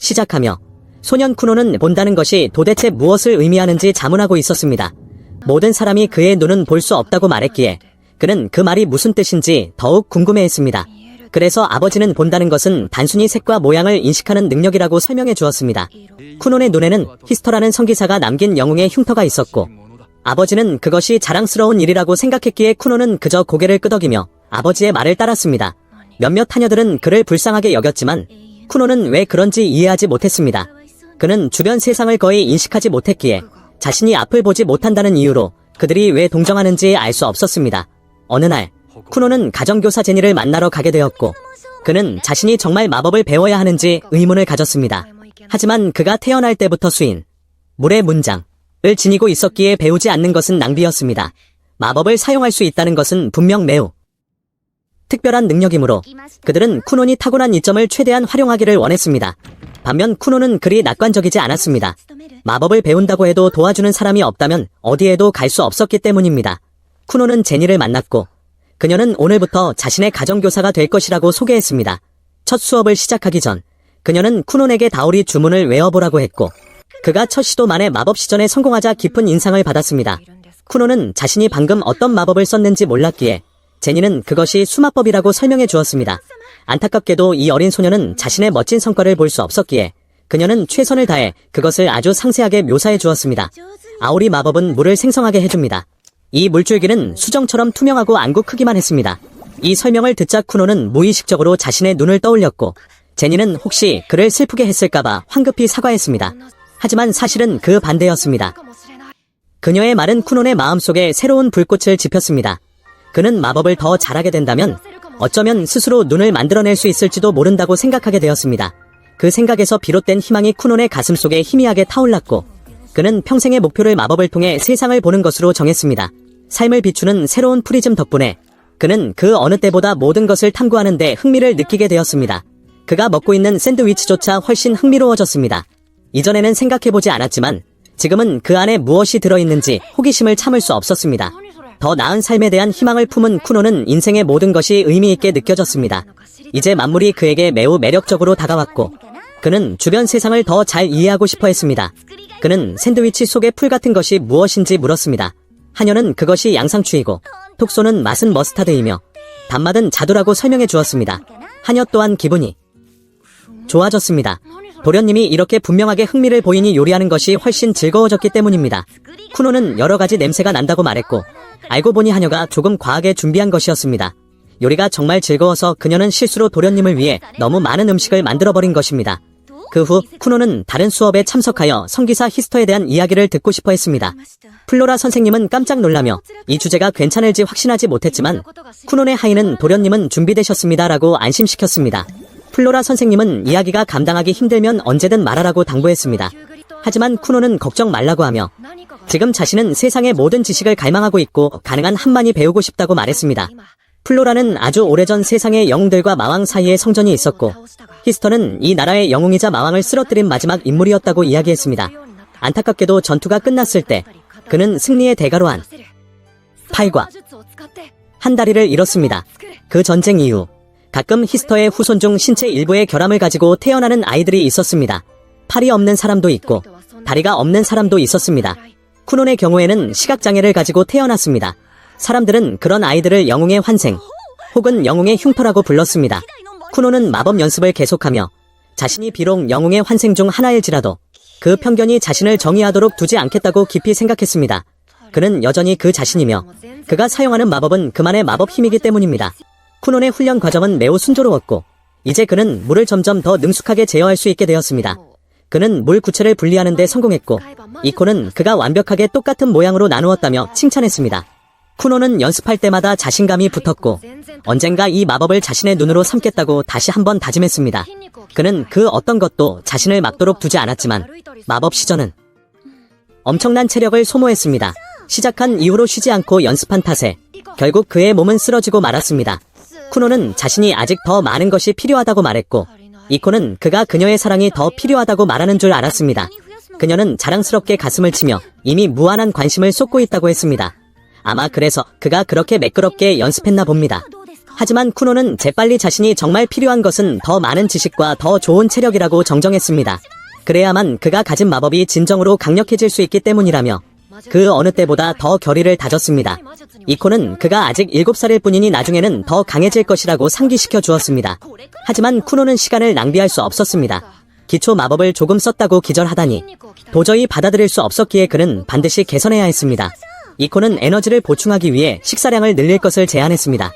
시작하며 소년 쿠노는 본다는 것이 도대체 무엇을 의미하는지 자문하고 있었습니다. 모든 사람이 그의 눈은 볼 수 없다고 말했기에 그는 그 말이 무슨 뜻인지 더욱 궁금해했습니다. 그래서 아버지는 본다는 것은 단순히 색과 모양을 인식하는 능력이라고 설명해 주었습니다. 쿠논의 눈에는 히스터라는 성기사가 남긴 영웅의 흉터가 있었고 아버지는 그것이 자랑스러운 일이라고 생각했기에 쿠논은 그저 고개를 끄덕이며 아버지의 말을 따랐습니다. 몇몇 하녀들은 그를 불쌍하게 여겼지만 쿠논은 왜 그런지 이해하지 못했습니다. 그는 주변 세상을 거의 인식하지 못했기에 자신이 앞을 보지 못한다는 이유로 그들이 왜 동정하는지 알 수 없었습니다. 어느 날 쿠노는 가정교사 제니를 만나러 가게 되었고 그는 자신이 정말 마법을 배워야 하는지 의문을 가졌습니다. 하지만 그가 태어날 때부터 수인, 물의 문장을 지니고 있었기에 배우지 않는 것은 낭비였습니다. 마법을 사용할 수 있다는 것은 분명 매우 특별한 능력이므로 그들은 쿠논이 타고난 이점을 최대한 활용하기를 원했습니다. 반면 쿠논은 그리 낙관적이지 않았습니다. 마법을 배운다고 해도 도와주는 사람이 없다면 어디에도 갈 수 없었기 때문입니다. 쿠논은 제니를 만났고 그녀는 오늘부터 자신의 가정교사가 될 것이라고 소개했습니다. 첫 수업을 시작하기 전 그녀는 쿠논에게 다오리 주문을 외워보라고 했고 그가 첫 시도 만에 마법 시전에 성공하자 깊은 인상을 받았습니다. 쿠논은 자신이 방금 어떤 마법을 썼는지 몰랐기에 제니는 그것이 수마법이라고 설명해 주었습니다. 안타깝게도 이 어린 소녀는 자신의 멋진 성과를 볼 수 없었기에 그녀는 최선을 다해 그것을 아주 상세하게 묘사해 주었습니다. 아오리 마법은 물을 생성하게 해줍니다. 이 물줄기는 수정처럼 투명하고 안구 크기만 했습니다. 이 설명을 듣자 쿠노는 무의식적으로 자신의 눈을 떠올렸고 제니는 혹시 그를 슬프게 했을까봐 황급히 사과했습니다. 하지만 사실은 그 반대였습니다. 그녀의 말은 쿠논의 마음속에 새로운 불꽃을 지폈습니다. 그는 마법을 더 잘하게 된다면 어쩌면 스스로 눈을 만들어낼 수 있을지도 모른다고 생각하게 되었습니다. 그 생각에서 비롯된 희망이 쿠논의 가슴속에 희미하게 타올랐고 그는 평생의 목표를 마법을 통해 세상을 보는 것으로 정했습니다. 삶을 비추는 새로운 프리즘 덕분에 그는 그 어느 때보다 모든 것을 탐구하는 데 흥미를 느끼게 되었습니다. 그가 먹고 있는 샌드위치조차 훨씬 흥미로워졌습니다. 이전에는 생각해보지 않았지만 지금은 그 안에 무엇이 들어있는지 호기심을 참을 수 없었습니다. 더 나은 삶에 대한 희망을 품은 쿠노는 인생의 모든 것이 의미있게 느껴졌습니다. 이제 만물이 그에게 매우 매력적으로 다가왔고 그는 주변 세상을 더 잘 이해하고 싶어 했습니다. 그는 샌드위치 속의 풀 같은 것이 무엇인지 물었습니다. 하녀는 그것이 양상추이고 톡 쏘는 맛은 머스타드이며 단맛은 자두라고 설명해 주었습니다. 하녀 또한 기분이 좋아졌습니다. 도련님이 이렇게 분명하게 흥미를 보이니 요리하는 것이 훨씬 즐거워졌기 때문입니다. 쿠노는 여러 가지 냄새가 난다고 말했고 알고 보니 하녀가 조금 과하게 준비한 것이었습니다. 요리가 정말 즐거워서 그녀는 실수로 도련님을 위해 너무 많은 음식을 만들어버린 것입니다. 그 후 쿠노는 다른 수업에 참석하여 성기사 히스터에 대한 이야기를 듣고 싶어 했습니다. 플로라 선생님은 깜짝 놀라며 이 주제가 괜찮을지 확신하지 못했지만 쿠논의 하인은 도련님은 준비되셨습니다 라고 안심시켰습니다. 플로라 선생님은 이야기가 감당하기 힘들면 언제든 말하라고 당부했습니다. 하지만 쿠논은 걱정 말라고 하며 지금 자신은 세상의 모든 지식을 갈망하고 있고 가능한 한 많이 배우고 싶다고 말했습니다. 플로라는 아주 오래전 세상의 영웅들과 마왕 사이에 성전이 있었고 히스터는 이 나라의 영웅이자 마왕을 쓰러뜨린 마지막 인물이었다고 이야기했습니다. 안타깝게도 전투가 끝났을 때 그는 승리의 대가로 한 팔과 한 다리를 잃었습니다. 그 전쟁 이후 가끔 히스터의 후손 중 신체 일부의 결함을 가지고 태어나는 아이들이 있었습니다. 팔이 없는 사람도 있고 다리가 없는 사람도 있었습니다. 쿠논의 경우에는 시각장애를 가지고 태어났습니다. 사람들은 그런 아이들을 영웅의 환생 혹은 영웅의 흉터라고 불렀습니다. 쿠논은 마법 연습을 계속하며 자신이 비록 영웅의 환생 중 하나일지라도 그 편견이 자신을 정의하도록 두지 않겠다고 깊이 생각했습니다. 그는 여전히 그 자신이며 그가 사용하는 마법은 그만의 마법 힘이기 때문입니다. 쿠논의 훈련 과정은 매우 순조로웠고 이제 그는 물을 점점 더 능숙하게 제어할 수 있게 되었습니다. 그는 물 구체를 분리하는 데 성공했고 이 코는 그가 완벽하게 똑같은 모양으로 나누었다며 칭찬했습니다. 쿠논은 연습할 때마다 자신감이 붙었고 언젠가 이 마법을 자신의 눈으로 삼겠다고 다시 한번 다짐했습니다. 그는 그 어떤 것도 자신을 막도록 두지 않았지만 마법 시전은 엄청난 체력을 소모했습니다. 시작한 이후로 쉬지 않고 연습한 탓에 결국 그의 몸은 쓰러지고 말았습니다. 쿠논은 자신이 아직 더 많은 것이 필요하다고 말했고 이코는 그가 그녀의 사랑이 더 필요하다고 말하는 줄 알았습니다. 그녀는 자랑스럽게 가슴을 치며 이미 무한한 관심을 쏟고 있다고 했습니다. 아마 그래서 그가 그렇게 매끄럽게 연습했나 봅니다. 하지만 쿠노는 재빨리 자신이 정말 필요한 것은 더 많은 지식과 더 좋은 체력이라고 정정했습니다. 그래야만 그가 가진 마법이 진정으로 강력해질 수 있기 때문이라며 그 어느 때보다 더 결의를 다졌습니다. 이코는 그가 아직 7살일 뿐이니 나중에는 더 강해질 것이라고 상기시켜 주었습니다. 하지만 쿠노는 시간을 낭비할 수 없었습니다. 기초 마법을 조금 썼다고 기절하다니 도저히 받아들일 수 없었기에 그는 반드시 개선해야 했습니다. 이코는 에너지를 보충하기 위해 식사량을 늘릴 것을 제안했습니다.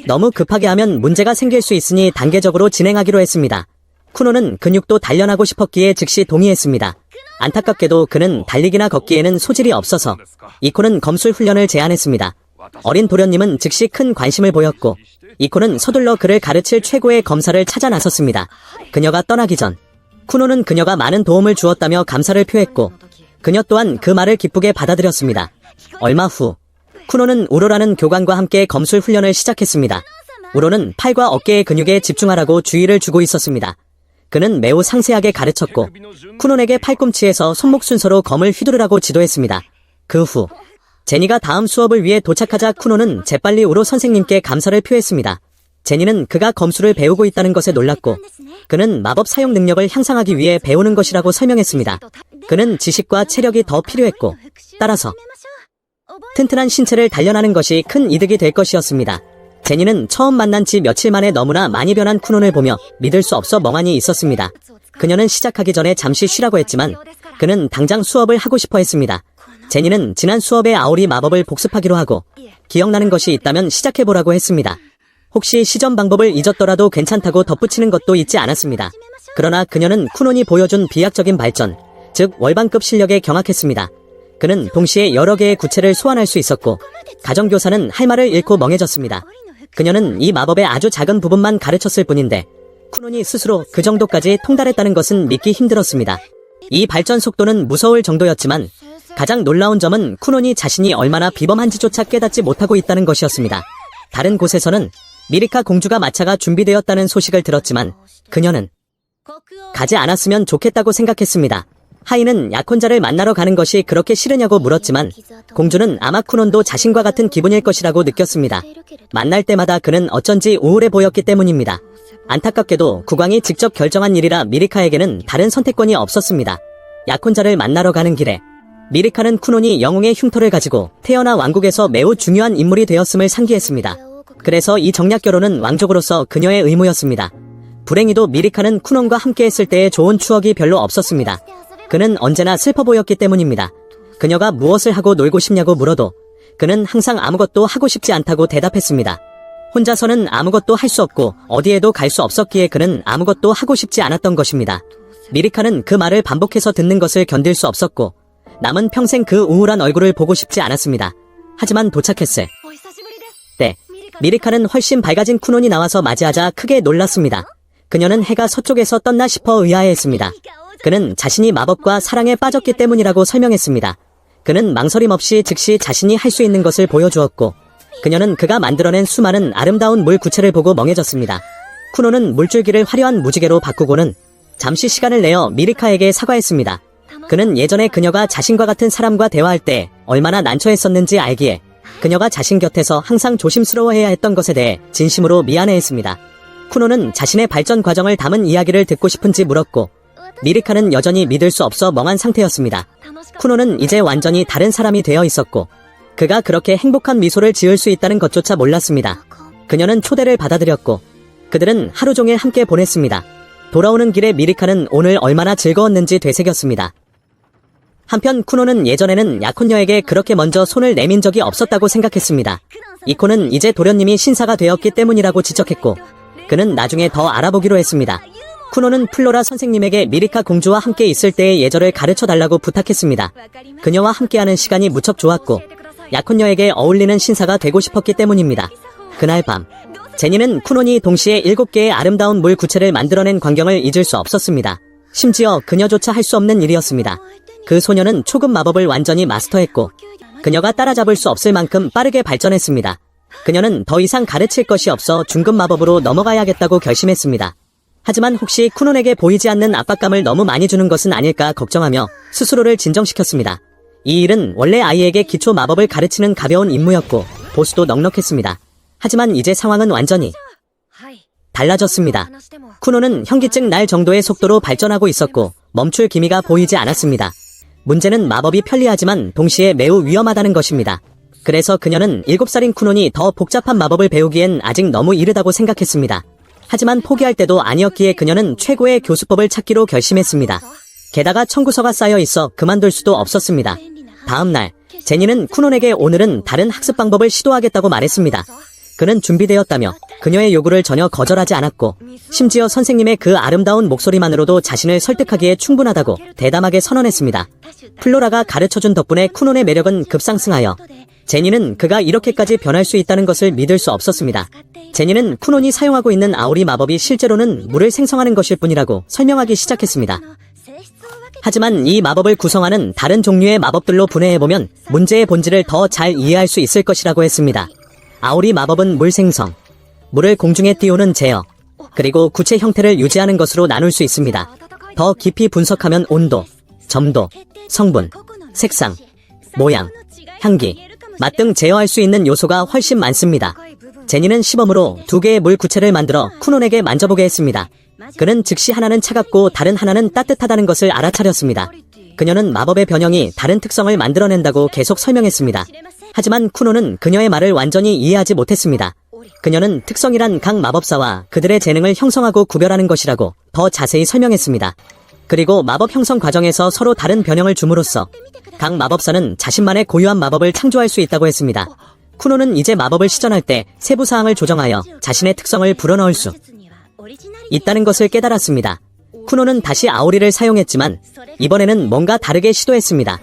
너무 급하게 하면 문제가 생길 수 있으니 단계적으로 진행하기로 했습니다. 쿠노는 근육도 단련하고 싶었기에 즉시 동의했습니다. 안타깝게도 그는 달리기나 걷기에는 소질이 없어서 이코는 검술 훈련을 제안했습니다. 어린 도련님은 즉시 큰 관심을 보였고 이코는 서둘러 그를 가르칠 최고의 검사를 찾아 나섰습니다. 그녀가 떠나기 전 쿠노는 그녀가 많은 도움을 주었다며 감사를 표했고 그녀 또한 그 말을 기쁘게 받아들였습니다. 얼마 후 쿠노는 우로라는 교관과 함께 검술 훈련을 시작했습니다. 우로는 팔과 어깨의 근육에 집중하라고 주의를 주고 있었습니다. 그는 매우 상세하게 가르쳤고 쿠논에게 팔꿈치에서 손목 순서로 검을 휘두르라고 지도했습니다. 그 후 제니가 다음 수업을 위해 도착하자 쿠논은 재빨리 우로 선생님께 감사를 표했습니다. 제니는 그가 검술을 배우고 있다는 것에 놀랐고 그는 마법 사용 능력을 향상하기 위해 배우는 것이라고 설명했습니다. 그는 지식과 체력이 더 필요했고 따라서 튼튼한 신체를 단련하는 것이 큰 이득이 될 것이었습니다. 제니는 처음 만난 지 며칠 만에 너무나 많이 변한 쿠논을 보며 믿을 수 없어 멍하니 있었습니다. 그녀는 시작하기 전에 잠시 쉬라고 했지만 그는 당장 수업을 하고 싶어 했습니다. 제니는 지난 수업의 아오리 마법을 복습하기로 하고 기억나는 것이 있다면 시작해보라고 했습니다. 혹시 시전 방법을 잊었더라도 괜찮다고 덧붙이는 것도 잊지 않았습니다. 그러나 그녀는 쿠논이 보여준 비약적인 발전, 즉 월반급 실력에 경악했습니다. 그는 동시에 여러 개의 구체를 소환할 수 있었고 가정교사는 할 말을 잃고 멍해졌습니다. 그녀는 이 마법의 아주 작은 부분만 가르쳤을 뿐인데 쿠논이 스스로 그 정도까지 통달했다는 것은 믿기 힘들었습니다. 이 발전 속도는 무서울 정도였지만 가장 놀라운 점은 쿠논이 자신이 얼마나 비범한지조차 깨닫지 못하고 있다는 것이었습니다. 다른 곳에서는 미리카 공주가 마차가 준비되었다는 소식을 들었지만 그녀는 가지 않았으면 좋겠다고 생각했습니다. 하이는 약혼자를 만나러 가는 것이 그렇게 싫으냐고 물었지만 공주는 아마 쿠논도 자신과 같은 기분일 것이라고 느꼈습니다. 만날 때마다 그는 어쩐지 우울해 보였기 때문입니다. 안타깝게도 국왕이 직접 결정한 일이라 미리카에게는 다른 선택권이 없었습니다. 약혼자를 만나러 가는 길에 미리카는 쿠논이 영웅의 흉터를 가지고 태어나 왕국에서 매우 중요한 인물이 되었음을 상기했습니다. 그래서 이 정략 결혼은 왕족으로서 그녀의 의무였습니다. 불행히도 미리카는 쿠논과 함께 했을 때의 좋은 추억이 별로 없었습니다. 그는 언제나 슬퍼 보였기 때문입니다. 그녀가 무엇을 하고 놀고 싶냐고 물어도 그는 항상 아무것도 하고 싶지 않다고 대답했습니다. 혼자서는 아무것도 할 수 없고 어디에도 갈 수 없었기에 그는 아무것도 하고 싶지 않았던 것입니다. 미리카는 그 말을 반복해서 듣는 것을 견딜 수 없었고 남은 평생 그 우울한 얼굴을 보고 싶지 않았습니다. 하지만 도착했을 때 미리카는 훨씬 밝아진 쿠논이 나와서 맞이하자 크게 놀랐습니다. 그녀는 해가 서쪽에서 떴나 싶어 의아해했습니다. 그는 자신이 마법과 사랑에 빠졌기 때문이라고 설명했습니다. 그는 망설임 없이 즉시 자신이 할 수 있는 것을 보여주었고 그녀는 그가 만들어낸 수많은 아름다운 물 구체를 보고 멍해졌습니다. 쿠노는 물줄기를 화려한 무지개로 바꾸고는 잠시 시간을 내어 미리카에게 사과했습니다. 그는 예전에 그녀가 자신과 같은 사람과 대화할 때 얼마나 난처했었는지 알기에 그녀가 자신 곁에서 항상 조심스러워해야 했던 것에 대해 진심으로 미안해했습니다. 쿠노는 자신의 발전 과정을 담은 이야기를 듣고 싶은지 물었고 미리카는 여전히 믿을 수 없어 멍한 상태였습니다. 쿠노는 이제 완전히 다른 사람이 되어 있었고 그가 그렇게 행복한 미소를 지을 수 있다는 것조차 몰랐습니다. 그녀는 초대를 받아들였고 그들은 하루 종일 함께 보냈습니다. 돌아오는 길에 미리카는 오늘 얼마나 즐거웠는지 되새겼습니다. 한편 쿠노는 예전에는 약혼녀에게 그렇게 먼저 손을 내민 적이 없었다고 생각했습니다. 이코는 이제 도련님이 신사가 되었기 때문이라고 지적했고 그는 나중에 더 알아보기로 했습니다. 쿠노는 플로라 선생님에게 미리카 공주와 함께 있을 때의 예절을 가르쳐달라고 부탁했습니다. 그녀와 함께하는 시간이 무척 좋았고 약혼녀에게 어울리는 신사가 되고 싶었기 때문입니다. 그날 밤 제니는 쿠논이 동시에 7개의 아름다운 물 구체를 만들어낸 광경을 잊을 수 없었습니다. 심지어 그녀조차 할 수 없는 일이었습니다. 그 소녀는 초급 마법을 완전히 마스터했고 그녀가 따라잡을 수 없을 만큼 빠르게 발전했습니다. 그녀는 더 이상 가르칠 것이 없어 중급 마법으로 넘어가야겠다고 결심했습니다. 하지만 혹시 쿠논에게 보이지 않는 압박감을 너무 많이 주는 것은 아닐까 걱정하며 스스로를 진정시켰습니다. 이 일은 원래 아이에게 기초 마법을 가르치는 가벼운 임무였고 보수도 넉넉했습니다. 하지만 이제 상황은 완전히 달라졌습니다. 쿠노는 현기증 날 정도의 속도로 발전하고 있었고 멈출 기미가 보이지 않았습니다. 문제는 마법이 편리하지만 동시에 매우 위험하다는 것입니다. 그래서 그녀는 7살인 쿠논이 더 복잡한 마법을 배우기엔 아직 너무 이르다고 생각했습니다. 하지만 포기할 때도 아니었기에 그녀는 최고의 교수법을 찾기로 결심했습니다. 게다가 청구서가 쌓여 있어 그만둘 수도 없었습니다. 다음 날, 제니는 쿠논에게 오늘은 다른 학습 방법을 시도하겠다고 말했습니다. 그는 준비되었다며 그녀의 요구를 전혀 거절하지 않았고 심지어 선생님의 그 아름다운 목소리만으로도 자신을 설득하기에 충분하다고 대담하게 선언했습니다. 플로라가 가르쳐준 덕분에 쿠논의 매력은 급상승하여 제니는 그가 이렇게까지 변할 수 있다는 것을 믿을 수 없었습니다. 제니는 쿠논이 사용하고 있는 아오리 마법이 실제로는 물을 생성하는 것일 뿐이라고 설명하기 시작했습니다. 하지만 이 마법을 구성하는 다른 종류의 마법들로 분해해보면 문제의 본질을 더 잘 이해할 수 있을 것이라고 했습니다. 아오리 마법은 물 생성, 물을 공중에 띄우는 제어, 그리고 구체 형태를 유지하는 것으로 나눌 수 있습니다. 더 깊이 분석하면 온도, 점도, 성분, 색상, 모양, 향기, 맛 등 제어할 수 있는 요소가 훨씬 많습니다. 제니는 시범으로 2개의 물 구체를 만들어 쿠논에게 만져보게 했습니다. 그는 즉시 하나는 차갑고 다른 하나는 따뜻하다는 것을 알아차렸습니다. 그녀는 마법의 변형이 다른 특성을 만들어낸다고 계속 설명했습니다. 하지만 쿠논은 그녀의 말을 완전히 이해하지 못했습니다. 그녀는 특성이란 각 마법사와 그들의 재능을 형성하고 구별하는 것이라고 더 자세히 설명했습니다. 그리고 마법 형성 과정에서 서로 다른 변형을 줌으로써 각 마법사는 자신만의 고유한 마법을 창조할 수 있다고 했습니다. 쿠논은 이제 마법을 시전할 때 세부 사항을 조정하여 자신의 특성을 불어넣을 수 있다는 것을 깨달았습니다. 쿠논은 다시 아오리를 사용했지만 이번에는 뭔가 다르게 시도했습니다.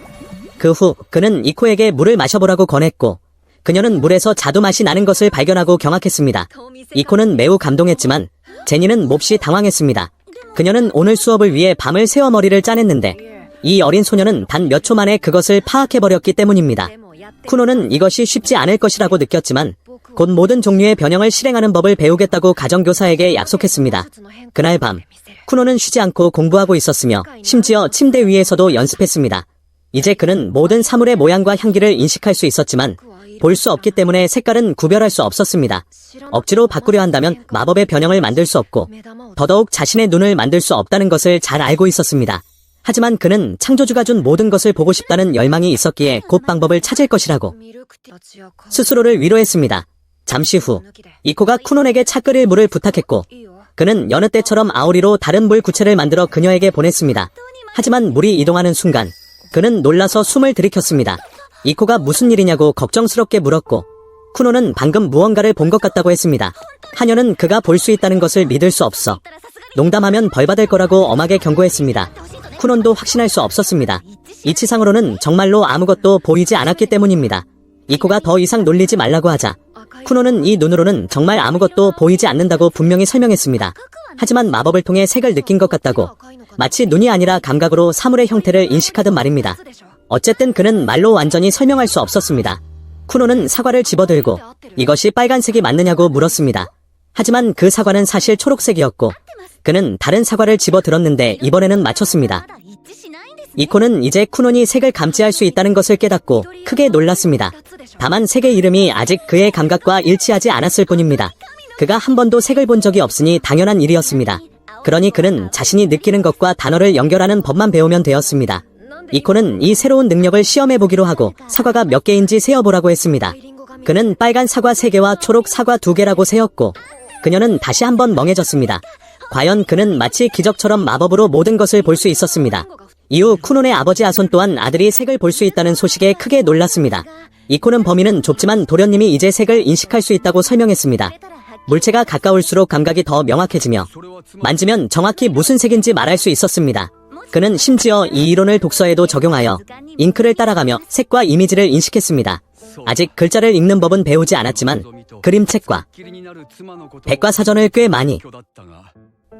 그 후 그는 이코에게 물을 마셔보라고 권했고 그녀는 물에서 자두 맛이 나는 것을 발견하고 경악했습니다. 이코는 매우 감동했지만 제니는 몹시 당황했습니다. 그녀는 오늘 수업을 위해 밤을 새워 머리를 짜냈는데 이 어린 소녀는 단 몇 초 만에 그것을 파악해버렸기 때문입니다. 쿠노는 이것이 쉽지 않을 것이라고 느꼈지만 곧 모든 종류의 변형을 실행하는 법을 배우겠다고 가정교사에게 약속했습니다. 그날 밤 쿠노는 쉬지 않고 공부하고 있었으며 심지어 침대 위에서도 연습했습니다. 이제 그는 모든 사물의 모양과 향기를 인식할 수 있었지만 볼 수 없기 때문에 색깔은 구별할 수 없었습니다. 억지로 바꾸려 한다면 마법의 변형을 만들 수 없고 더더욱 자신의 눈을 만들 수 없다는 것을 잘 알고 있었습니다. 하지만 그는 창조주가 준 모든 것을 보고 싶다는 열망이 있었기에 곧 방법을 찾을 것이라고 스스로를 위로했습니다. 잠시 후 이코가 쿠논에게 차 끓일 물을 부탁했고 그는 여느 때처럼 아오리로 다른 물 구체를 만들어 그녀에게 보냈습니다. 하지만 물이 이동하는 순간 그는 놀라서 숨을 들이켰습니다. 이코가 무슨 일이냐고 걱정스럽게 물었고 쿠논은 방금 무언가를 본 것 같다고 했습니다. 하녀는 그가 볼 수 있다는 것을 믿을 수 없어 농담하면 벌받을 거라고 엄하게 경고했습니다. 쿠논도 확신할 수 없었습니다. 이치상으로는 정말로 아무것도 보이지 않았기 때문입니다. 이코가 더 이상 놀리지 말라고 하자 쿠논은 이 눈으로는 정말 아무것도 보이지 않는다고 분명히 설명했습니다. 하지만 마법을 통해 색을 느낀 것 같다고 마치 눈이 아니라 감각으로 사물의 형태를 인식하듯 말입니다. 어쨌든 그는 말로 완전히 설명할 수 없었습니다. 쿠논은 사과를 집어들고 이것이 빨간색이 맞느냐고 물었습니다. 하지만 그 사과는 사실 초록색이었고 그는 다른 사과를 집어들었는데 이번에는 맞췄습니다. 이코는 이제 쿠논이 색을 감지할 수 있다는 것을 깨닫고 크게 놀랐습니다. 다만 색의 이름이 아직 그의 감각과 일치하지 않았을 뿐입니다. 그가 한 번도 색을 본 적이 없으니 당연한 일이었습니다. 그러니 그는 자신이 느끼는 것과 단어를 연결하는 법만 배우면 되었습니다. 이코는 이 새로운 능력을 시험해보기로 하고 사과가 몇 개인지 세어보라고 했습니다. 그는 빨간 사과 3개와 초록 사과 2개라고 세었고 그녀는 다시 한번 멍해졌습니다. 과연 그는 마치 기적처럼 마법으로 모든 것을 볼 수 있었습니다. 이후 쿠논의 아버지 아손 또한 아들이 색을 볼 수 있다는 소식에 크게 놀랐습니다. 이코는 범위는 좁지만 도련님이 이제 색을 인식할 수 있다고 설명했습니다. 물체가 가까울수록 감각이 더 명확해지며 만지면 정확히 무슨 색인지 말할 수 있었습니다. 그는 심지어 이 이론을 독서에도 적용하여 잉크를 따라가며 색과 이미지를 인식했습니다. 아직 글자를 읽는 법은 배우지 않았지만 그림책과 백과사전을 꽤 많이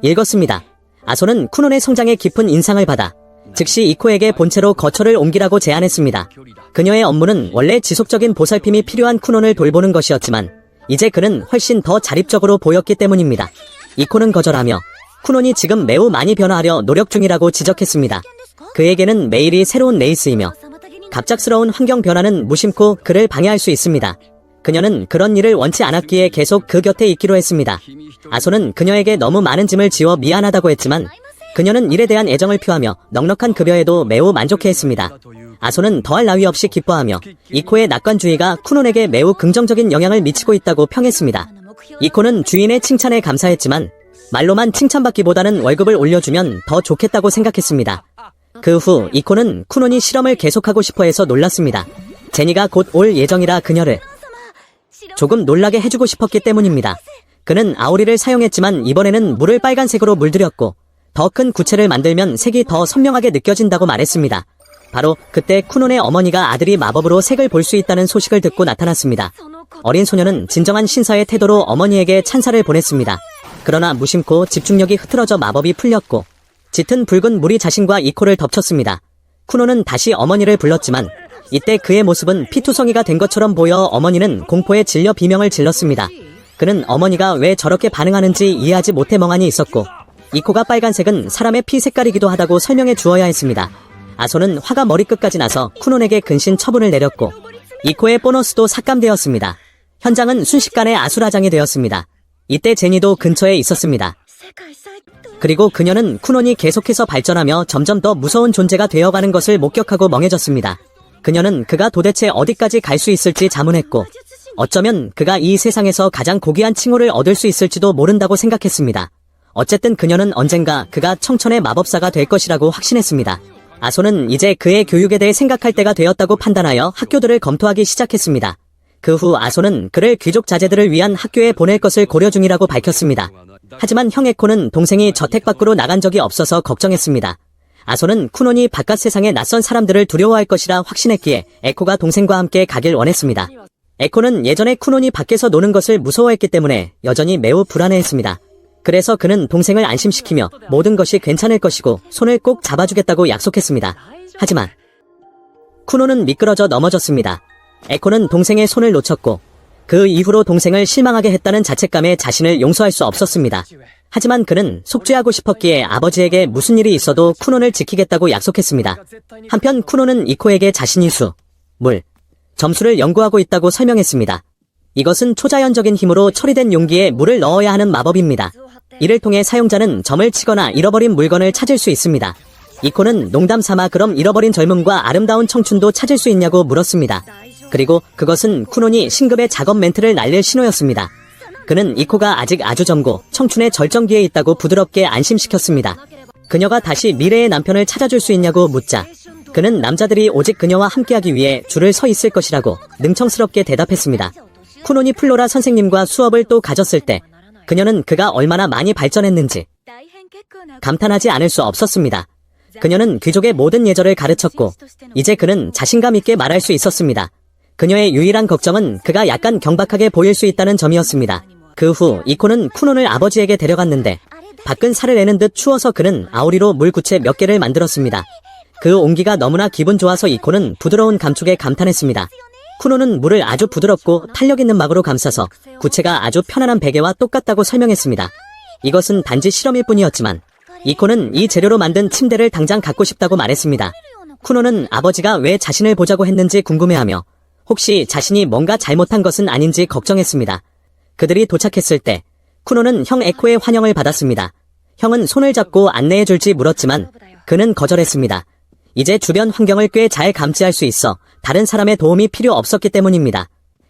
읽었습니다. 아손은 쿠논의 성장에 깊은 인상을 받아 즉시 이코에게 본체로 거처를 옮기라고 제안했습니다. 그녀의 업무는 원래 지속적인 보살핌이 필요한 쿠논을 돌보는 것이었지만 이제 그는 훨씬 더 자립적으로 보였기 때문입니다. 이코는 거절하며 쿠논이 지금 매우 많이 변화하려 노력 중이라고 지적했습니다. 그에게는 매일이 새로운 레이스이며 갑작스러운 환경 변화는 무심코 그를 방해할 수 있습니다. 그녀는 그런 일을 원치 않았기에 계속 그 곁에 있기로 했습니다. 아소는 그녀에게 너무 많은 짐을 지워 미안하다고 했지만 그녀는 일에 대한 애정을 표하며 넉넉한 급여에도 매우 만족해했습니다. 아소는 더할 나위 없이 기뻐하며 이코의 낙관주의가 쿠논에게 매우 긍정적인 영향을 미치고 있다고 평했습니다. 이코는 주인의 칭찬에 감사했지만 말로만 칭찬받기보다는 월급을 올려주면 더 좋겠다고 생각했습니다. 그 후 이코는 쿠논이 실험을 계속하고 싶어해서 놀랐습니다. 제니가 곧 올 예정이라 그녀를 조금 놀라게 해주고 싶었기 때문입니다. 그는 아오리를 사용했지만 이번에는 물을 빨간색으로 물들였고 더 큰 구체를 만들면 색이 더 선명하게 느껴진다고 말했습니다. 바로 그때 쿠논의 어머니가 아들이 마법으로 색을 볼 수 있다는 소식을 듣고 나타났습니다. 어린 소녀는 진정한 신사의 태도로 어머니에게 찬사를 보냈습니다. 그러나 무심코 집중력이 흐트러져 마법이 풀렸고 짙은 붉은 물이 자신과 이코를 덮쳤습니다. 쿠논은 다시 어머니를 불렀지만 이때 그의 모습은 피투성이가 된 것처럼 보여 어머니는 공포에 질려 비명을 질렀습니다. 그는 어머니가 왜 저렇게 반응하는지 이해하지 못해 멍하니 있었고 이코가 빨간색은 사람의 피 색깔이기도 하다고 설명해 주어야 했습니다. 아소는 화가 머리끝까지 나서 쿠논에게 근신 처분을 내렸고 이코의 보너스도 삭감되었습니다. 현장은 순식간에 아수라장이 되었습니다. 이때 제니도 근처에 있었습니다. 그리고 그녀는 쿠논이 계속해서 발전하며 점점 더 무서운 존재가 되어가는 것을 목격하고 멍해졌습니다. 그녀는 그가 도대체 어디까지 갈 수 있을지 자문했고 어쩌면 그가 이 세상에서 가장 고귀한 칭호를 얻을 수 있을지도 모른다고 생각했습니다. 어쨌든 그녀는 언젠가 그가 청천의 마법사가 될 것이라고 확신했습니다. 아소는 이제 그의 교육에 대해 생각할 때가 되었다고 판단하여 학교들을 검토하기 시작했습니다. 그 후 아소는 그를 귀족 자제들을 위한 학교에 보낼 것을 고려 중이라고 밝혔습니다. 하지만 형 에코는 동생이 저택 밖으로 나간 적이 없어서 걱정했습니다. 아소는 쿠논이 바깥 세상의 낯선 사람들을 두려워할 것이라 확신했기에 에코가 동생과 함께 가길 원했습니다. 에코는 예전에 쿠논이 밖에서 노는 것을 무서워했기 때문에 여전히 매우 불안해했습니다. 그래서 그는 동생을 안심시키며 모든 것이 괜찮을 것이고 손을 꼭 잡아주겠다고 약속했습니다. 하지만 쿠논은 미끄러져 넘어졌습니다. 에코는 동생의 손을 놓쳤고 그 이후로 동생을 실망하게 했다는 자책감에 자신을 용서할 수 없었습니다. 하지만 그는 속죄하고 싶었기에 아버지에게 무슨 일이 있어도 쿠논을 지키겠다고 약속했습니다. 한편 쿠논은 이코에게 자신이 점수를 연구하고 있다고 설명했습니다. 이것은 초자연적인 힘으로 처리된 용기에 물을 넣어야 하는 마법입니다. 이를 통해 사용자는 점을 치거나 잃어버린 물건을 찾을 수 있습니다. 이코는 농담삼아 그럼 잃어버린 젊음과 아름다운 청춘도 찾을 수 있냐고 물었습니다. 그리고 그것은 쿠논이 신급의 작업 멘트를 날릴 신호였습니다. 그는 이코가 아직 아주 젊고 청춘의 절정기에 있다고 부드럽게 안심시켰습니다. 그녀가 다시 미래의 남편을 찾아줄 수 있냐고 묻자 그는 남자들이 오직 그녀와 함께하기 위해 줄을 서 있을 것이라고 능청스럽게 대답했습니다. 쿠논이 플로라 선생님과 수업을 또 가졌을 때 그녀는 그가 얼마나 많이 발전했는지 감탄하지 않을 수 없었습니다. 그녀는 귀족의 모든 예절을 가르쳤고 이제 그는 자신감 있게 말할 수 있었습니다. 그녀의 유일한 걱정은 그가 약간 경박하게 보일 수 있다는 점이었습니다. 그 후 이코는 쿠논을 아버지에게 데려갔는데 밖은 살을 내는 듯 추워서 그는 아오리로 물구체 몇 개를 만들었습니다. 그 온기가 너무나 기분 좋아서 이코는 부드러운 감촉에 감탄했습니다. 쿠논은 물을 아주 부드럽고 탄력 있는 막으로 감싸서 구체가 아주 편안한 베개와 똑같다고 설명했습니다. 이것은 단지 실험일 뿐이었지만 이코는 이 재료로 만든 침대를 당장 갖고 싶다고 말했습니다. 쿠논은 아버지가 왜 자신을 보자고 했는지 궁금해하며 혹시 자신이 뭔가 잘못한 것은 아닌지 걱정했습니다. 그들이 도착했을 때 쿠논은 형 에코의 환영을 받았습니다. 형은 손을 잡고 안내해줄지 물었지만 그는 거절했습니다. 이제 주변 환경을 꽤 잘 감지할 수 있어 다른 사람의 도움이 필요 없었기 때문입니다.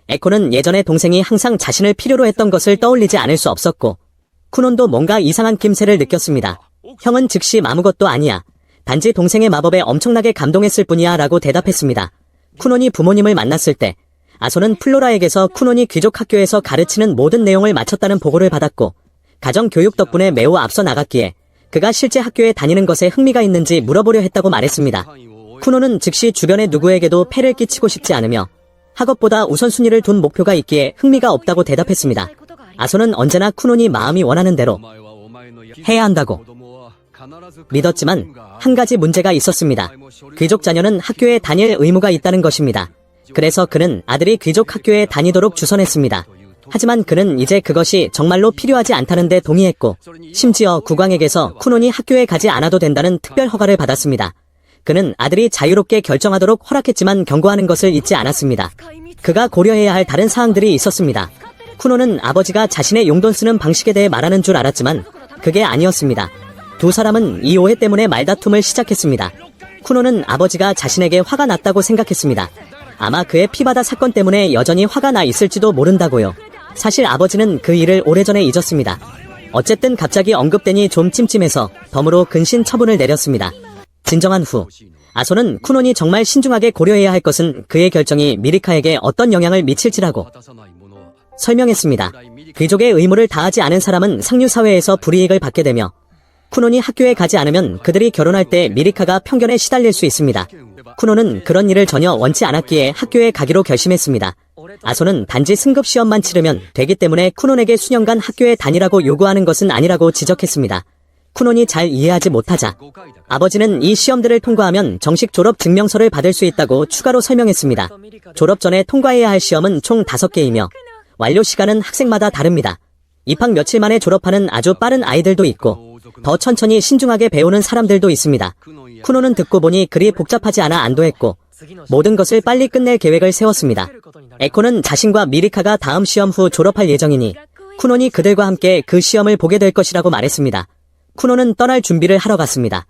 에코는 예전에 동생이 항상 자신을 필요로 했던 것을 떠올리지 않을 수 없었고 쿠논도 뭔가 이상한 김새를 느꼈습니다. 형은 즉시 아무것도 아니야. 단지 동생의 마법에 엄청나게 감동했을 뿐이야 라고 대답했습니다. 쿠논이 부모님을 만났을 때 아소는 플로라에게서 쿠논이 귀족 학교에서 가르치는 모든 내용을 마쳤다는 보고를 받았고 가정교육 덕분에 매우 앞서 나갔기에 그가 실제 학교에 다니는 것에 흥미가 있는지 물어보려 했다고 말했습니다. 쿠논은 즉시 주변의 누구에게도 폐를 끼치고 싶지 않으며 학업보다 우선순위를 둔 목표가 있기에 흥미가 없다고 대답했습니다. 아소는 언제나 쿠논이 마음이 원하는 대로 해야 한다고 믿었지만 한 가지 문제가 있었습니다. 귀족 자녀는 학교에 다닐 의무가 있다는 것입니다. 그래서 그는 아들이 귀족 학교에 다니도록 주선했습니다. 하지만 그는 이제 그것이 정말로 필요하지 않다는 데 동의했고 심지어 국왕에게서 쿠논이 학교에 가지 않아도 된다는 특별 허가를 받았습니다. 그는 아들이 자유롭게 결정하도록 허락했지만 경고하는 것을 잊지 않았습니다. 그가 고려해야 할 다른 사항들이 있었습니다. 쿠노는 아버지가 자신의 용돈 쓰는 방식에 대해 말하는 줄 알았지만 그게 아니었습니다. 두 사람은 이 오해 때문에 말다툼을 시작했습니다. 쿠노는 아버지가 자신에게 화가 났다고 생각했습니다. 아마 그의 피바다 사건 때문에 여전히 화가 나 있을지도 모른다고요. 사실 아버지는 그 일을 오래전에 잊었습니다. 어쨌든 갑자기 언급되니 좀 찜찜해서 덤으로 근신 처분을 내렸습니다. 진정한 후 아소는 쿠논이 정말 신중하게 고려해야 할 것은 그의 결정이 미리카에게 어떤 영향을 미칠지라고 설명했습니다. 귀족의 의무를 다하지 않은 사람은 상류사회에서 불이익을 받게 되며 쿠논이 학교에 가지 않으면 그들이 결혼할 때 미리카가 편견에 시달릴 수 있습니다. 쿠논은 그런 일을 전혀 원치 않았기에 학교에 가기로 결심했습니다. 아소는 단지 승급 시험만 치르면 되기 때문에 쿠논에게 수년간 학교에 다니라고 요구하는 것은 아니라고 지적했습니다. 쿠논이 잘 이해하지 못하자 아버지는 이 시험들을 통과하면 정식 졸업 증명서를 받을 수 있다고 추가로 설명했습니다. 졸업 전에 통과해야 할 시험은 총 5개이며 완료 시간은 학생마다 다릅니다. 입학 며칠 만에 졸업하는 아주 빠른 아이들도 있고 더 천천히 신중하게 배우는 사람들도 있습니다. 쿠논은 듣고 보니 그리 복잡하지 않아 안도했고 모든 것을 빨리 끝낼 계획을 세웠습니다. 에코는 자신과 미리카가 다음 시험 후 졸업할 예정이니 쿠논이 그들과 함께 그 시험을 보게 될 것이라고 말했습니다. 쿠논은 떠날 준비를 하러 갔습니다.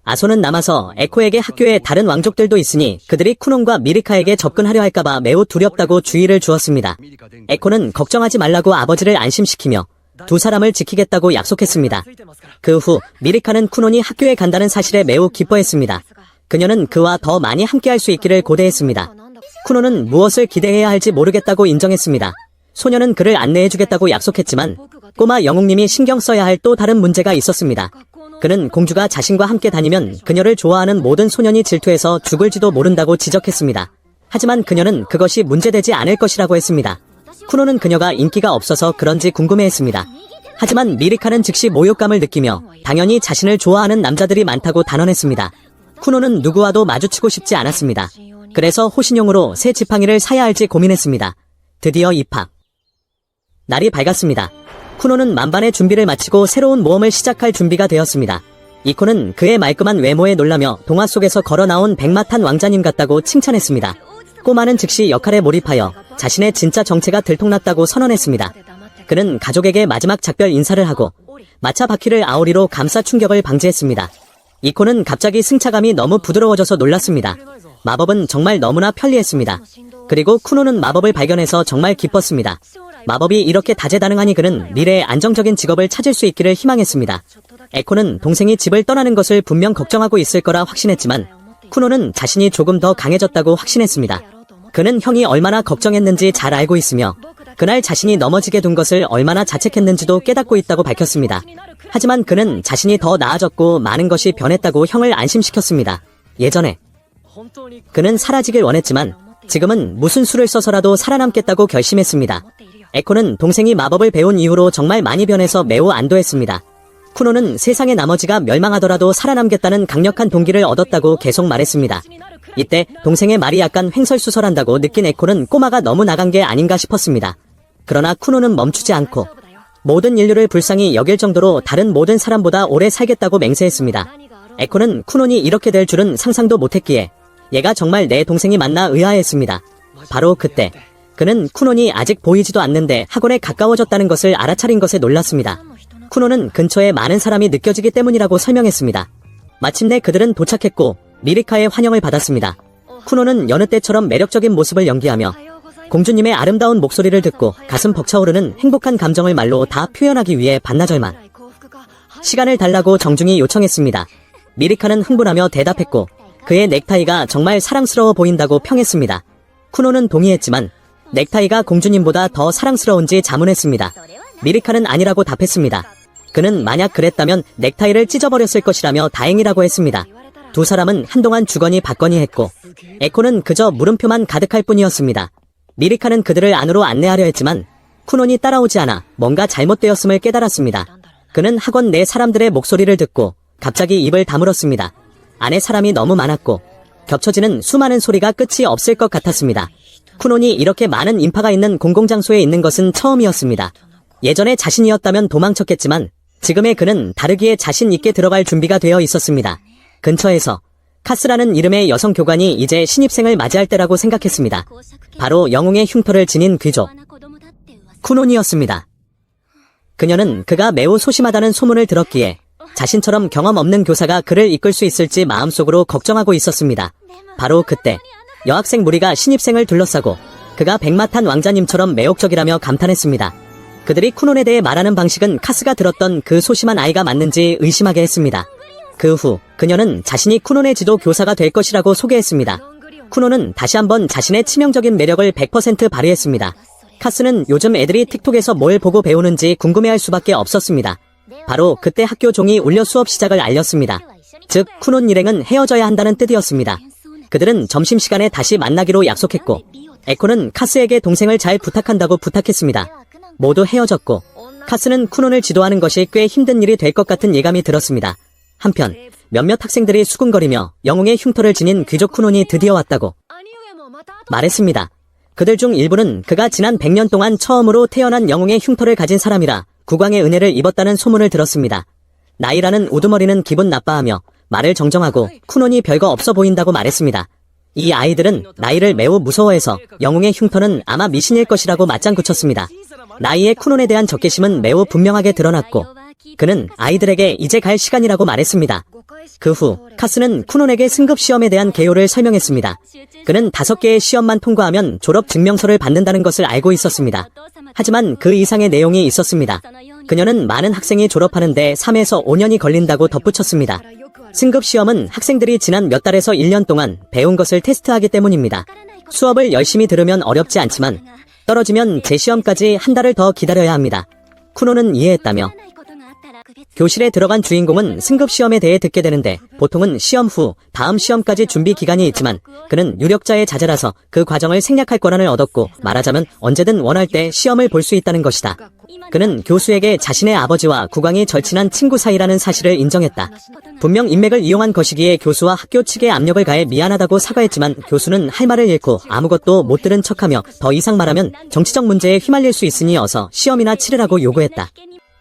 아소는 남아서 에코에게 학교에 다른 왕족들도 있으니 그들이 쿠논과 미리카에게 접근하려 할까봐 매우 두렵다고 주의를 주었습니다. 에코는 걱정하지 말라고 아버지를 안심시키며 두 사람을 지키겠다고 약속했습니다. 그 후 미리카는 쿠논이 학교에 간다는 사실에 매우 기뻐했습니다. 그녀는 그와 더 많이 함께할 수 있기를 고대했습니다. 쿠논은 무엇을 기대해야 할지 모르겠다고 인정했습니다. 소녀는 그를 안내해주겠다고 약속했지만 꼬마 영웅님이 신경 써야 할 또 다른 문제가 있었습니다. 그는 공주가 자신과 함께 다니면 그녀를 좋아하는 모든 소년이 질투해서 죽을지도 모른다고 지적했습니다. 하지만 그녀는 그것이 문제되지 않을 것이라고 했습니다. 쿠논은 그녀가 인기가 없어서 그런지 궁금해했습니다. 하지만 미리카는 즉시 모욕감을 느끼며 당연히 자신을 좋아하는 남자들이 많다고 단언했습니다. 쿠논은 누구와도 마주치고 싶지 않았습니다. 그래서 호신용으로 새 지팡이를 사야 할지 고민했습니다. 드디어 입학. 날이 밝았습니다. 쿠논은 만반의 준비를 마치고 새로운 모험을 시작할 준비가 되었습니다. 이코는 그의 말끔한 외모에 놀라며 동화 속에서 걸어 나온 백마탄 왕자님 같다고 칭찬했습니다. 꼬마는 즉시 역할에 몰입하여 자신의 진짜 정체가 들통났다고 선언했습니다. 그는 가족에게 마지막 작별 인사를 하고 마차 바퀴를 아오리로 감싸 충격을 방지했습니다. 이코는 갑자기 승차감이 너무 부드러워져서 놀랐습니다. 마법은 정말 너무나 편리했습니다. 그리고 쿠노는 마법을 발견해서 정말 기뻤습니다. 마법이 이렇게 다재다능하니 그는 미래에 안정적인 직업을 찾을 수 있기를 희망했습니다. 에코는 동생이 집을 떠나는 것을 분명 걱정하고 있을 거라 확신했지만 쿠노는 자신이 조금 더 강해졌다고 확신했습니다. 그는 형이 얼마나 걱정했는지 잘 알고 있으며 그날 자신이 넘어지게 둔 것을 얼마나 자책했는지도 깨닫고 있다고 밝혔습니다. 하지만 그는 자신이 더 나아졌고 많은 것이 변했다고 형을 안심시켰습니다. 예전에 그는 사라지길 원했지만 지금은 무슨 수를 써서라도 살아남겠다고 결심했습니다. 에코는 동생이 마법을 배운 이후로 정말 많이 변해서 매우 안도했습니다. 쿠노는 세상의 나머지가 멸망하더라도 살아남겠다는 강력한 동기를 얻었다고 계속 말했습니다. 이때 동생의 말이 약간 횡설수설한다고 느낀 에코는 꼬마가 너무 나간 게 아닌가 싶었습니다. 그러나 쿠노는 멈추지 않고 모든 인류를 불쌍히 여길 정도로 다른 모든 사람보다 오래 살겠다고 맹세했습니다. 에코는 쿠논이 이렇게 될 줄은 상상도 못했기에 얘가 정말 내 동생이 맞나 의아해했습니다. 바로 그때 그는 쿠논이 아직 보이지도 않는데 학원에 가까워졌다는 것을 알아차린 것에 놀랐습니다. 쿠논은 근처에 많은 사람이 느껴지기 때문이라고 설명했습니다. 마침내 그들은 도착했고 미리카의 환영을 받았습니다. 쿠논은 여느 때처럼 매력적인 모습을 연기하며 공주님의 아름다운 목소리를 듣고 가슴 벅차오르는 행복한 감정을 말로 다 표현하기 위해 반나절만 시간을 달라고 정중히 요청했습니다. 미리카는 흥분하며 대답했고 그의 넥타이가 정말 사랑스러워 보인다고 평했습니다. 쿠노는 동의했지만 넥타이가 공주님보다 더 사랑스러운지 자문했습니다. 미리카는 아니라고 답했습니다. 그는 만약 그랬다면 넥타이를 찢어버렸을 것이라며 다행이라고 했습니다. 두 사람은 한동안 주거니 받거니 했고 에코는 그저 물음표만 가득할 뿐이었습니다. 미리카는 그들을 안으로 안내하려 했지만 쿠논이 따라오지 않아 뭔가 잘못되었음을 깨달았습니다. 그는 학원 내 사람들의 목소리를 듣고 갑자기 입을 다물었습니다. 안에 사람이 너무 많았고 겹쳐지는 수많은 소리가 끝이 없을 것 같았습니다. 쿠논이 이렇게 많은 인파가 있는 공공장소에 있는 것은 처음이었습니다. 예전에 자신이었다면 도망쳤겠지만 지금의 그는 다르기에 자신 있게 들어갈 준비가 되어 있었습니다. 근처에서 카스라는 이름의 여성 교관이 이제 신입생을 맞이할 때라고 생각했습니다. 바로 영웅의 흉터를 지닌 귀족 쿠논이었습니다. 그녀는 그가 매우 소심하다는 소문을 들었기에 자신처럼 경험 없는 교사가 그를 이끌 수 있을지 마음속으로 걱정하고 있었습니다. 바로 그때 여학생 무리가 신입생을 둘러싸고 그가 백마탄 왕자님처럼 매혹적이라며 감탄했습니다. 그들이 쿠논에 대해 말하는 방식은 카스가 들었던 그 소심한 아이가 맞는지 의심하게 했습니다. 그 후 그녀는 자신이 쿠논의 지도 교사가 될 것이라고 소개했습니다. 쿠논은 다시 한번 자신의 치명적인 매력을 100% 발휘했습니다. 카스는 요즘 애들이 틱톡에서 뭘 보고 배우는지 궁금해할 수밖에 없었습니다. 바로 그때 학교 종이 울려 수업 시작을 알렸습니다. 즉 쿠논 일행은 헤어져야 한다는 뜻이었습니다. 그들은 점심시간에 다시 만나기로 약속했고 에코는 카스에게 동생을 잘 부탁한다고 부탁했습니다. 모두 헤어졌고 카스는 쿠논을 지도하는 것이 꽤 힘든 일이 될 것 같은 예감이 들었습니다. 한편 몇몇 학생들이 수군거리며 영웅의 흉터를 지닌 귀족 쿠논이 드디어 왔다고 말했습니다. 그들 중 일부는 그가 지난 100년 동안 처음으로 태어난 영웅의 흉터를 가진 사람이라 국왕의 은혜를 입었다는 소문을 들었습니다. 나이라는 우두머리는 기분 나빠하며 말을 정정하고 쿠논이 별거 없어 보인다고 말했습니다. 이 아이들은 나이를 매우 무서워해서 영웅의 흉터는 아마 미신일 것이라고 맞장구쳤습니다. 나이의 쿠논에 대한 적개심은 매우 분명하게 드러났고 그는 아이들에게 이제 갈 시간이라고 말했습니다. 그 후 카스는 쿠논에게 승급 시험에 대한 개요를 설명했습니다. 그는 5개의 시험만 통과하면 졸업 증명서를 받는다는 것을 알고 있었습니다. 하지만 그 이상의 내용이 있었습니다. 그녀는 많은 학생이 졸업하는데 3에서 5년이 걸린다고 덧붙였습니다. 승급 시험은 학생들이 지난 몇 달에서 1년 동안 배운 것을 테스트하기 때문입니다. 수업을 열심히 들으면 어렵지 않지만 떨어지면 재시험까지 한 달을 더 기다려야 합니다. 쿠논은 이해했다며 교실에 들어간 주인공은 승급시험에 대해 듣게 되는데 보통은 시험 후 다음 시험까지 준비 기간이 있지만 그는 유력자의 자제라서 그 과정을 생략할 권한을 얻었고 말하자면 언제든 원할 때 시험을 볼 수 있다는 것이다. 그는 교수에게 자신의 아버지와 국왕이 절친한 친구 사이라는 사실을 인정했다. 분명 인맥을 이용한 것이기에 교수와 학교 측에 압력을 가해 미안하다고 사과했지만 교수는 할 말을 잃고 아무것도 못 들은 척하며 더 이상 말하면 정치적 문제에 휘말릴 수 있으니 어서 시험이나 치르라고 요구했다.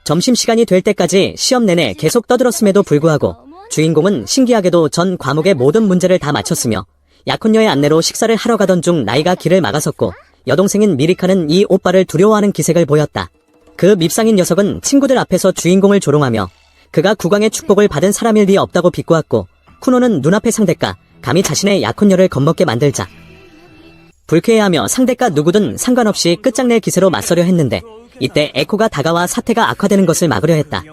점심시간이 될 때까지 시험 내내 계속 떠들었음에도 불구하고 주인공은 신기하게도 전 과목의 모든 문제를 다 맞췄으며 약혼녀의 안내로 식사를 하러 가던 중 나이가 길을 막아섰고 여동생인 미리카는 이 오빠를 두려워하는 기색을 보였다. 그 밉상인 녀석은 친구들 앞에서 주인공을 조롱하며 그가 국왕의 축복을 받은 사람일 리 없다고 비꼬았고 쿠노는 눈앞의 상대가 감히 자신의 약혼녀를 겁먹게 만들자 불쾌해하며 상대가 누구든 상관없이 끝장낼 기세로 맞서려 했는데 이때 에코가 다가와 사태가 악화되는 것을 막으려 했다.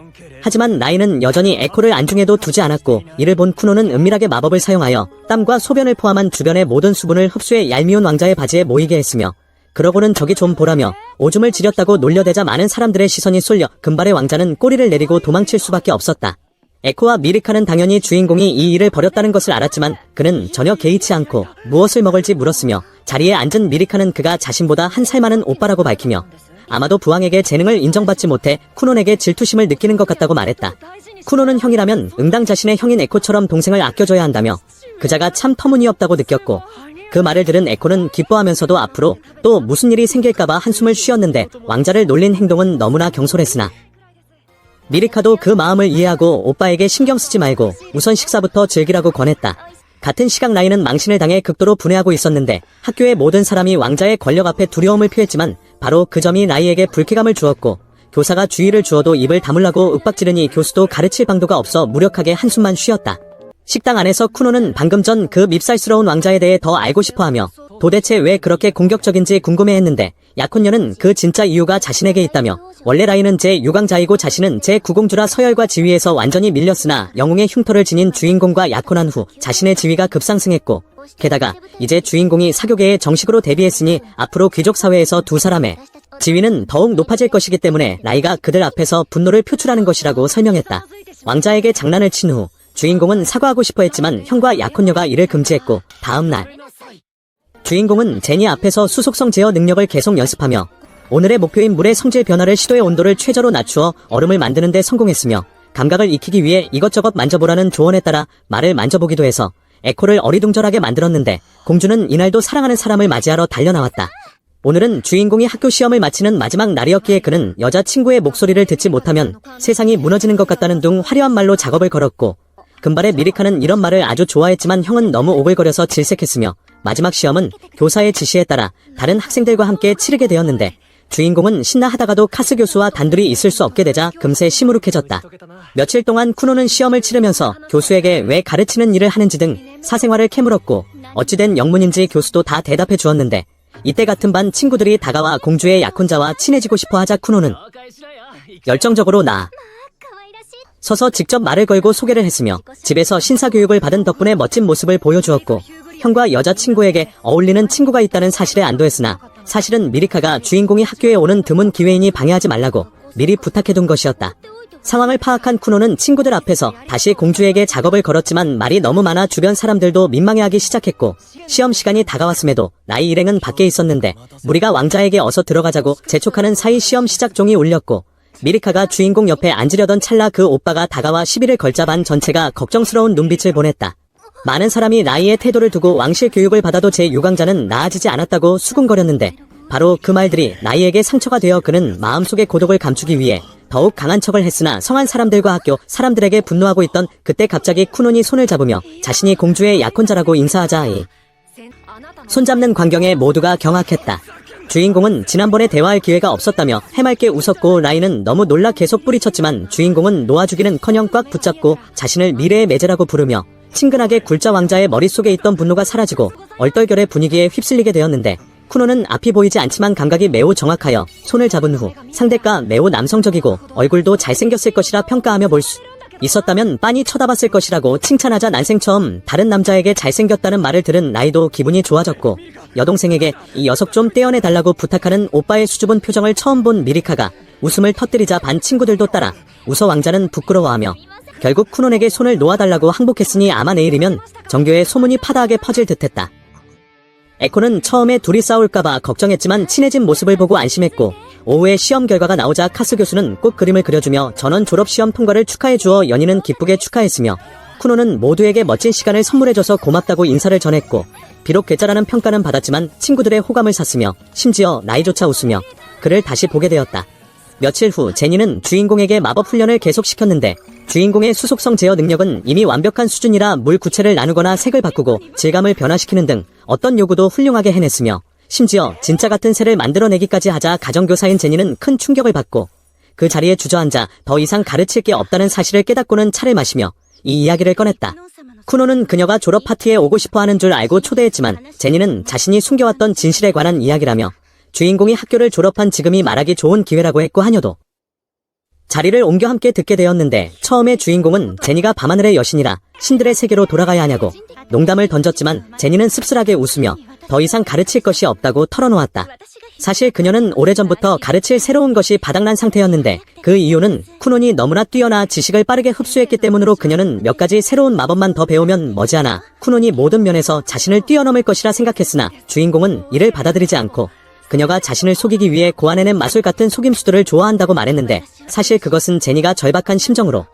하지만 나이는 여전히 에코를 안중에도 두지 않았고 이를 본 쿠노는 은밀하게 마법을 사용하여 땀과 소변을 포함한 주변의 모든 수분을 흡수해 얄미운 왕자의 바지에 모이게 했으며 그러고는 저기 좀 보라며 오줌을 지렸다고 놀려대자 많은 사람들의 시선이 쏠려 금발의 왕자는 꼬리를 내리고 도망칠 수밖에 없었다. 에코와 미리카는 당연히 주인공이 이 일을 벌였다는 것을 알았지만 그는 전혀 개의치 않고 무엇을 먹을지 물었으며 자리에 앉은 미리카는 그가 자신보다 한 살 많은 오빠라고 밝히며 아마도 부왕에게 재능을 인정받지 못해 쿠논에게 질투심을 느끼는 것 같다고 말했다. 쿠논은 형이라면 응당 자신의 형인 에코처럼 동생을 아껴줘야 한다며 그자가 참 터무니없다고 느꼈고 그 말을 들은 에코는 기뻐하면서도 앞으로 또 무슨 일이 생길까봐 한숨을 쉬었는데 왕자를 놀린 행동은 너무나 경솔했으나 미리카도 그 마음을 이해하고 오빠에게 신경 쓰지 말고 우선 식사부터 즐기라고 권했다. 같은 시각 나이는 망신을 당해 극도로 분해하고 있었는데 학교의 모든 사람이 왕자의 권력 앞에 두려움을 표했지만 바로 그 점이 나이에게 불쾌감을 주었고 교사가 주의를 주어도 입을 다물라고 윽박지르니 교수도 가르칠 방도가 없어 무력하게 한숨만 쉬었다. 식당 안에서 쿠노는 방금 전 그 밉살스러운 왕자에 대해 더 알고 싶어하며 도대체 왜 그렇게 공격적인지 궁금해했는데 약혼녀는 그 진짜 이유가 자신에게 있다며 원래 라인은 제6왕자이고 자신은 제9공주라 서열과 지위에서 완전히 밀렸으나 영웅의 흉터를 지닌 주인공과 약혼한 후 자신의 지위가 급상승했고 게다가 이제 주인공이 사교계에 정식으로 데뷔했으니 앞으로 귀족 사회에서 두 사람의 지위는 더욱 높아질 것이기 때문에 나이가 그들 앞에서 분노를 표출하는 것이라고 설명했다. 왕자에게 장난을 친 후 주인공은 사과하고 싶어 했지만 형과 약혼녀가 이를 금지했고 다음날 주인공은 제니 앞에서 수속성 제어 능력을 계속 연습하며 오늘의 목표인 물의 성질 변화를 시도해 온도를 최저로 낮추어 얼음을 만드는 데 성공했으며 감각을 익히기 위해 이것저것 만져보라는 조언에 따라 말을 만져보기도 해서 에코를 어리둥절하게 만들었는데 공주는 이날도 사랑하는 사람을 맞이하러 달려나왔다. 오늘은 주인공이 학교 시험을 마치는 마지막 날이었기에 그는 여자친구의 목소리를 듣지 못하면 세상이 무너지는 것 같다는 둥 화려한 말로 작업을 걸었고 금발의 미리카는 이런 말을 아주 좋아했지만 형은 너무 오글거려서 질색했으며 마지막 시험은 교사의 지시에 따라 다른 학생들과 함께 치르게 되었는데 주인공은 신나 하다가도 카스 교수와 단둘이 있을 수 없게 되자 금세 시무룩해졌다. 며칠 동안 쿠노는 시험을 치르면서 교수에게 왜 가르치는 일을 하는지 등 사생활을 캐물었고 어찌된 영문인지 교수도 다 대답해 주었는데 이때 같은 반 친구들이 다가와 공주의 약혼자와 친해지고 싶어 하자 쿠노는 열정적으로 서서 직접 말을 걸고 소개를 했으며 집에서 신사교육을 받은 덕분에 멋진 모습을 보여주었고 형과 여자친구에게 어울리는 친구가 있다는 사실에 안도했으나 사실은 미리카가 주인공이 학교에 오는 드문 기회이니 방해하지 말라고 미리 부탁해둔 것이었다. 상황을 파악한 쿠노는 친구들 앞에서 다시 공주에게 작업을 걸었지만 말이 너무 많아 주변 사람들도 민망해하기 시작했고 시험 시간이 다가왔음에도 나이 일행은 밖에 있었는데 무리가 왕자에게 어서 들어가자고 재촉하는 사이 시험 시작 종이 울렸고 미리카가 주인공 옆에 앉으려던 찰나 그 오빠가 다가와 시비를 걸자 반 전체가 걱정스러운 눈빛을 보냈다. 많은 사람이 나이의 태도를 두고 왕실 교육을 받아도 제 유광자는 나아지지 않았다고 수군거렸는데 바로 그 말들이 나이에게 상처가 되어 그는 마음속의 고독을 감추기 위해 더욱 강한 척을 했으나 성한 사람들과 학교 사람들에게 분노하고 있던 그때 갑자기 쿠논이 손을 잡으며 자신이 공주의 약혼자라고 인사하자 손잡는 광경에 모두가 경악했다. 주인공은 지난번에 대화할 기회가 없었다며 해맑게 웃었고 라인은 너무 놀라 계속 뿌리쳤지만 주인공은 놓아주기는커녕 꽉 붙잡고 자신을 미래의 매제라고 부르며 친근하게 굴자 왕자의 머릿속에 있던 분노가 사라지고 얼떨결에 분위기에 휩쓸리게 되었는데 쿠노는 앞이 보이지 않지만 감각이 매우 정확하여 손을 잡은 후 상대가 매우 남성적이고 얼굴도 잘생겼을 것이라 평가하며 볼 수 있었다면 빤히 쳐다봤을 것이라고 칭찬하자 난생 처음 다른 남자에게 잘생겼다는 말을 들은 나이도 기분이 좋아졌고 여동생에게 이 녀석 좀 떼어내달라고 부탁하는 오빠의 수줍은 표정을 처음 본 미리카가 웃음을 터뜨리자 반 친구들도 따라 웃어 왕자는 부끄러워하며 결국 쿠논에게 손을 놓아달라고 항복했으니 아마 내일이면 정교의 소문이 파다하게 퍼질 듯했다. 에코는 처음에 둘이 싸울까봐 걱정했지만 친해진 모습을 보고 안심했고 오후에 시험 결과가 나오자 카스 교수는 꼭 그림을 그려주며 전원 졸업시험 통과를 축하해주어 연인은 기쁘게 축하했으며 쿠노는 모두에게 멋진 시간을 선물해줘서 고맙다고 인사를 전했고 비록 괴짜라는 평가는 받았지만 친구들의 호감을 샀으며 심지어 나이조차 웃으며 그를 다시 보게 되었다. 며칠 후 제니는 주인공에게 마법 훈련을 계속시켰는데 주인공의 수속성 제어 능력은 이미 완벽한 수준이라 물 구체를 나누거나 색을 바꾸고 질감을 변화시키는 등 어떤 요구도 훌륭하게 해냈으며 심지어 진짜 같은 새를 만들어내기까지 하자 가정교사인 제니는 큰 충격을 받고 그 자리에 주저앉아 더 이상 가르칠 게 없다는 사실을 깨닫고는 차를 마시며 이 이야기를 꺼냈다. 쿠노는 그녀가 졸업 파티에 오고 싶어하는 줄 알고 초대했지만 제니는 자신이 숨겨왔던 진실에 관한 이야기라며 주인공이 학교를 졸업한 지금이 말하기 좋은 기회라고 했고 하녀도 자리를 옮겨 함께 듣게 되었는데 처음에 주인공은 제니가 밤하늘의 여신이라 신들의 세계로 돌아가야 하냐고 농담을 던졌지만 제니는 씁쓸하게 웃으며 더 이상 가르칠 것이 없다고 털어놓았다. 사실 그녀는 오래전부터 가르칠 새로운 것이 바닥난 상태였는데 그 이유는 쿠논이 너무나 뛰어나 지식을 빠르게 흡수했기 때문으로 그녀는 몇 가지 새로운 마법만 더 배우면 머지않아 쿠논이 모든 면에서 자신을 뛰어넘을 것이라 생각했으나 주인공은 이를 받아들이지 않고 그녀가 자신을 속이기 위해 고안해낸 마술 같은 속임수들을 좋아한다고 말했는데 사실 그것은 제니가 절박한 심정으로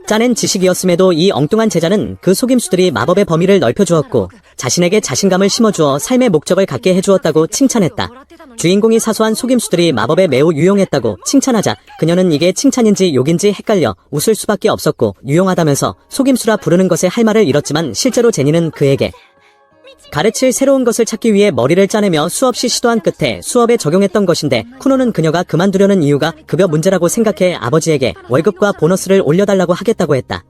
짜낸 지식이었음에도 이 엉뚱한 제자는 그 속임수들이 마법의 범위를 넓혀주었고 자신에게 자신감을 심어주어 삶의 목적을 갖게 해주었다고 칭찬했다. 주인공이 사소한 속임수들이 마법에 매우 유용했다고 칭찬하자 그녀는 이게 칭찬인지 욕인지 헷갈려 웃을 수밖에 없었고 유용하다면서 속임수라 부르는 것에 할 말을 잃었지만 실제로 제니는 그에게 가르칠 새로운 것을 찾기 위해 머리를 짜내며 수없이 시도한 끝에 수업에 적용했던 것인데 쿠노는 그녀가 그만두려는 이유가 급여 문제라고 생각해 아버지에게 월급과 보너스를 올려달라고 하겠다고 했다.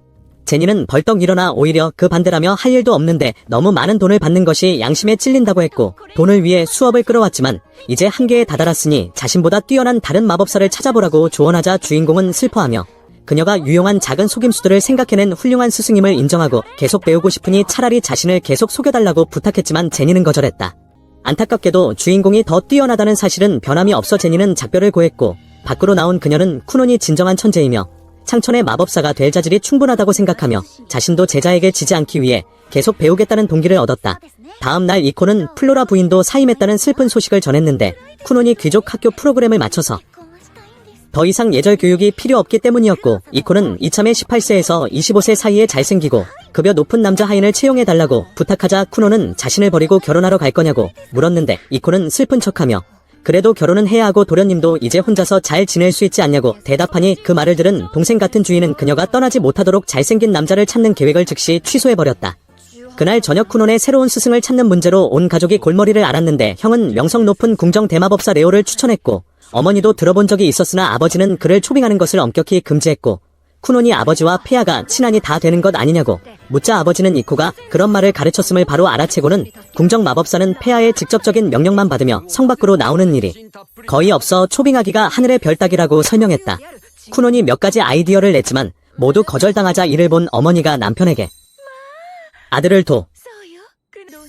제니는 벌떡 일어나 오히려 그 반대라며 할 일도 없는데 너무 많은 돈을 받는 것이 양심에 찔린다고 했고 돈을 위해 수업을 끌어왔지만 이제 한계에 다다랐으니 자신보다 뛰어난 다른 마법사를 찾아보라고 조언하자 주인공은 슬퍼하며 그녀가 유용한 작은 속임수들을 생각해낸 훌륭한 스승임을 인정하고 계속 배우고 싶으니 차라리 자신을 계속 속여달라고 부탁했지만 제니는 거절했다. 안타깝게도 주인공이 더 뛰어나다는 사실은 변함이 없어 제니는 작별을 고했고 밖으로 나온 그녀는 쿠논이 진정한 천재이며 창천의 마법사가 될 자질이 충분하다고 생각하며 자신도 제자에게 지지 않기 위해 계속 배우겠다는 동기를 얻었다. 다음 날 이코는 플로라 부인도 사임했다는 슬픈 소식을 전했는데 쿠논이 귀족 학교 프로그램을 마쳐서 더 이상 예절 교육이 필요 없기 때문이었고 이코는 이참에 18세에서 25세 사이에 잘생기고 급여 높은 남자 하인을 채용해달라고 부탁하자 쿠노는 자신을 버리고 결혼하러 갈 거냐고 물었는데 이코는 슬픈 척하며 그래도 결혼은 해야 하고 도련님도 이제 혼자서 잘 지낼 수 있지 않냐고 대답하니 그 말을 들은 동생 같은 주인은 그녀가 떠나지 못하도록 잘생긴 남자를 찾는 계획을 즉시 취소해버렸다. 그날 저녁 쿠논의 새로운 스승을 찾는 문제로 온 가족이 골머리를 앓았는데 형은 명성 높은 궁정 대마법사 레오를 추천했고 어머니도 들어본 적이 있었으나 아버지는 그를 초빙하는 것을 엄격히 금지했고 쿠논이 아버지와 폐하가 친한이 다 되는 것 아니냐고 묻자 아버지는 이코가 그런 말을 가르쳤음을 바로 알아채고는 궁정 마법사는 폐하의 직접적인 명령만 받으며 성 밖으로 나오는 일이 거의 없어 초빙하기가 하늘의 별 따기라고 설명했다. 쿠논이 몇 가지 아이디어를 냈지만 모두 거절당하자 이를 본 어머니가 남편에게 아들을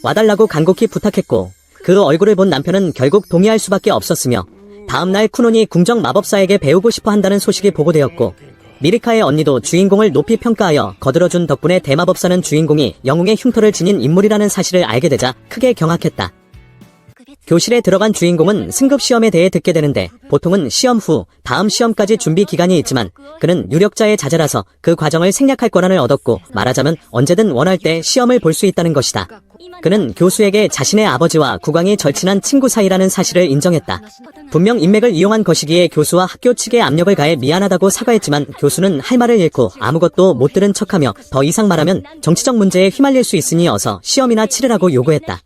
와달라고 간곡히 부탁했고 그 얼굴을 본 남편은 결국 동의할 수밖에 없었으며 다음날 쿠논이 궁정 마법사에게 배우고 싶어 한다는 소식이 보고되었고 미리카의 언니도 주인공을 높이 평가하여 거들어준 덕분에 대마법사는 주인공이 영웅의 흉터를 지닌 인물이라는 사실을 알게 되자 크게 경악했다. 교실에 들어간 주인공은 승급 시험에 대해 듣게 되는데 보통은 시험 후 다음 시험까지 준비 기간이 있지만 그는 유력자의 자제라서 그 과정을 생략할 권한을 얻었고 말하자면 언제든 원할 때 시험을 볼 수 있다는 것이다. 그는 교수에게 자신의 아버지와 국왕이 절친한 친구 사이라는 사실을 인정했다. 분명 인맥을 이용한 것이기에 교수와 학교 측에 압력을 가해 미안하다고 사과했지만 교수는 할 말을 잃고 아무것도 못 들은 척하며 더 이상 말하면 정치적 문제에 휘말릴 수 있으니 어서 시험이나 치르라고 요구했다.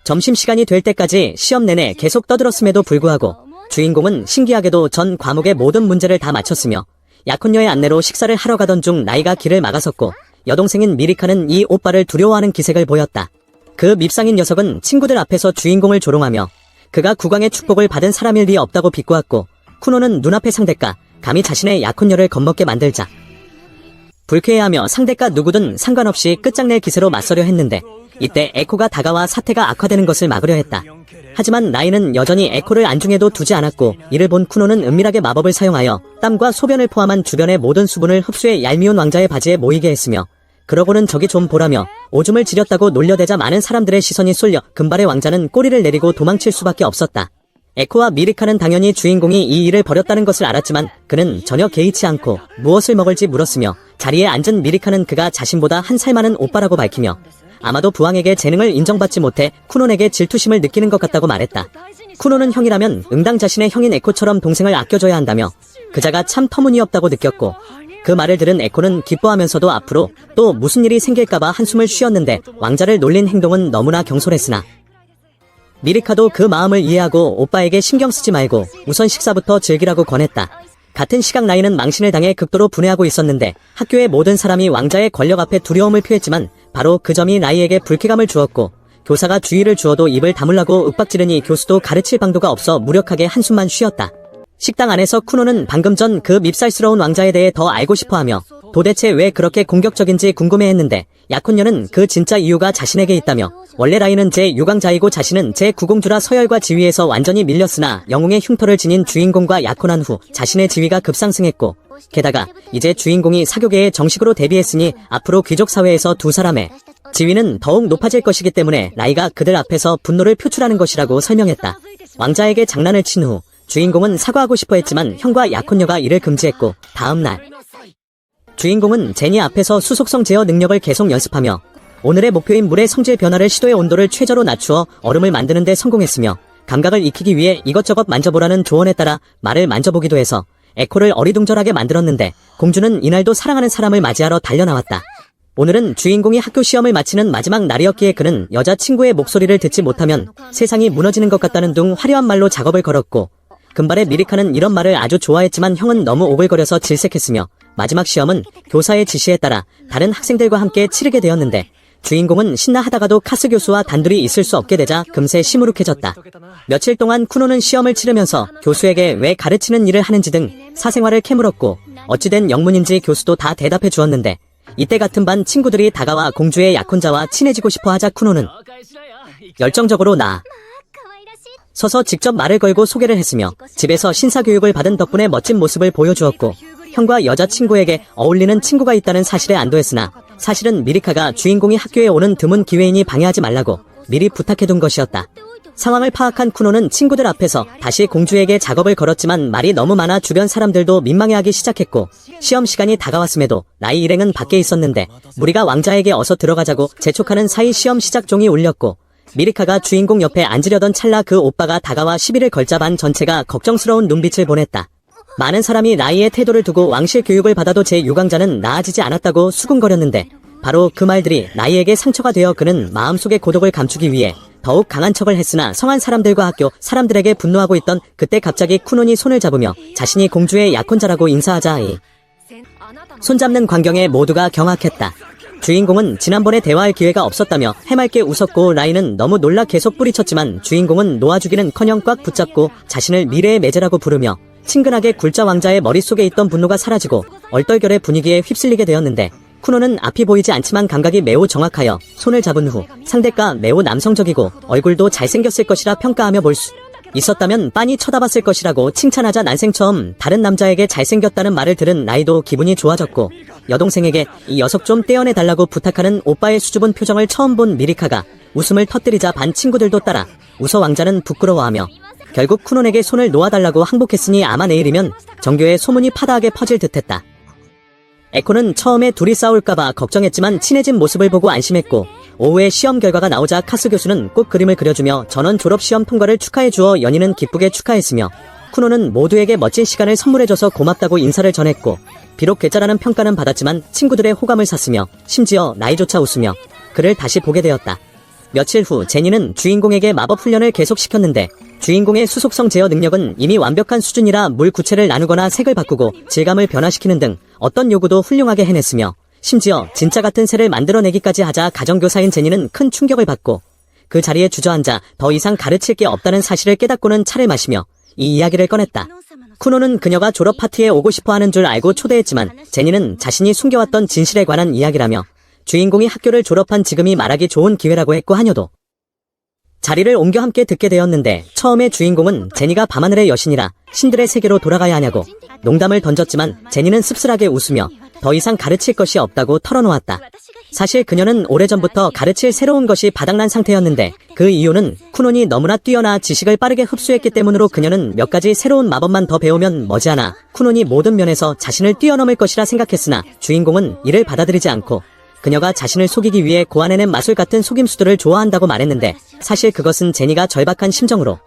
점심시간이 될 때까지 시험 내내 계속 떠들었음에도 불구하고 주인공은 신기하게도 전 과목의 모든 문제를 다 맞췄으며 약혼녀의 안내로 식사를 하러 가던 중 나이가 길을 막아섰고 여동생인 미리카는 이 오빠를 두려워하는 기색을 보였다. 그 밉상인 녀석은 친구들 앞에서 주인공을 조롱하며 그가 국왕의 축복을 받은 사람일 리 없다고 비꼬았고 쿠노는 눈앞의 상대가 감히 자신의 약혼녀를 겁먹게 만들자 불쾌해하며 상대가 누구든 상관없이 끝장낼 기세로 맞서려 했는데 이때 에코가 다가와 사태가 악화되는 것을 막으려 했다. 하지만 라인은 여전히 에코를 안중에도 두지 않았고 이를 본 쿠노는 은밀하게 마법을 사용하여 땀과 소변을 포함한 주변의 모든 수분을 흡수해 얄미운 왕자의 바지에 모이게 했으며 그러고는 저기 좀 보라며 오줌을 지렸다고 놀려대자 많은 사람들의 시선이 쏠려 금발의 왕자는 꼬리를 내리고 도망칠 수밖에 없었다. 에코와 미리카는 당연히 주인공이 이 일을 벌였다는 것을 알았지만 그는 전혀 개의치 않고 무엇을 먹을지 물었으며 자리에 앉은 미리카는 그가 자신보다 한 살 많은 오빠라고 밝히며 아마도 부왕에게 재능을 인정받지 못해 쿠논에게 질투심을 느끼는 것 같다고 말했다. 쿠논은 형이라면 응당 자신의 형인 에코처럼 동생을 아껴줘야 한다며 그자가 참 터무니없다고 느꼈고 그 말을 들은 에코는 기뻐하면서도 앞으로 또 무슨 일이 생길까봐 한숨을 쉬었는데 왕자를 놀린 행동은 너무나 경솔했으나 미리카도 그 마음을 이해하고 오빠에게 신경 쓰지 말고 우선 식사부터 즐기라고 권했다. 같은 시각 라인은 망신을 당해 극도로 분해하고 있었는데 학교의 모든 사람이 왕자의 권력 앞에 두려움을 표했지만 바로 그 점이 라이에게 불쾌감을 주었고 교사가 주의를 주어도 입을 다물라고 윽박지르니 교수도 가르칠 방도가 없어 무력하게 한숨만 쉬었다. 식당 안에서 쿠노는 방금 전 그 밉살스러운 왕자에 대해 더 알고 싶어하며 도대체 왜 그렇게 공격적인지 궁금해했는데 약혼녀는 그 진짜 이유가 자신에게 있다며 원래 라인은 제6왕자이고 자신은 제9공주라 서열과 지위에서 완전히 밀렸으나 영웅의 흉터를 지닌 주인공과 약혼한 후 자신의 지위가 급상승했고 게다가 이제 주인공이 사교계에 정식으로 데뷔했으니 앞으로 귀족 사회에서 두 사람의 지위는 더욱 높아질 것이기 때문에 라이가 그들 앞에서 분노를 표출하는 것이라고 설명했다. 왕자에게 장난을 친 후 주인공은 사과하고 싶어 했지만 형과 약혼녀가 이를 금지했고 다음날 주인공은 제니 앞에서 수속성 제어 능력을 계속 연습하며 오늘의 목표인 물의 성질 변화를 시도해 온도를 최저로 낮추어 얼음을 만드는 데 성공했으며 감각을 익히기 위해 이것저것 만져보라는 조언에 따라 말을 만져보기도 해서 에코를 어리둥절하게 만들었는데 공주는 이날도 사랑하는 사람을 맞이하러 달려나왔다. 오늘은 주인공이 학교 시험을 마치는 마지막 날이었기에 그는 여자친구의 목소리를 듣지 못하면 세상이 무너지는 것 같다는 둥 화려한 말로 작업을 걸었고 금발의 미리카는 이런 말을 아주 좋아했지만 형은 너무 오글거려서 질색했으며 마지막 시험은 교사의 지시에 따라 다른 학생들과 함께 치르게 되었는데 주인공은 신나 하다가도 카스 교수와 단둘이 있을 수 없게 되자 금세 시무룩해졌다. 며칠 동안 쿠노는 시험을 치르면서 교수에게 왜 가르치는 일을 하는지 등 사생활을 캐물었고 어찌된 영문인지 교수도 다 대답해 주었는데 이때 같은 반 친구들이 다가와 공주의 약혼자와 친해지고 싶어 하자 쿠노는 열정적으로 서서 직접 말을 걸고 소개를 했으며 집에서 신사교육을 받은 덕분에 멋진 모습을 보여주었고 형과 여자친구에게 어울리는 친구가 있다는 사실에 안도했으나 사실은 미리카가 주인공이 학교에 오는 드문 기회이니 방해하지 말라고 미리 부탁해둔 것이었다. 상황을 파악한 쿠노는 친구들 앞에서 다시 공주에게 작업을 걸었지만 말이 너무 많아 주변 사람들도 민망해하기 시작했고 시험 시간이 다가왔음에도 라이 일행은 밖에 있었는데 무리가 왕자에게 어서 들어가자고 재촉하는 사이 시험 시작 종이 울렸고 미리카가 주인공 옆에 앉으려던 찰나 그 오빠가 다가와 시비를 걸자 반 전체가 걱정스러운 눈빛을 보냈다. 많은 사람이 라이의 태도를 두고 왕실 교육을 받아도 제 유광자는 나아지지 않았다고 수군거렸는데 바로 그 말들이 라이에게 상처가 되어 그는 마음속의 고독을 감추기 위해 더욱 강한 척을 했으나 성한 사람들과 학교 사람들에게 분노하고 있던 그때 갑자기 쿠논이 손을 잡으며 자신이 공주의 약혼자라고 인사하자 손잡는 광경에 모두가 경악했다. 주인공은 지난번에 대화할 기회가 없었다며 해맑게 웃었고 라이는 너무 놀라 계속 뿌리쳤지만 주인공은 놓아주기는커녕 꽉 붙잡고 자신을 미래의 매제라고 부르며 친근하게 굴자 왕자의 머릿속에 있던 분노가 사라지고 얼떨결에 분위기에 휩쓸리게 되었는데 쿠노는 앞이 보이지 않지만 감각이 매우 정확하여 손을 잡은 후 상대가 매우 남성적이고 얼굴도 잘생겼을 것이라 평가하며 볼 수 있었다면 빤히 쳐다봤을 것이라고 칭찬하자 난생 처음 다른 남자에게 잘생겼다는 말을 들은 라이도 기분이 좋아졌고 여동생에게 이 녀석 좀 떼어내달라고 부탁하는 오빠의 수줍은 표정을 처음 본 미리카가 웃음을 터뜨리자 반 친구들도 따라 웃어 왕자는 부끄러워하며 결국 쿠논에게 손을 놓아달라고 항복했으니 아마 내일이면 정교의 소문이 파다하게 퍼질 듯했다. 에코는 처음에 둘이 싸울까봐 걱정했지만 친해진 모습을 보고 안심했고 오후에 시험 결과가 나오자 카스 교수는 꼭 그림을 그려주며 전원 졸업시험 통과를 축하해주어 연인은 기쁘게 축하했으며 쿠노는 모두에게 멋진 시간을 선물해줘서 고맙다고 인사를 전했고 비록 괴짜라는 평가는 받았지만 친구들의 호감을 샀으며 심지어 나이조차 웃으며 그를 다시 보게 되었다. 며칠 후 제니는 주인공에게 마법 훈련을 계속시켰는데 주인공의 수속성 제어 능력은 이미 완벽한 수준이라 물 구체를 나누거나 색을 바꾸고 질감을 변화시키는 등 어떤 요구도 훌륭하게 해냈으며 심지어 진짜 같은 새를 만들어내기까지 하자 가정교사인 제니는 큰 충격을 받고 그 자리에 주저앉아 더 이상 가르칠 게 없다는 사실을 깨닫고는 차를 마시며 이 이야기를 꺼냈다. 쿠노는 그녀가 졸업 파티에 오고 싶어하는 줄 알고 초대했지만 제니는 자신이 숨겨왔던 진실에 관한 이야기라며 주인공이 학교를 졸업한 지금이 말하기 좋은 기회라고 했고 하녀도 자리를 옮겨 함께 듣게 되었는데 처음에 주인공은 제니가 밤하늘의 여신이라 신들의 세계로 돌아가야 하냐고 농담을 던졌지만 제니는 씁쓸하게 웃으며 더 이상 가르칠 것이 없다고 털어놓았다. 사실 그녀는 오래전부터 가르칠 새로운 것이 바닥난 상태였는데 그 이유는 쿠논이 너무나 뛰어나 지식을 빠르게 흡수했기 때문으로 그녀는 몇 가지 새로운 마법만 더 배우면 머지않아 쿠논이 모든 면에서 자신을 뛰어넘을 것이라 생각했으나 주인공은 이를 받아들이지 않고 그녀가 자신을 속이기 위해 고안해낸 마술 같은 속임수들을 좋아한다고 말했는데 사실 그것은 제니가 절박한 심정으로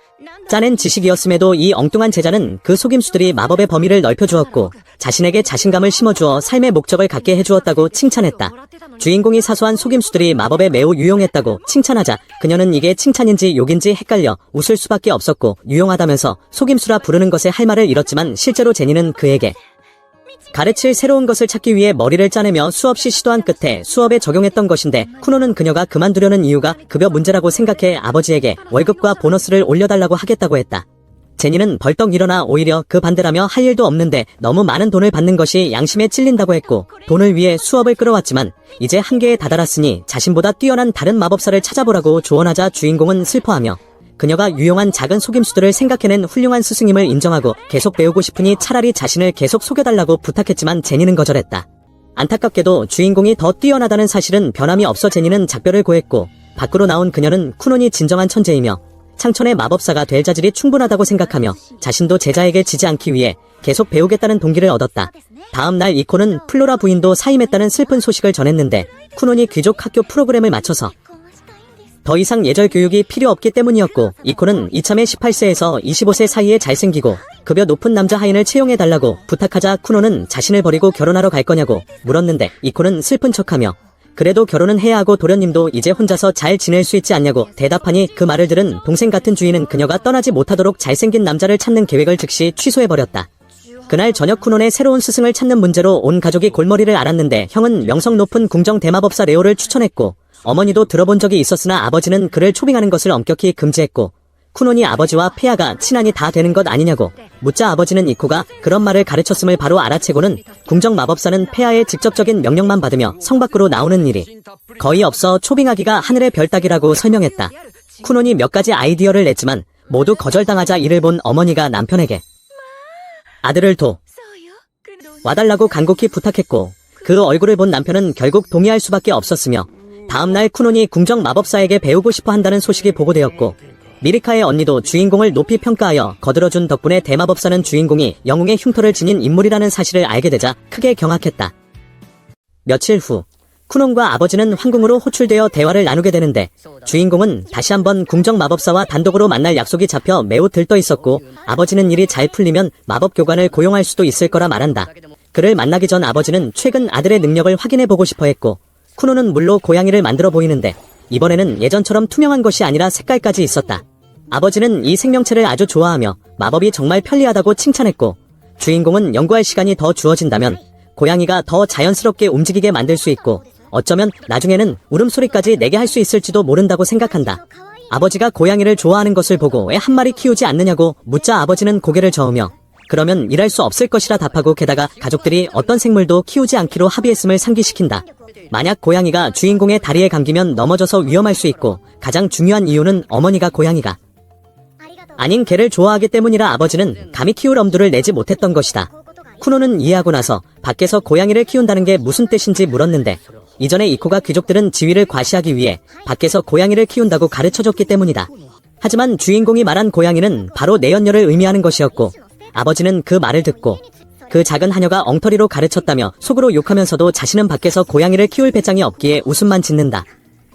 짜낸 지식이었음에도 이 엉뚱한 제자는 그 속임수들이 마법의 범위를 넓혀주었고 자신에게 자신감을 심어주어 삶의 목적을 갖게 해주었다고 칭찬했다. 주인공이 사소한 속임수들이 마법에 매우 유용했다고 칭찬하자 그녀는 이게 칭찬인지 욕인지 헷갈려 웃을 수밖에 없었고 유용하다면서 속임수라 부르는 것에 할 말을 잃었지만 실제로 제니는 그에게 가르칠 새로운 것을 찾기 위해 머리를 짜내며 수없이 시도한 끝에 수업에 적용했던 것인데 쿠노는 그녀가 그만두려는 이유가 급여 문제라고 생각해 아버지에게 월급과 보너스를 올려달라고 하겠다고 했다. 제니는 벌떡 일어나 오히려 그 반대라며 할 일도 없는데 너무 많은 돈을 받는 것이 양심에 찔린다고 했고 돈을 위해 수업을 끌어왔지만 이제 한계에 다다랐으니 자신보다 뛰어난 다른 마법사를 찾아보라고 조언하자 주인공은 슬퍼하며 그녀가 유용한 작은 속임수들을 생각해낸 훌륭한 스승임을 인정하고 계속 배우고 싶으니 차라리 자신을 계속 속여달라고 부탁했지만 제니는 거절했다. 안타깝게도 주인공이 더 뛰어나다는 사실은 변함이 없어 제니는 작별을 고했고 밖으로 나온 그녀는 쿠논이 진정한 천재이며 창천의 마법사가 될 자질이 충분하다고 생각하며 자신도 제자에게 지지 않기 위해 계속 배우겠다는 동기를 얻었다. 다음 날 이코는 플로라 부인도 사임했다는 슬픈 소식을 전했는데 쿠논이 귀족 학교 프로그램을 마쳐서 더 이상 예절 교육이 필요 없기 때문이었고 이코는 이참에 18세에서 25세 사이에 잘생기고 급여 높은 남자 하인을 채용해달라고 부탁하자 쿠노는 자신을 버리고 결혼하러 갈 거냐고 물었는데 이코는 슬픈 척하며 그래도 결혼은 해야 하고 도련님도 이제 혼자서 잘 지낼 수 있지 않냐고 대답하니 그 말을 들은 동생 같은 주인은 그녀가 떠나지 못하도록 잘생긴 남자를 찾는 계획을 즉시 취소해버렸다. 그날 저녁 쿠논의 새로운 스승을 찾는 문제로 온 가족이 골머리를 앓았는데 형은 명성 높은 궁정 대마법사 레오를 추천했고 어머니도 들어본 적이 있었으나 아버지는 그를 초빙하는 것을 엄격히 금지했고 쿠논이 아버지와 폐하가 친한이 다 되는 것 아니냐고 묻자 아버지는 이코가 그런 말을 가르쳤음을 바로 알아채고는 궁정 마법사는 폐하의 직접적인 명령만 받으며 성 밖으로 나오는 일이 거의 없어 초빙하기가 하늘의 별 따기라고 설명했다. 쿠논이 몇 가지 아이디어를 냈지만 모두 거절당하자 이를 본 어머니가 남편에게 아들을 와달라고 간곡히 부탁했고 그 얼굴을 본 남편은 결국 동의할 수밖에 없었으며 다음날 쿠논이 궁정 마법사에게 배우고 싶어 한다는 소식이 보고되었고 미리카의 언니도 주인공을 높이 평가하여 거들어준 덕분에 대마법사는 주인공이 영웅의 흉터를 지닌 인물이라는 사실을 알게 되자 크게 경악했다. 며칠 후 쿠논과 아버지는 황궁으로 호출되어 대화를 나누게 되는데 주인공은 다시 한번 궁정 마법사와 단독으로 만날 약속이 잡혀 매우 들떠 있었고 아버지는 일이 잘 풀리면 마법 교관을 고용할 수도 있을 거라 말한다. 그를 만나기 전 아버지는 최근 아들의 능력을 확인해보고 싶어 했고 쿠논은 물로 고양이를 만들어 보이는데 이번에는 예전처럼 투명한 것이 아니라 색깔까지 있었다. 아버지는 이 생명체를 아주 좋아하며 마법이 정말 편리하다고 칭찬했고 주인공은 연구할 시간이 더 주어진다면 고양이가 더 자연스럽게 움직이게 만들 수 있고 어쩌면 나중에는 울음소리까지 내게 할 수 있을지도 모른다고 생각한다. 아버지가 고양이를 좋아하는 것을 보고 왜 한 마리 키우지 않느냐고 묻자 아버지는 고개를 저으며 그러면 일할 수 없을 것이라 답하고 게다가 가족들이 어떤 생물도 키우지 않기로 합의했음을 상기시킨다. 만약 고양이가 주인공의 다리에 감기면 넘어져서 위험할 수 있고 가장 중요한 이유는 어머니가 고양이가 아닌 개를 좋아하기 때문이라 아버지는 감히 키울 엄두를 내지 못했던 것이다. 쿠노는 이해하고 나서 밖에서 고양이를 키운다는 게 무슨 뜻인지 물었는데 이전에 이코가 귀족들은 지위를 과시하기 위해 밖에서 고양이를 키운다고 가르쳐줬기 때문이다. 하지만 주인공이 말한 고양이는 바로 내연녀를 의미하는 것이었고 아버지는 그 말을 듣고 그 작은 하녀가 엉터리로 가르쳤다며 속으로 욕하면서도 자신은 밖에서 고양이를 키울 배짱이 없기에 웃음만 짓는다.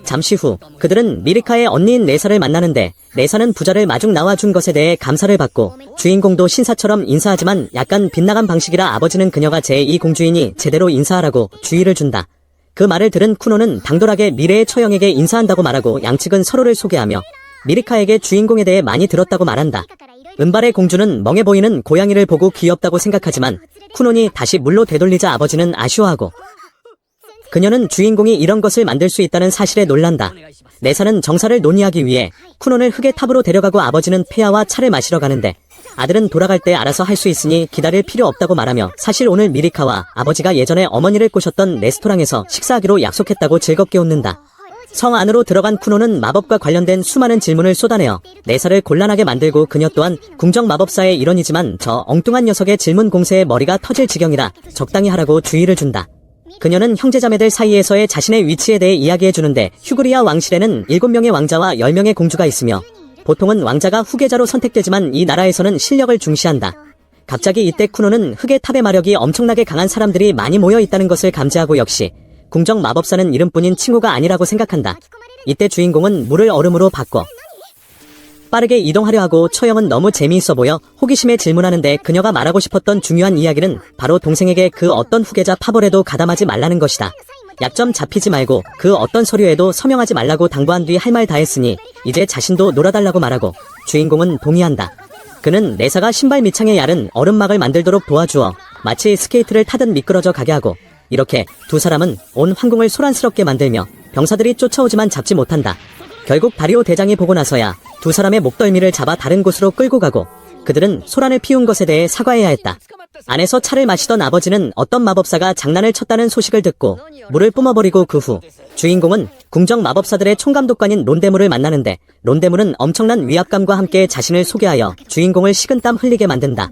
잠시 후 그들은 미리카의 언니인 레사를 만나는데 레사는 부자를 마중 나와준 것에 대해 감사를 받고 주인공도 신사처럼 인사하지만 약간 빗나간 방식이라 아버지는 그녀가 제2공주이니 제대로 인사하라고 주의를 준다. 그 말을 들은 쿠노는 당돌하게 미래의 처형에게 인사한다고 말하고 양측은 서로를 소개하며 미리카에게 주인공에 대해 많이 들었다고 말한다. 은발의 공주는 멍해 보이는 고양이를 보고 귀엽다고 생각하지만 쿠논이 다시 물로 되돌리자 아버지는 아쉬워하고 그녀는 주인공이 이런 것을 만들 수 있다는 사실에 놀란다. 레사는 정사를 논의하기 위해 쿠논을 흙의 탑으로 데려가고 아버지는 폐하와 차를 마시러 가는데 아들은 돌아갈 때 알아서 할 수 있으니 기다릴 필요 없다고 말하며 사실 오늘 미리카와 아버지가 예전에 어머니를 꼬셨던 레스토랑에서 식사하기로 약속했다고 즐겁게 웃는다. 성 안으로 들어간 쿠노는 마법과 관련된 수많은 질문을 쏟아내어 레사를 곤란하게 만들고 그녀 또한 궁정 마법사의 일원이지만 저 엉뚱한 녀석의 질문 공세에 머리가 터질 지경이라 적당히 하라고 주의를 준다. 그녀는 형제자매들 사이에서의 자신의 위치에 대해 이야기해주는데 휴그리아 왕실에는 7명의 왕자와 10명의 공주가 있으며 보통은 왕자가 후계자로 선택되지만 이 나라에서는 실력을 중시한다. 갑자기 이때 쿠노는 흙의 탑의 마력이 엄청나게 강한 사람들이 많이 모여 있다는 것을 감지하고 역시 궁정 마법사는 이름뿐인 친구가 아니라고 생각한다. 이때 주인공은 물을 얼음으로 바꿔 빠르게 이동하려 하고 처형은 너무 재미있어 보여 호기심에 질문하는데 그녀가 말하고 싶었던 중요한 이야기는 바로 동생에게 그 어떤 후계자 파벌에도 가담하지 말라는 것이다. 약점 잡히지 말고 그 어떤 서류에도 서명하지 말라고 당부한 뒤 할 말 다 했으니 이제 자신도 놀아달라고 말하고 주인공은 동의한다. 그는 레사가 신발 밑창에 얇은 얼음막을 만들도록 도와주어 마치 스케이트를 타듯 미끄러져 가게 하고 이렇게 두 사람은 온 황궁을 소란스럽게 만들며 병사들이 쫓아오지만 잡지 못한다. 결국 다리오 대장이 보고 나서야 두 사람의 목덜미를 잡아 다른 곳으로 끌고 가고 그들은 소란을 피운 것에 대해 사과해야 했다. 안에서 차를 마시던 아버지는 어떤 마법사가 장난을 쳤다는 소식을 듣고 물을 뿜어버리고 그 후 주인공은 궁정 마법사들의 총감독관인 론데물을 만나는데 론데물은 엄청난 위압감과 함께 자신을 소개하여 주인공을 식은땀 흘리게 만든다.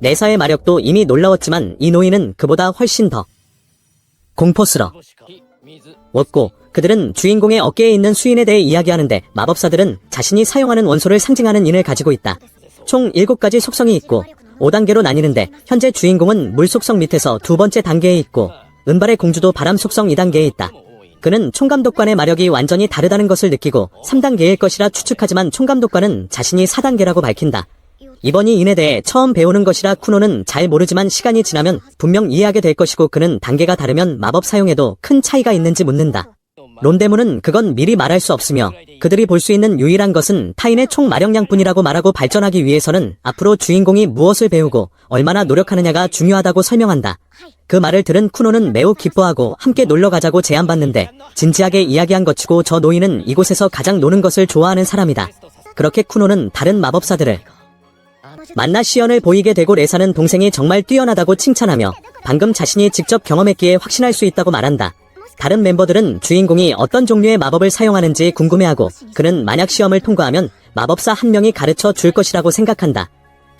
레사의 마력도 이미 놀라웠지만 이 노인은 그보다 훨씬 더 공포스러웠고 그들은 주인공의 어깨에 있는 수인에 대해 이야기하는데 마법사들은 자신이 사용하는 원소를 상징하는 인을 가지고 있다. 총 7가지 속성이 있고 5단계로 나뉘는데 현재 주인공은 물 속성 밑에서 두 번째 단계에 있고 은발의 공주도 바람 속성 2단계에 있다. 그는 총감독관의 마력이 완전히 다르다는 것을 느끼고 3단계일 것이라 추측하지만 총감독관은 자신이 4단계라고 밝힌다. 이번이 인에 대해 처음 배우는 것이라 쿠노는 잘 모르지만 시간이 지나면 분명 이해하게 될 것이고 그는 단계가 다르면 마법 사용에도 큰 차이가 있는지 묻는다. 론데문은 그건 미리 말할 수 없으며 그들이 볼 수 있는 유일한 것은 타인의 총 마력량뿐이라고 말하고 발전하기 위해서는 앞으로 주인공이 무엇을 배우고 얼마나 노력하느냐가 중요하다고 설명한다. 그 말을 들은 쿠노는 매우 기뻐하고 함께 놀러 가자고 제안받는데 진지하게 이야기한 것이고 저 노인은 이곳에서 가장 노는 것을 좋아하는 사람이다. 그렇게 쿠노는 다른 마법사들을 만나 시연을 보이게 되고 레사는 동생이 정말 뛰어나다고 칭찬하며 방금 자신이 직접 경험했기에 확신할 수 있다고 말한다. 다른 멤버들은 주인공이 어떤 종류의 마법을 사용하는지 궁금해하고 그는 만약 시험을 통과하면 마법사 한 명이 가르쳐 줄 것이라고 생각한다.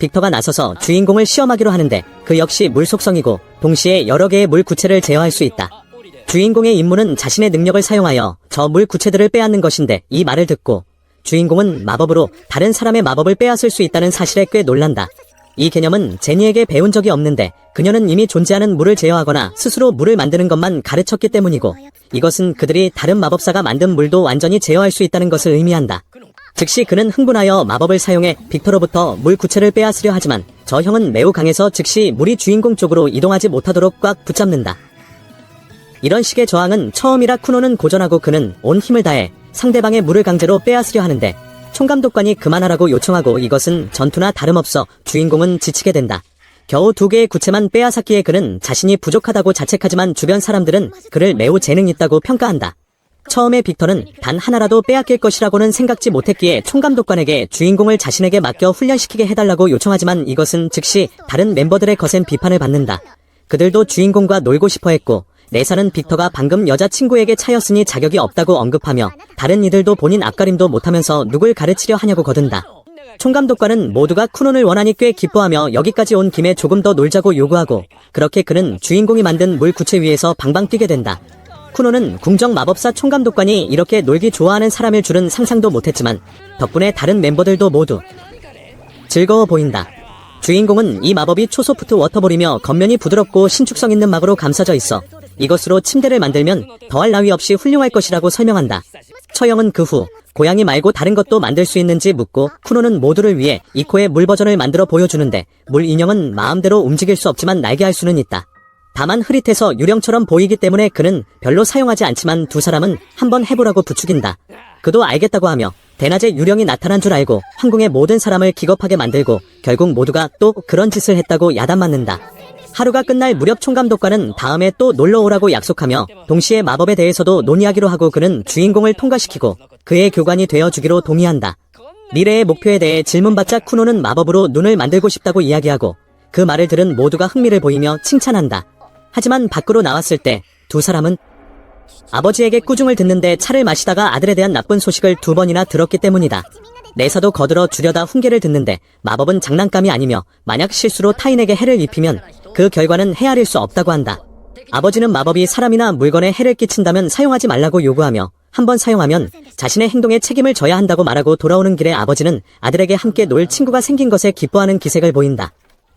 빅터가 나서서 주인공을 시험하기로 하는데 그 역시 물 속성이고 동시에 여러 개의 물 구체를 제어할 수 있다. 주인공의 임무는 자신의 능력을 사용하여 저 물 구체들을 빼앗는 것인데 이 말을 듣고 주인공은 마법으로 다른 사람의 마법을 빼앗을 수 있다는 사실에 꽤 놀란다. 이 개념은 제니에게 배운 적이 없는데 그녀는 이미 존재하는 물을 제어하거나 스스로 물을 만드는 것만 가르쳤기 때문이고 이것은 그들이 다른 마법사가 만든 물도 완전히 제어할 수 있다는 것을 의미한다. 즉시 그는 흥분하여 마법을 사용해 빅터로부터 물 구체를 빼앗으려 하지만 저 형은 매우 강해서 즉시 물이 주인공 쪽으로 이동하지 못하도록 꽉 붙잡는다. 이런 식의 저항은 처음이라 쿠노는 고전하고 그는 온 힘을 다해 상대방의 물을 강제로 빼앗으려 하는데 총감독관이 그만하라고 요청하고 이것은 전투나 다름없어 주인공은 지치게 된다. 겨우 2개의 구체만 빼앗았기에 그는 자신이 부족하다고 자책하지만 주변 사람들은 그를 매우 재능 있다고 평가한다. 처음에 빅터는 단 하나라도 빼앗길 것이라고는 생각지 못했기에 총감독관에게 주인공을 자신에게 맡겨 훈련시키게 해달라고 요청하지만 이것은 즉시 다른 멤버들의 거센 비판을 받는다. 그들도 주인공과 놀고 싶어 했고 레사는 빅터가 방금 여자친구에게 차였으니 자격이 없다고 언급하며 다른 이들도 본인 앞가림도 못하면서 누굴 가르치려 하냐고 거든다. 총감독관은 모두가 쿠논을 원하니 꽤 기뻐하며 여기까지 온 김에 조금 더 놀자고 요구하고 그렇게 그는 주인공이 만든 물 구체 위에서 방방 뛰게 된다. 쿠노는 궁정 마법사 총감독관이 이렇게 놀기 좋아하는 사람일 줄은 상상도 못했지만 덕분에 다른 멤버들도 모두 즐거워 보인다. 주인공은 이 마법이 초소프트 워터볼이며 겉면이 부드럽고 신축성 있는 막으로 감싸져 있어 이것으로 침대를 만들면 더할 나위 없이 훌륭할 것이라고 설명한다. 처형은 그 후 고양이 말고 다른 것도 만들 수 있는지 묻고 쿠노는 모두를 위해 이코의 물 버전을 만들어 보여주는데 물 인형은 마음대로 움직일 수 없지만 날게 할 수는 있다. 다만 흐릿해서 유령처럼 보이기 때문에 그는 별로 사용하지 않지만 두 사람은 한번 해보라고 부추긴다. 그도 알겠다고 하며 대낮에 유령이 나타난 줄 알고 황궁의 모든 사람을 기겁하게 만들고 결국 모두가 또 그런 짓을 했다고 야단맞는다. 하루가 끝날 무렵 총감독관은 다음에 또 놀러오라고 약속하며 동시에 마법에 대해서도 논의하기로 하고 그는 주인공을 통과시키고 그의 교관이 되어주기로 동의한다. 미래의 목표에 대해 질문받자 쿠노는 마법으로 눈을 만들고 싶다고 이야기하고 그 말을 들은 모두가 흥미를 보이며 칭찬한다. 하지만 밖으로 나왔을 때 두 사람은 아버지에게 꾸중을 듣는데 차를 마시다가 아들에 대한 나쁜 소식을 2번이나 들었기 때문이다. 내사도 거들어 주려다 훈계를 듣는데 마법은 장난감이 아니며 만약 실수로 타인에게 해를 입히면 그 결과는 헤아릴 수 없다고 한다. 아버지는 마법이 사람이나 물건에 해를 끼친다면 사용하지 말라고 요구하며 한번 사용하면 자신의 행동에 책임을 져야 한다고 말하고 돌아오는 길에 아버지는 아들에게 함께 놀 친구가 생긴 것에 기뻐하는 기색을 보인다.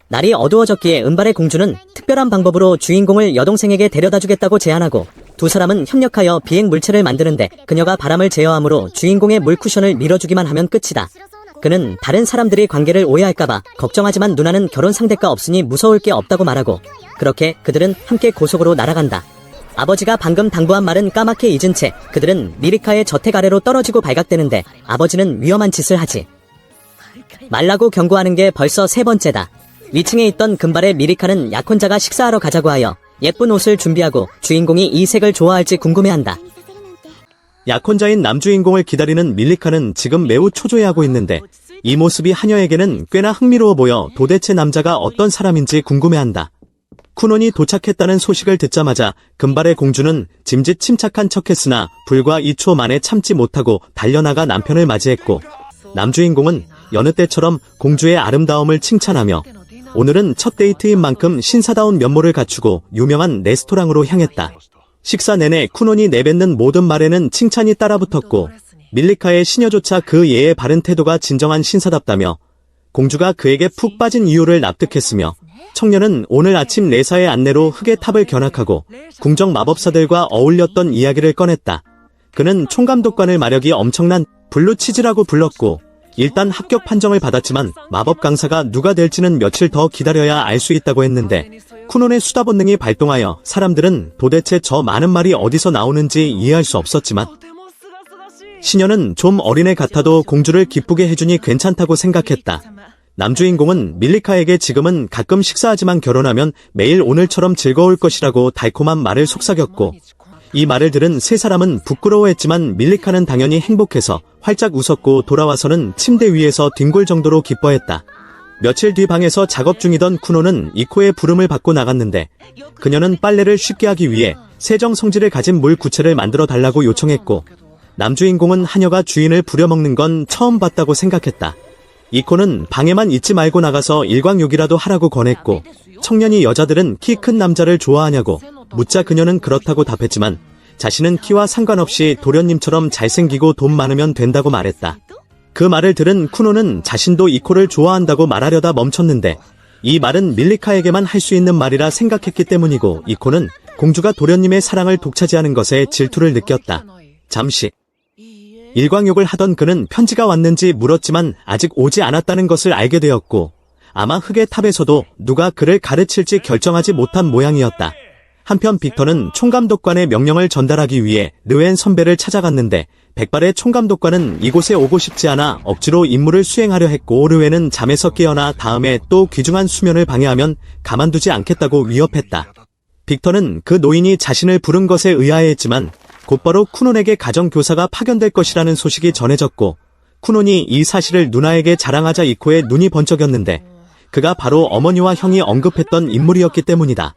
날이 어두워졌기에 은발의 공주는 특별한 방법으로 주인공을 여동생에게 데려다주겠다고 제안하고 두 사람은 협력하여 비행 물체를 만드는데 그녀가 바람을 제어하므로 주인공의 물쿠션을 밀어주기만 하면 끝이다. 그는 다른 사람들이 관계를 오해할까봐 걱정하지만 누나는 결혼 상대가 없으니 무서울 게 없다고 말하고 그렇게 그들은 함께 고속으로 날아간다. 아버지가 방금 당부한 말은 까맣게 잊은 채 그들은 미리카의 저택 아래로 떨어지고 발각되는데 아버지는 위험한 짓을 하지 말라고 경고하는 게 벌써 3번째다. 위층에 있던 금발의 미리카는 약혼자가 식사하러 가자고 하여 예쁜 옷을 준비하고 주인공이 이 색을 좋아할지 궁금해한다. 약혼자인 남주인공을 기다리는 밀리카는 지금 매우 초조해하고 있는데 이 모습이 하녀에게는 꽤나 흥미로워 보여 도대체 남자가 어떤 사람인지 궁금해한다. 쿠논이 도착했다는 소식을 듣자마자 금발의 공주는 짐짓 침착한 척했으나 불과 2초 만에 참지 못하고 달려나가 남편을 맞이했고 남주인공은 여느 때처럼 공주의 아름다움을 칭찬하며 오늘은 첫 데이트인 만큼 신사다운 면모를 갖추고 유명한 레스토랑으로 향했다. 식사 내내 쿠논이 내뱉는 모든 말에는 칭찬이 따라붙었고 밀리카의 시녀조차 그 예의 바른 태도가 진정한 신사답다며 공주가 그에게 푹 빠진 이유를 납득했으며 청년은 오늘 아침 레사의 안내로 흙의 탑을 견학하고 궁정 마법사들과 어울렸던 이야기를 꺼냈다. 그는 총감독관을 마력이 엄청난 블루치즈라고 불렀고 일단 합격 판정을 받았지만 마법 강사가 누가 될지는 며칠 더 기다려야 알 수 있다고 했는데 쿠논의 수다 본능이 발동하여 사람들은 도대체 저 많은 말이 어디서 나오는지 이해할 수 없었지만 시녀는 좀 어린애 같아도 공주를 기쁘게 해주니 괜찮다고 생각했다. 남주인공은 밀리카에게 지금은 가끔 식사하지만 결혼하면 매일 오늘처럼 즐거울 것이라고 달콤한 말을 속삭였고 이 말을 들은 세 사람은 부끄러워했지만 밀리카는 당연히 행복해서 활짝 웃었고 돌아와서는 침대 위에서 뒹굴 정도로 기뻐했다. 며칠 뒤 방에서 작업 중이던 쿠노는 이코의 부름을 받고 나갔는데 그녀는 빨래를 쉽게 하기 위해 세정 성질을 가진 물 구체를 만들어 달라고 요청했고 남주인공은 하녀가 주인을 부려먹는 건 처음 봤다고 생각했다. 이코는 방에만 있지 말고 나가서 일광욕이라도 하라고 권했고 청년이 여자들은 키 큰 남자를 좋아하냐고 묻자 그녀는 그렇다고 답했지만 자신은 키와 상관없이 도련님처럼 잘생기고 돈 많으면 된다고 말했다. 그 말을 들은 쿠노는 자신도 이코를 좋아한다고 말하려다 멈췄는데 이 말은 밀리카에게만 할 수 있는 말이라 생각했기 때문이고 이코는 공주가 도련님의 사랑을 독차지하는 것에 질투를 느꼈다. 잠시 일광욕을 하던 그는 편지가 왔는지 물었지만 아직 오지 않았다는 것을 알게 되었고 아마 흑의 탑에서도 누가 그를 가르칠지 결정하지 못한 모양이었다. 한편 빅터는 총감독관의 명령을 전달하기 위해 르웬 선배를 찾아갔는데 백발의 총감독관은 이곳에 오고 싶지 않아 억지로 임무를 수행하려 했고 르웬은 잠에서 깨어나 다음에 또 귀중한 수면을 방해하면 가만두지 않겠다고 위협했다. 빅터는 그 노인이 자신을 부른 것에 의아해했지만 곧바로 쿠논에게 가정교사가 파견될 것이라는 소식이 전해졌고 쿠논이 이 사실을 누나에게 자랑하자 이코의 눈이 번쩍였는데 그가 바로 어머니와 형이 언급했던 인물이었기 때문이다.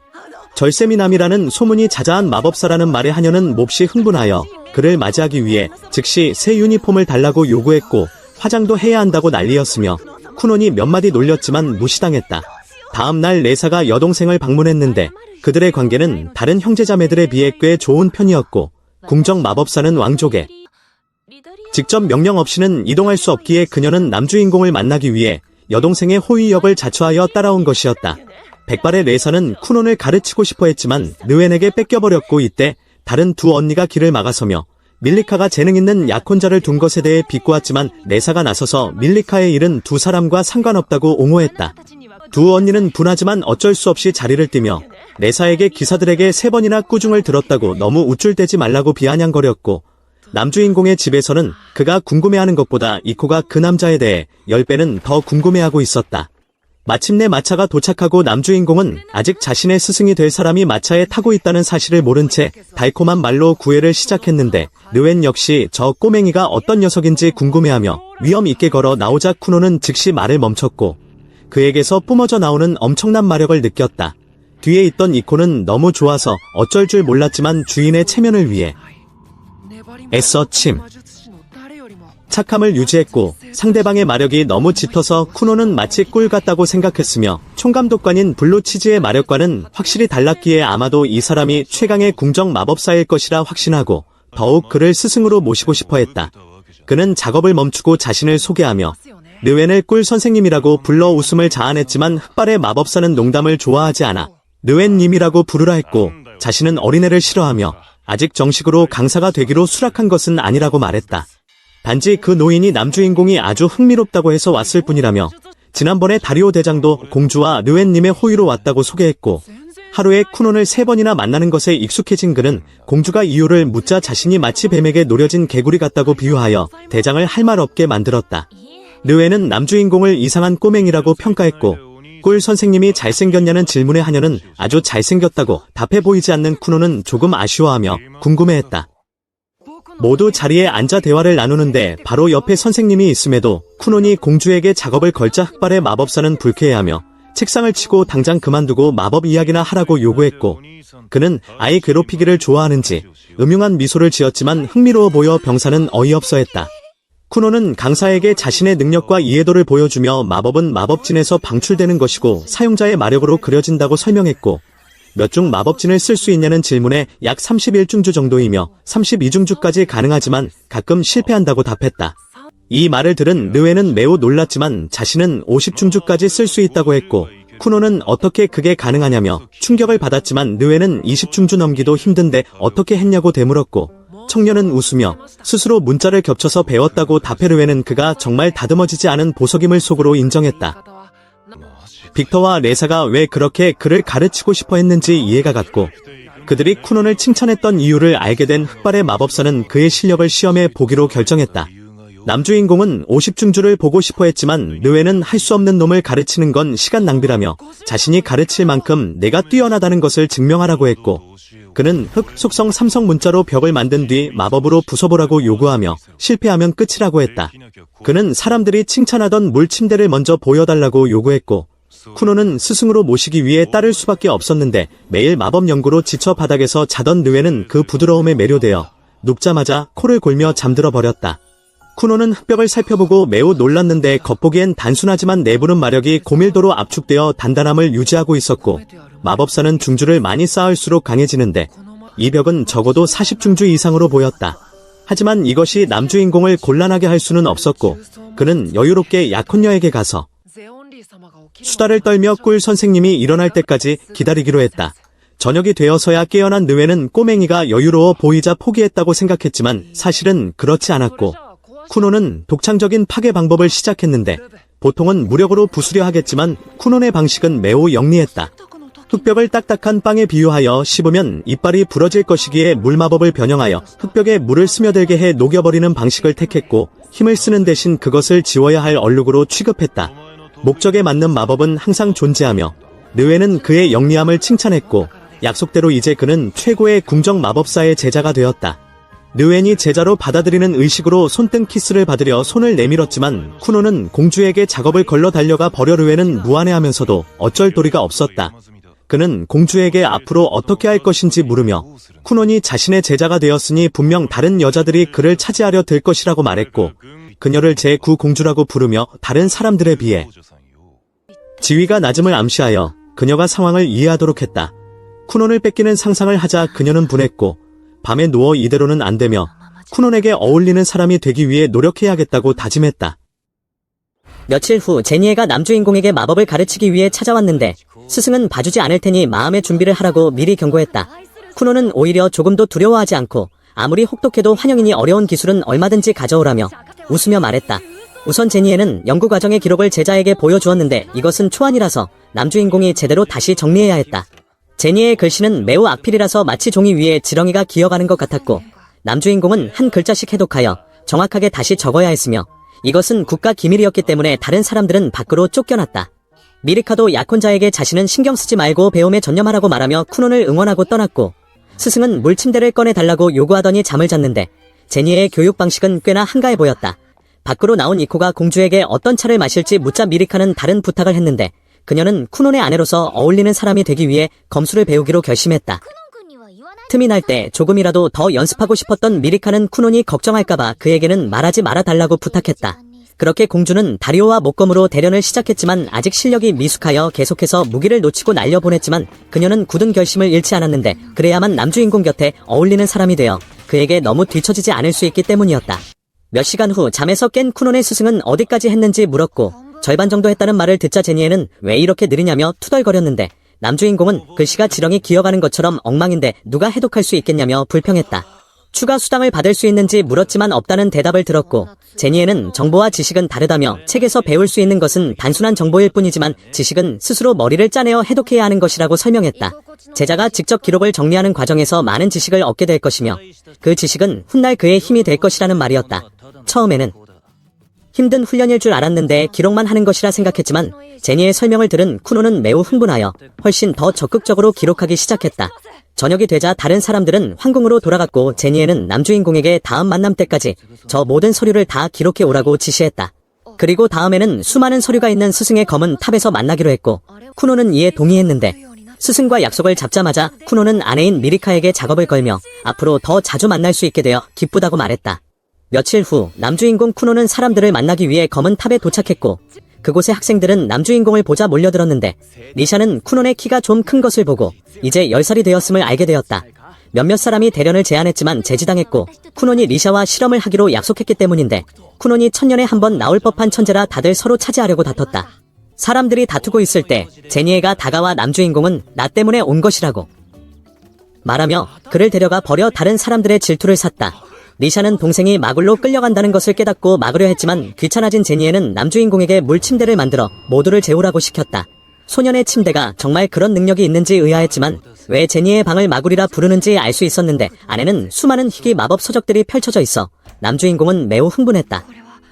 절세미남이라는 소문이 자자한 마법사라는 말에 하녀는 몹시 흥분하여 그를 맞이하기 위해 즉시 새 유니폼을 달라고 요구했고 화장도 해야 한다고 난리였으며 쿠논이 몇 마디 놀렸지만 무시당했다. 다음 날 레사가 여동생을 방문했는데 그들의 관계는 다른 형제자매들에 비해 꽤 좋은 편이었고 궁정 마법사는 왕족에 직접 명령 없이는 이동할 수 없기에 그녀는 남주인공을 만나기 위해 여동생의 호위역을 자처하여 따라온 것이었다. 백발의 레사는 쿠논을 가르치고 싶어 했지만 르웬에게 뺏겨버렸고 이때 다른 두 언니가 길을 막아서며 밀리카가 재능 있는 약혼자를 둔 것에 대해 비꼬았지만 레사가 나서서 밀리카의 일은 두 사람과 상관없다고 옹호했다. 두 언니는 분하지만 어쩔 수 없이 자리를 띄며 레사에게 기사들에게 3번이나 꾸중을 들었다고 너무 우쭐대지 말라고 비아냥거렸고 남주인공의 집에서는 그가 궁금해하는 것보다 이코가 그 남자에 대해 10배는 더 궁금해하고 있었다. 마침내 마차가 도착하고 남주인공은 아직 자신의 스승이 될 사람이 마차에 타고 있다는 사실을 모른 채 달콤한 말로 구애를 시작했는데 르웬 역시 저 꼬맹이가 어떤 녀석인지 궁금해하며 위험 있게 걸어 나오자 쿠논은 즉시 말을 멈췄고 그에게서 뿜어져 나오는 엄청난 마력을 느꼈다. 뒤에 있던 이코는 너무 좋아서 어쩔 줄 몰랐지만 주인의 체면을 위해 애써 침. 착함을 유지했고 상대방의 마력이 너무 짙어서 쿠노는 마치 꿀 같다고 생각했으며 총감독관인 블루치즈의 마력과는 확실히 달랐기에 아마도 이 사람이 최강의 궁정 마법사일 것이라 확신하고 더욱 그를 스승으로 모시고 싶어 했다. 그는 작업을 멈추고 자신을 소개하며 르웬을 꿀 선생님이라고 불러 웃음을 자아냈지만 흑발의 마법사는 농담을 좋아하지 않아 르웬님이라고 부르라 했고 자신은 어린애를 싫어하며 아직 정식으로 강사가 되기로 수락한 것은 아니라고 말했다. 단지 그 노인이 남주인공이 아주 흥미롭다고 해서 왔을 뿐이라며 지난번에 다리오 대장도 공주와 르웬님의 호위로 왔다고 소개했고 하루에 쿠논을 3번이나 만나는 것에 익숙해진 그는 공주가 이유를 묻자 자신이 마치 뱀에게 노려진 개구리 같다고 비유하여 대장을 할 말 없게 만들었다. 르웬은 남주인공을 이상한 꼬맹이라고 평가했고 꿀 선생님이 잘생겼냐는 질문에 하녀는 아주 잘생겼다고 답해 보이지 않는 쿠논은 조금 아쉬워하며 궁금해했다. 모두 자리에 앉아 대화를 나누는데 바로 옆에 선생님이 있음에도 쿠논이 공주에게 작업을 걸자 흑발의 마법사는 불쾌해하며 책상을 치고 당장 그만두고 마법 이야기나 하라고 요구했고 그는 아이 괴롭히기를 좋아하는지 음흉한 미소를 지었지만 흥미로워 보여 병사는 어이없어했다. 쿠논은 강사에게 자신의 능력과 이해도를 보여주며 마법은 마법진에서 방출되는 것이고 사용자의 마력으로 그려진다고 설명했고 몇 중 마법진을 쓸 수 있냐는 질문에 약 31중주 정도이며 32중주까지 가능하지만 가끔 실패한다고 답했다. 이 말을 들은 르웬은 매우 놀랐지만 자신은 50중주까지 쓸 수 있다고 했고 쿠논은 어떻게 그게 가능하냐며 충격을 받았지만 르웬은 20중주 넘기도 힘든데 어떻게 했냐고 되물었고 청년은 웃으며 스스로 문자를 겹쳐서 배웠다고 답해 르웬은 그가 정말 다듬어지지 않은 보석임을 속으로 인정했다. 빅터와 레사가 왜 그렇게 그를 가르치고 싶어 했는지 이해가 갔고 그들이 쿠논을 칭찬했던 이유를 알게 된 흑발의 마법사는 그의 실력을 시험해 보기로 결정했다. 남주인공은 50중주를 보고 싶어 했지만 르웬은 할 수 없는 놈을 가르치는 건 시간 낭비라며 자신이 가르칠 만큼 내가 뛰어나다는 것을 증명하라고 했고 그는 흑 속성 3성 문자로 벽을 만든 뒤 마법으로 부숴보라고 요구하며 실패하면 끝이라고 했다. 그는 사람들이 칭찬하던 물 침대를 먼저 보여달라고 요구했고 쿠논은 스승으로 모시기 위해 따를 수밖에 없었는데 매일 마법 연구로 지쳐 바닥에서 자던 르웬은 그 부드러움에 매료되어 눕자마자 코를 골며 잠들어 버렸다. 쿠논은 흑벽을 살펴보고 매우 놀랐는데 겉보기엔 단순하지만 내부는 마력이 고밀도로 압축되어 단단함을 유지하고 있었고 마법사는 중주를 많이 쌓을수록 강해지는데 이 벽은 적어도 40중주 이상으로 보였다. 하지만 이것이 남주인공을 곤란하게 할 수는 없었고 그는 여유롭게 약혼녀에게 가서 수다를 떨며 꿀 선생님이 일어날 때까지 기다리기로 했다. 저녁이 되어서야 깨어난 느웨는 꼬맹이가 여유로워 보이자 포기했다고 생각했지만 사실은 그렇지 않았고, 쿠노는 독창적인 파괴 방법을 시작했는데 보통은 무력으로 부수려 하겠지만 쿠논의 방식은 매우 영리했다. 흙벽을 딱딱한 빵에 비유하여 씹으면 이빨이 부러질 것이기에 물마법을 변형하여 흙벽에 물을 스며들게 해 녹여버리는 방식을 택했고, 힘을 쓰는 대신 그것을 지워야 할 얼룩으로 취급했다. 목적에 맞는 마법은 항상 존재하며 느웨는 그의 영리함을 칭찬했고, 약속대로 이제 그는 최고의 궁정 마법사의 제자가 되었다. 느웬이 제자로 받아들이는 의식으로 손등 키스를 받으려 손을 내밀었지만 쿠노는 공주에게 작업을 걸러 달려가 버려. 느웬은 무안해하면서도 어쩔 도리가 없었다. 그는 공주에게 앞으로 어떻게 할 것인지 물으며 쿠논이 자신의 제자가 되었으니 분명 다른 여자들이 그를 차지하려 들 것이라고 말했고, 그녀를 제9공주라고 부르며 다른 사람들에 비해 지위가 낮음을 암시하여 그녀가 상황을 이해하도록 했다. 쿠논을 뺏기는 상상을 하자 그녀는 분했고, 밤에 누워 이대로는 안 되며 쿠논에게 어울리는 사람이 되기 위해 노력해야겠다고 다짐했다. 며칠 후 제니에가 남주인공에게 마법을 가르치기 위해 찾아왔는데 스승은 봐주지 않을 테니 마음의 준비를 하라고 미리 경고했다. 쿠노는 오히려 조금도 두려워하지 않고 아무리 혹독해도 환영이니 어려운 기술은 얼마든지 가져오라며 웃으며 말했다. 우선 제니에는 연구 과정의 기록을 제자에게 보여주었는데 이것은 초안이라서 남주인공이 제대로 다시 정리해야 했다. 제니의 글씨는 매우 악필이라서 마치 종이 위에 지렁이가 기어가는 것 같았고, 남주인공은 한 글자씩 해독하여 정확하게 다시 적어야 했으며 이것은 국가 기밀이었기 때문에 다른 사람들은 밖으로 쫓겨났다. 미리카도 약혼자에게 자신은 신경 쓰지 말고 배움에 전념하라고 말하며 쿠논을 응원하고 떠났고, 스승은 물침대를 꺼내달라고 요구하더니 잠을 잤는데 제니의 교육 방식은 꽤나 한가해 보였다. 밖으로 나온 이코가 공주에게 어떤 차를 마실지 묻자 미리카는 다른 부탁을 했는데 그녀는 쿠논의 아내로서 어울리는 사람이 되기 위해 검술을 배우기로 결심했다. 틈이 날 때 조금이라도 더 연습하고 싶었던 미리카는 쿠논이 걱정할까봐 그에게는 말하지 말아달라고 부탁했다. 그렇게 공주는 다리오와 목검으로 대련을 시작했지만 아직 실력이 미숙하여 계속해서 무기를 놓치고 날려보냈지만 그녀는 굳은 결심을 잃지 않았는데 그래야만 남주인공 곁에 어울리는 사람이 되어 그에게 너무 뒤처지지 않을 수 있기 때문이었다. 몇 시간 후 잠에서 깬 쿠논의 스승은 어디까지 했는지 물었고, 절반 정도 했다는 말을 듣자 제니에는 왜 이렇게 느리냐며 투덜거렸는데 남주인공은 글씨가 지렁이 기어가는 것처럼 엉망인데 누가 해독할 수 있겠냐며 불평했다. 추가 수당을 받을 수 있는지 물었지만 없다는 대답을 들었고, 제니에는 정보와 지식은 다르다며 책에서 배울 수 있는 것은 단순한 정보일 뿐이지만 지식은 스스로 머리를 짜내어 해독해야 하는 것이라고 설명했다. 제자가 직접 기록을 정리하는 과정에서 많은 지식을 얻게 될 것이며 그 지식은 훗날 그의 힘이 될 것이라는 말이었다. 처음에는 힘든 훈련일 줄 알았는데 기록만 하는 것이라 생각했지만 제니의 설명을 들은 쿠노는 매우 흥분하여 훨씬 더 적극적으로 기록하기 시작했다. 저녁이 되자 다른 사람들은 황궁으로 돌아갔고 제니에는 남주인공에게 다음 만남 때까지 저 모든 서류를 다 기록해 오라고 지시했다. 그리고 다음에는 수많은 서류가 있는 스승의 검은 탑에서 만나기로 했고 쿠노는 이에 동의했는데 스승과 약속을 잡자마자 쿠노는 아내인 미리카에게 작업을 걸며 앞으로 더 자주 만날 수 있게 되어 기쁘다고 말했다. 며칠 후 남주인공 쿠노는 사람들을 만나기 위해 검은 탑에 도착했고 그곳의 학생들은 남주인공을 보자 몰려들었는데 리샤는 쿠논의 키가 좀 큰 것을 보고 이제 10살이 되었음을 알게 되었다. 몇몇 사람이 대련을 제안했지만 제지당했고 쿠논이 리샤와 실험을 하기로 약속했기 때문인데 쿠논이 천년에 한 번 나올 법한 천재라 다들 서로 차지하려고 다퉜다. 사람들이 다투고 있을 때 제니에가 다가와 남주인공은 나 때문에 온 것이라고 말하며 그를 데려가 버려 다른 사람들의 질투를 샀다. 리샤는 동생이 마굴로 끌려간다는 것을 깨닫고 막으려 했지만 귀찮아진 제니에는 남주인공에게 물침대를 만들어 모두를 재우라고 시켰다. 소년의 침대가 정말 그런 능력이 있는지 의아했지만 왜 제니의 방을 마굴이라 부르는지 알 수 있었는데 안에는 수많은 희귀 마법 서적들이 펼쳐져 있어 남주인공은 매우 흥분했다.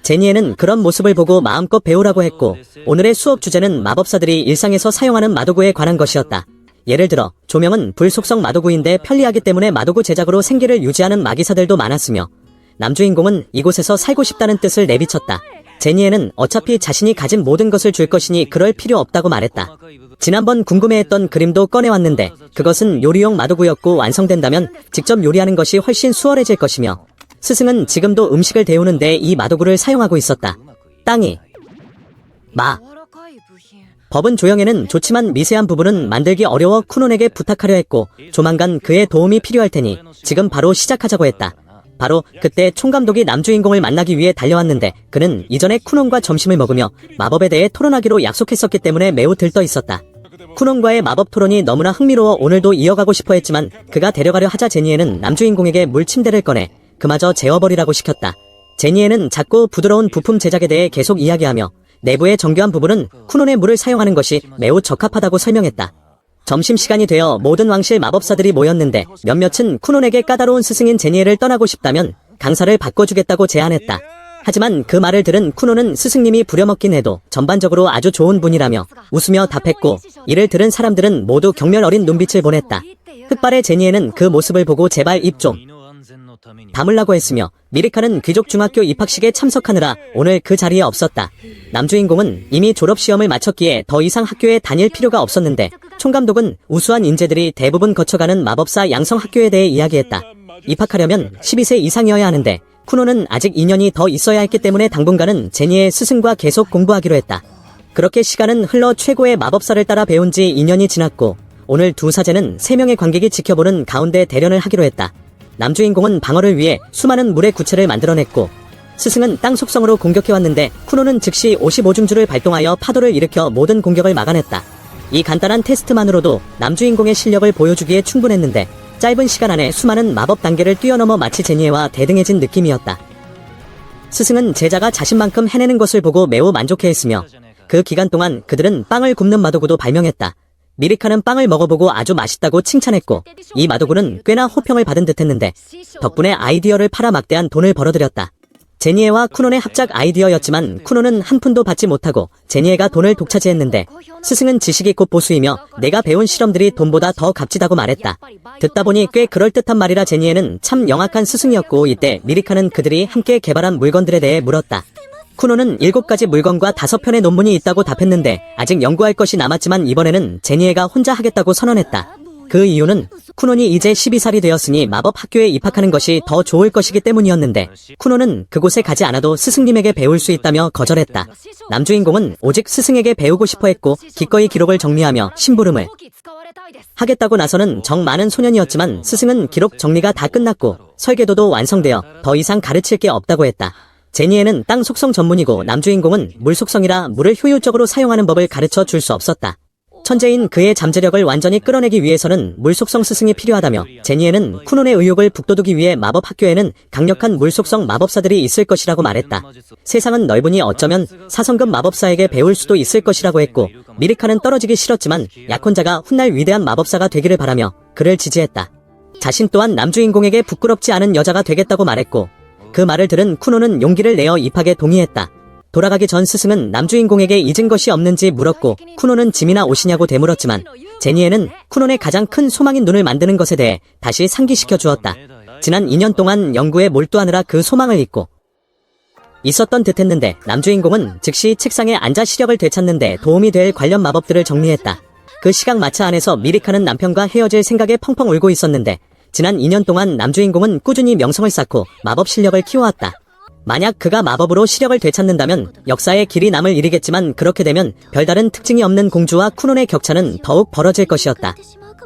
제니에는 그런 모습을 보고 마음껏 배우라고 했고 오늘의 수업 주제는 마법사들이 일상에서 사용하는 마도구에 관한 것이었다. 예를 들어 조명은 불 속성 마도구인데 편리하기 때문에 마도구 제작으로 생계를 유지하는 마기사들도 많았으며 남주인공은 이곳에서 살고 싶다는 뜻을 내비쳤다. 제니에는 어차피 자신이 가진 모든 것을 줄 것이니 그럴 필요 없다고 말했다. 지난번 궁금해했던 그림도 꺼내왔는데 그것은 요리용 마도구였고 완성된다면 직접 요리하는 것이 훨씬 수월해질 것이며 스승은 지금도 음식을 데우는데 이 마도구를 사용하고 있었다. 땅이 법은 조형에는 좋지만 미세한 부분은 만들기 어려워 쿠논에게 부탁하려 했고 조만간 그의 도움이 필요할 테니 지금 바로 시작하자고 했다. 바로 그때 총감독이 남주인공을 만나기 위해 달려왔는데 그는 이전에 쿠논과 점심을 먹으며 마법에 대해 토론하기로 약속했었기 때문에 매우 들떠 있었다. 쿠논과의 마법 토론이 너무나 흥미로워 오늘도 이어가고 싶어 했지만 그가 데려가려 하자 제니에는 남주인공에게 물 침대를 꺼내 그마저 재워버리라고 시켰다. 제니에는 작고 부드러운 부품 제작에 대해 계속 이야기하며 내부의 정교한 부분은 쿠논의 물을 사용하는 것이 매우 적합하다고 설명했다. 점심시간이 되어 모든 왕실 마법사들이 모였는데 몇몇은 쿠논에게 까다로운 스승인 제니에를 떠나고 싶다면 강사를 바꿔주겠다고 제안했다. 하지만 그 말을 들은 쿠논은 스승님이 부려먹긴 해도 전반적으로 아주 좋은 분이라며 웃으며 답했고 이를 들은 사람들은 모두 경멸 어린 눈빛을 보냈다. 흑발의 제니에는 그 모습을 보고 제발 입 좀 다물라고 했으며 미리카는 귀족 중학교 입학식에 참석하느라 오늘 그 자리에 없었다. 남주인공은 이미 졸업시험을 마쳤기에 더 이상 학교에 다닐 필요가 없었는데 총감독은 우수한 인재들이 대부분 거쳐가는 마법사 양성학교에 대해 이야기했다. 입학하려면 12세 이상이어야 하는데 쿠논은 아직 2년이 더 있어야 했기 때문에 당분간은 제니의 스승과 계속 공부하기로 했다. 그렇게 시간은 흘러 최고의 마법사를 따라 배운 지 2년이 지났고 오늘 두 사제는 3명의 관객이 지켜보는 가운데 대련을 하기로 했다. 남주인공은 방어를 위해 수많은 물의 구체를 만들어냈고 스승은 땅 속성으로 공격해왔는데 쿠논은 즉시 55중주를 발동하여 파도를 일으켜 모든 공격을 막아냈다. 이 간단한 테스트만으로도 남주인공의 실력을 보여주기에 충분했는데 짧은 시간 안에 수많은 마법 단계를 뛰어넘어 마치 제니에와 대등해진 느낌이었다. 스승은 제자가 자신만큼 해내는 것을 보고 매우 만족해했으며 그 기간 동안 그들은 빵을 굽는 마도구도 발명했다. 미리카는 빵을 먹어보고 아주 맛있다고 칭찬했고 이 마도구는 꽤나 호평을 받은 듯했는데 덕분에 아이디어를 팔아 막대한 돈을 벌어들였다. 제니에와 쿠논의 합작 아이디어였지만 쿠논은 한 푼도 받지 못하고 제니에가 돈을 독차지했는데 스승은 지식이 곧 보수이며 내가 배운 실험들이 돈보다 더 값지다고 말했다. 듣다 보니 꽤 그럴듯한 말이라 제니에는 참 영악한 스승이었고 이때 미리카는 그들이 함께 개발한 물건들에 대해 물었다. 쿠논은 7가지 물건과 5편의 논문이 있다고 답했는데 아직 연구할 것이 남았지만 이번에는 제니에가 혼자 하겠다고 선언했다. 그 이유는 쿠논이 이제 12살이 되었으니 마법 학교에 입학하는 것이 더 좋을 것이기 때문이었는데 쿠논은 그곳에 가지 않아도 스승님에게 배울 수 있다며 거절했다. 남주인공은 오직 스승에게 배우고 싶어 했고 기꺼이 기록을 정리하며 심부름을 하겠다고 나서는 정 많은 소년이었지만 스승은 기록 정리가 다 끝났고 설계도도 완성되어 더 이상 가르칠 게 없다고 했다. 제니에는 땅 속성 전문이고 남주인공은 물 속성이라 물을 효율적으로 사용하는 법을 가르쳐 줄 수 없었다. 천재인 그의 잠재력을 완전히 끌어내기 위해서는 물 속성 스승이 필요하다며 제니에는 쿠논의 의욕을 북돋우기 위해 마법 학교에는 강력한 물 속성 마법사들이 있을 것이라고 말했다. 세상은 넓으니 어쩌면 4성급 마법사에게 배울 수도 있을 것이라고 했고 미리카는 떨어지기 싫었지만 약혼자가 훗날 위대한 마법사가 되기를 바라며 그를 지지했다. 자신 또한 남주인공에게 부끄럽지 않은 여자가 되겠다고 말했고 그 말을 들은 쿠논은 용기를 내어 입학에 동의했다. 돌아가기 전 스승은 남주인공에게 잊은 것이 없는지 물었고 쿠논은 짐이나 옷이냐고 되물었지만 제니에는 쿠논의 가장 큰 소망인 눈을 만드는 것에 대해 다시 상기시켜 주었다. 지난 2년 동안 연구에 몰두하느라 그 소망을 잊고 있었던 듯했는데 남주인공은 즉시 책상에 앉아 시력을 되찾는 데 도움이 될 관련 마법들을 정리했다. 그 시각마차 안에서 미리카는 남편과 헤어질 생각에 펑펑 울고 있었는데 지난 2년 동안 남주인공은 꾸준히 명성을 쌓고 마법 실력을 키워왔다. 만약 그가 마법으로 시력을 되찾는다면 역사에 길이 남을 일이겠지만 그렇게 되면 별다른 특징이 없는 공주와 쿠논의 격차는 더욱 벌어질 것이었다.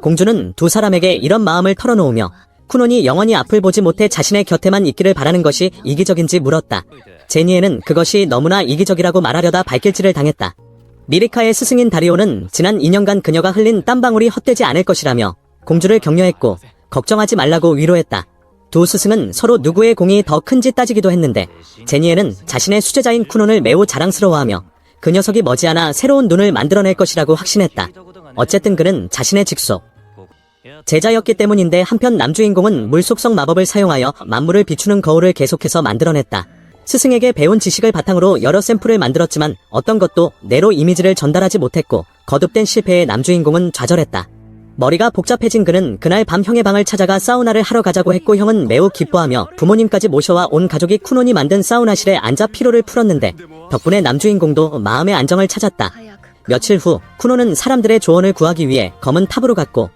공주는 두 사람에게 이런 마음을 털어놓으며 쿠논이 영원히 앞을 보지 못해 자신의 곁에만 있기를 바라는 것이 이기적인지 물었다. 제니에는 그것이 너무나 이기적이라고 말하려다 발길질을 당했다. 미리카의 스승인 다리오는 지난 2년간 그녀가 흘린 땀방울이 헛되지 않을 것이라며 공주를 격려했고 걱정하지 말라고 위로했다. 두 스승은 서로 누구의 공이 더 큰지 따지기도 했는데 제니에는 자신의 수제자인 쿠논을 매우 자랑스러워하며 그 녀석이 머지않아 새로운 눈을 만들어낼 것이라고 확신했다. 어쨌든 그는 자신의 직속 제자였기 때문인데 한편 남주인공은 물 속성 마법을 사용하여 만물을 비추는 거울을 계속해서 만들어냈다. 스승에게 배운 지식을 바탕으로 여러 샘플을 만들었지만 어떤 것도 내로 이미지를 전달하지 못했고 거듭된 실패에 남주인공은 좌절했다. 머리가 복잡해진 그는 그날 밤 형의 방을 찾아가 사우나를 하러 가자고 했고 형은 매우 기뻐하며 부모님까지 모셔와 온 가족이 쿠논이 만든 사우나실에 앉아 피로를 풀었는데 덕분에 남주인공도 마음의 안정을 찾았다. 며칠 후 쿠논은 사람들의 조언을 구하기 위해 검은 탑으로 갔고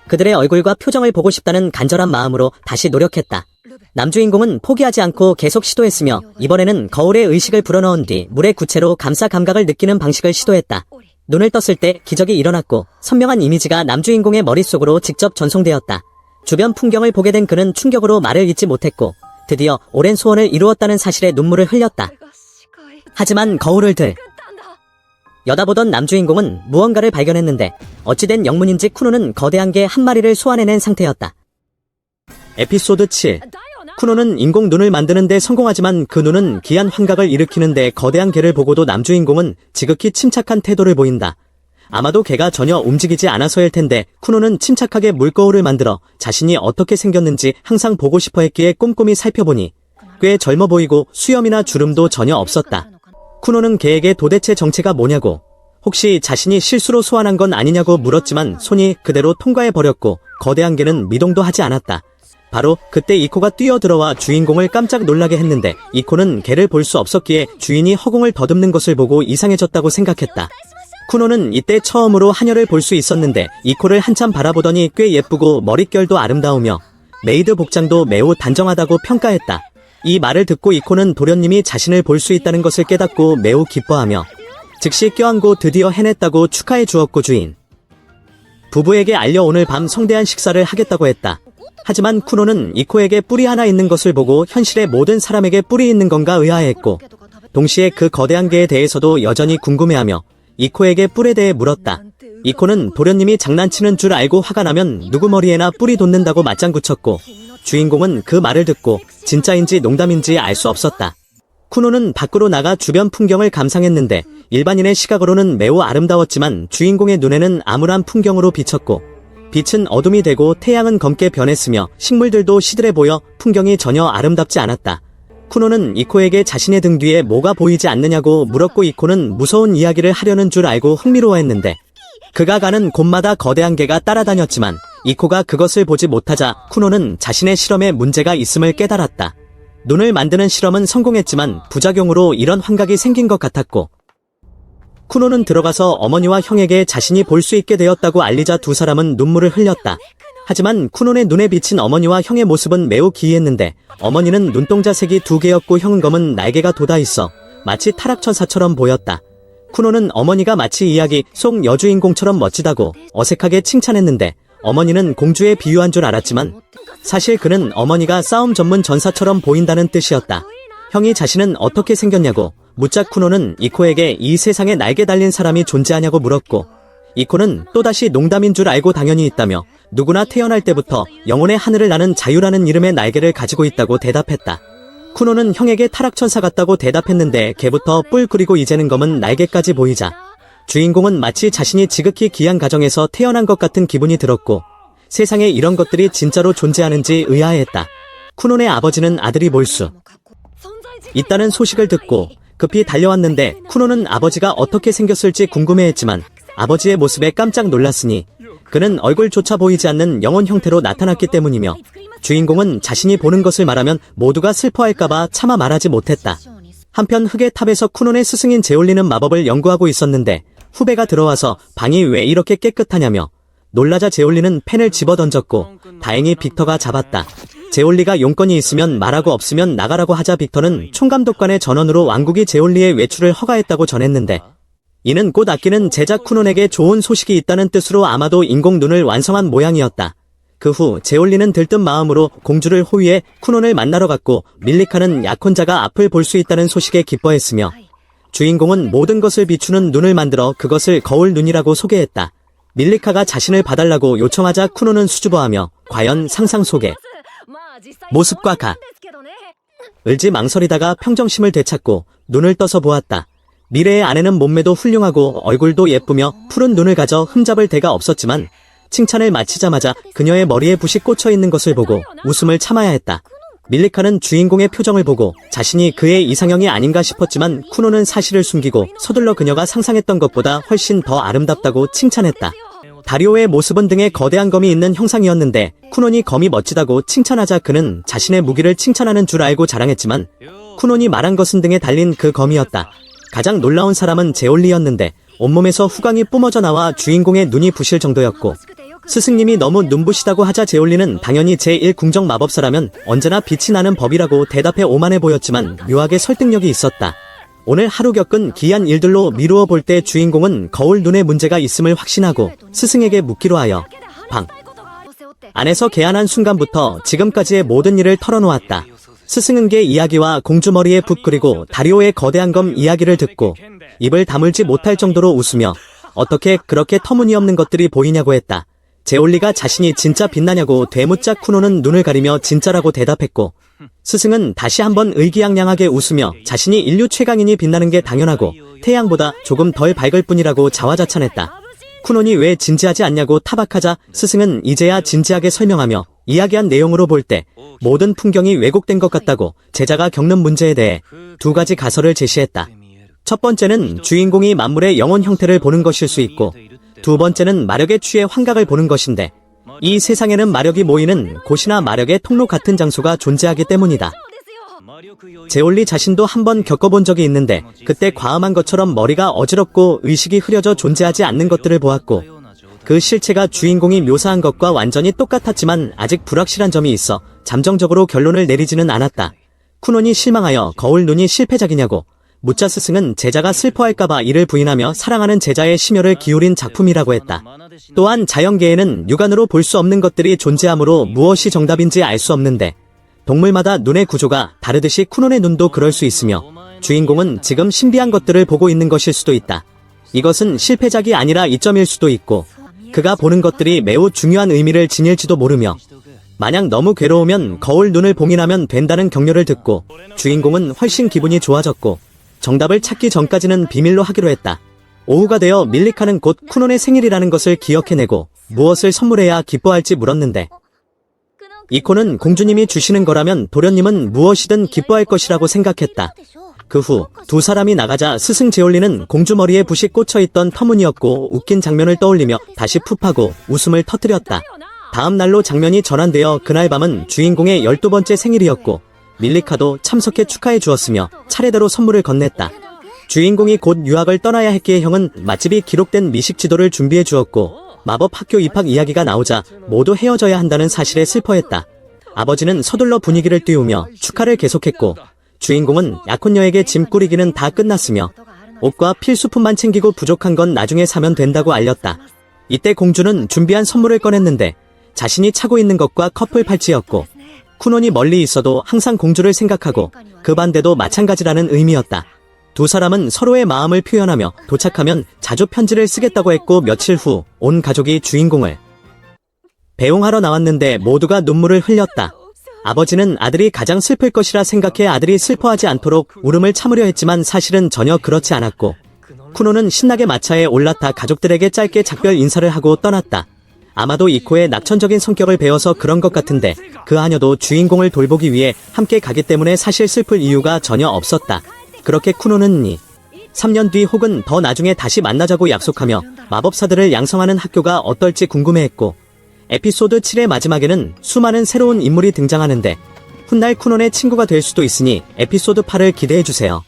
그들의 얼굴과 표정을 보고 싶다는 간절한 마음으로 다시 노력했다. 남주인공은 포기하지 않고 계속 시도했으며 이번에는 거울에 의식을 불어넣은 뒤 물의 구체로 감사 감각을 느끼는 방식을 시도했다. 눈을 떴을 때 기적이 일어났고 선명한 이미지가 남주인공의 머릿속으로 직접 전송되었다. 주변 풍경을 보게 된 그는 충격으로 말을 잇지 못했고 드디어 오랜 소원을 이루었다는 사실에 눈물을 흘렸다. 하지만 거울을 들 여다보던 남주인공은 무언가를 발견했는데 어찌된 영문인지 쿠노는 거대한 개 한 마리를 소환해낸 상태였다. 에피소드 7. 쿠노는 인공 눈을 만드는데 성공하지만 그 눈은 기한 환각을 일으키는데 거대한 개를 보고도 남주인공은 지극히 침착한 태도를 보인다. 아마도 개가 전혀 움직이지 않아서일 텐데 쿠노는 침착하게 물거울을 만들어 자신이 어떻게 생겼는지 항상 보고 싶어 했기에 꼼꼼히 살펴보니 꽤 젊어 보이고 수염이나 주름도 전혀 없었다. 쿠노는 개에게 도대체 정체가 뭐냐고, 혹시 자신이 실수로 소환한 건 아니냐고 물었지만 손이 그대로 통과해버렸고 거대한 개는 미동도 하지 않았다. 바로 그때 이코가 뛰어들어와 주인공을 깜짝 놀라게 했는데 이코는 개를 볼 수 없었기에 주인이 허공을 더듬는 것을 보고 이상해졌다고 생각했다. 쿠노는 이때 처음으로 하녀를 볼 수 있었는데 이코를 한참 바라보더니 꽤 예쁘고 머릿결도 아름다우며 메이드 복장도 매우 단정하다고 평가했다. 이 말을 듣고 이코는 도련님이 자신을 볼 수 있다는 것을 깨닫고 매우 기뻐하며 즉시 껴안고 드디어 해냈다고 축하해 주었고 주인 부부에게 알려 오늘 밤 성대한 식사를 하겠다고 했다. 하지만 쿠노는 이코에게 뿔이 하나 있는 것을 보고 현실의 모든 사람에게 뿔이 있는 건가 의아해했고 동시에 그 거대한 개에 대해서도 여전히 궁금해하며 이코에게 뿔에 대해 물었다. 이코는 도련님이 장난치는 줄 알고 화가 나면 누구 머리에나 뿔이 돋는다고 맞장구쳤고 주인공은 그 말을 듣고 진짜인지 농담인지 알 수 없었다. 쿠노는 밖으로 나가 주변 풍경을 감상했는데 일반인의 시각으로는 매우 아름다웠지만 주인공의 눈에는 암울한 풍경으로 비쳤고 빛은 어둠이 되고 태양은 검게 변했으며 식물들도 시들해 보여 풍경이 전혀 아름답지 않았다. 쿠노는 이코에게 자신의 등 뒤에 뭐가 보이지 않느냐고 물었고 이코는 무서운 이야기를 하려는 줄 알고 흥미로워했는데 그가 가는 곳마다 거대한 개가 따라다녔지만 이코가 그것을 보지 못하자 쿠노는 자신의 실험에 문제가 있음을 깨달았다. 눈을 만드는 실험은 성공했지만 부작용으로 이런 환각이 생긴 것 같았고 쿠노는 들어가서 어머니와 형에게 자신이 볼 수 있게 되었다고 알리자 두 사람은 눈물을 흘렸다. 하지만 쿠노의 눈에 비친 어머니와 형의 모습은 매우 기이했는데 어머니는 눈동자 색이 두 개였고 형은 검은 날개가 돋아있어 마치 타락천사처럼 보였다. 쿠노는 어머니가 마치 이야기 속 여주인공처럼 멋지다고 어색하게 칭찬했는데 어머니는 공주에 비유한 줄 알았지만 사실 그는 어머니가 싸움 전문 전사처럼 보인다는 뜻이었다. 형이 자신은 어떻게 생겼냐고 묻자 쿠노는 이코에게 이 세상에 날개 달린 사람이 존재하냐고 물었고 이코는 또다시 농담인 줄 알고 당연히 있다며 누구나 태어날 때부터 영혼의 하늘을 나는 자유라는 이름의 날개를 가지고 있다고 대답했다. 쿠노는 형에게 타락천사 같다고 대답했는데 개부터 뿔 그리고 이제는 검은 날개까지 보이자 주인공은 마치 자신이 지극히 귀한 가정에서 태어난 것 같은 기분이 들었고 세상에 이런 것들이 진짜로 존재하는지 의아해했다. 쿠노의 아버지는 아들이 볼 수 있다는 소식을 듣고 급히 달려왔는데 쿠노는 아버지가 어떻게 생겼을지 궁금해했지만 아버지의 모습에 깜짝 놀랐으니 그는 얼굴조차 보이지 않는 영혼 형태로 나타났기 때문이며 주인공은 자신이 보는 것을 말하면 모두가 슬퍼할까봐 차마 말하지 못했다. 한편 흙의 탑에서 쿠노의 스승인 제올리는 마법을 연구하고 있었는데 후배가 들어와서 방이 왜 이렇게 깨끗하냐며 놀라자 제올리는 펜을 집어던졌고 다행히 빅터가 잡았다. 제올리가 용건이 있으면 말하고 없으면 나가라고 하자 빅터는 총감독관의 전원으로 왕국이 제올리의 외출을 허가했다고 전했는데 이는 곧 아끼는 제자 쿠논에게 좋은 소식이 있다는 뜻으로 아마도 인공 눈을 완성한 모양이었다. 그 후 제올리는 들뜬 마음으로 공주를 호위해 쿠논을 만나러 갔고 밀리카는 약혼자가 앞을 볼 수 있다는 소식에 기뻐했으며 주인공은 모든 것을 비추는 눈을 만들어 그것을 거울 눈이라고 소개했다. 밀리카가 자신을 봐달라고 요청하자 쿠논은 수줍어하며 과연 상상 속의 모습과 을지 망설이다가 평정심을 되찾고 눈을 떠서 보았다. 미래의 아내는 몸매도 훌륭하고 얼굴도 예쁘며 푸른 눈을 가져 흠잡을 데가 없었지만 칭찬을 마치자마자 그녀의 머리에 붓이 꽂혀 있는 것을 보고 웃음을 참아야 했다. 밀리카는 주인공의 표정을 보고 자신이 그의 이상형이 아닌가 싶었지만 쿠노는 사실을 숨기고 서둘러 그녀가 상상했던 것보다 훨씬 더 아름답다고 칭찬했다. 다리오의 모습은 등에 거대한 검이 있는 형상이었는데 쿠논이 검이 멋지다고 칭찬하자 그는 자신의 무기를 칭찬하는 줄 알고 자랑했지만 쿠논이 말한 것은 등에 달린 그 검이었다. 가장 놀라운 사람은 제올리였는데 온몸에서 후광이 뿜어져 나와 주인공의 눈이 부실 정도였고 스승님이 너무 눈부시다고 하자 제올리는 당연히 제1궁정 마법사라면 언제나 빛이 나는 법이라고 대답해 오만해 보였지만 묘하게 설득력이 있었다. 오늘 하루 겪은 기이한 일들로 미루어 볼 때 주인공은 거울 눈에 문제가 있음을 확신하고 스승에게 묻기로 하여 방 안에서 개안한 순간부터 지금까지의 모든 일을 털어놓았다. 스승은게 이야기와 공주머리의 붓 그리고 다리오의 거대한 검 이야기를 듣고 입을 다물지 못할 정도로 웃으며 어떻게 그렇게 터무니없는 것들이 보이냐고 했다. 제올리가 자신이 진짜 빛나냐고 되묻자 쿠노는 눈을 가리며 진짜라고 대답했고 스승은 다시 한번 의기양양하게 웃으며 자신이 인류 최강인이 빛나는 게 당연하고 태양보다 조금 덜 밝을 뿐이라고 자화자찬했다. 쿠논이 왜 진지하지 않냐고 타박하자 스승은 이제야 진지하게 설명하며 이야기한 내용으로 볼 때 모든 풍경이 왜곡된 것 같다고 제자가 겪는 문제에 대해 두 가지 가설을 제시했다. 첫 번째는 주인공이 만물의 영혼 형태를 보는 것일 수 있고 두 번째는 마력에 취해 환각을 보는 것인데 이 세상에는 마력이 모이는 곳이나 마력의 통로 같은 장소가 존재하기 때문이다. 제올리 자신도 한번 겪어본 적이 있는데 그때 과음한 것처럼 머리가 어지럽고 의식이 흐려져 존재하지 않는 것들을 보았고 그 실체가 주인공이 묘사한 것과 완전히 똑같았지만 아직 불확실한 점이 있어 잠정적으로 결론을 내리지는 않았다. 쿠논이 실망하여 거울 눈이 실패작이냐고 묻자 스승은 제자가 슬퍼할까봐 이를 부인하며 사랑하는 제자의 심혈을 기울인 작품이라고 했다. 또한 자연계에는 육안으로 볼 수 없는 것들이 존재하므로 무엇이 정답인지 알 수 없는데 동물마다 눈의 구조가 다르듯이 쿠논의 눈도 그럴 수 있으며 주인공은 지금 신비한 것들을 보고 있는 것일 수도 있다. 이것은 실패작이 아니라 이점일 수도 있고 그가 보는 것들이 매우 중요한 의미를 지닐지도 모르며 만약 너무 괴로우면 거울 눈을 봉인하면 된다는 격려를 듣고 주인공은 훨씬 기분이 좋아졌고 정답을 찾기 전까지는 비밀로 하기로 했다. 오후가 되어 밀리카는 곧 쿠논의 생일이라는 것을 기억해내고 무엇을 선물해야 기뻐할지 물었는데 이코는 공주님이 주시는 거라면 도련님은 무엇이든 기뻐할 것이라고 생각했다. 그 후 두 사람이 나가자 스승 제올리는 공주 머리에 붓이 꽂혀있던 터무니없고 웃긴 장면을 떠올리며 다시 풋하고 웃음을 터뜨렸다. 다음 날로 장면이 전환되어 그날 밤은 주인공의 12번째 생일이었고 밀리카도 참석해 축하해 주었으며 차례대로 선물을 건넸다. 주인공이 곧 유학을 떠나야 했기에 형은 맛집이 기록된 미식 지도를 준비해 주었고 마법 학교 입학 이야기가 나오자 모두 헤어져야 한다는 사실에 슬퍼했다. 아버지는 서둘러 분위기를 띄우며 축하를 계속했고 주인공은 약혼녀에게 짐 꾸리기는 다 끝났으며 옷과 필수품만 챙기고 부족한 건 나중에 사면 된다고 알렸다. 이때 공주는 준비한 선물을 꺼냈는데 자신이 차고 있는 것과 커플 팔찌였고 쿠논이 멀리 있어도 항상 공주를 생각하고 그 반대도 마찬가지라는 의미였다. 두 사람은 서로의 마음을 표현하며 도착하면 자주 편지를 쓰겠다고 했고 며칠 후 온 가족이 주인공을 배웅하러 나왔는데 모두가 눈물을 흘렸다. 아버지는 아들이 가장 슬플 것이라 생각해 아들이 슬퍼하지 않도록 울음을 참으려 했지만 사실은 전혀 그렇지 않았고 쿠노는 신나게 마차에 올라타 가족들에게 짧게 작별 인사를 하고 떠났다. 아마도 이코의 낙천적인 성격을 배워서 그런 것 같은데 그 하녀도 주인공을 돌보기 위해 함께 가기 때문에 사실 슬플 이유가 전혀 없었다. 그렇게 쿠노는 3년 뒤 혹은 더 나중에 다시 만나자고 약속하며 마법사들을 양성하는 학교가 어떨지 궁금해했고 에피소드 7의 마지막에는 수많은 새로운 인물이 등장하는데 훗날 쿠논의 친구가 될 수도 있으니 에피소드 8을 기대해주세요.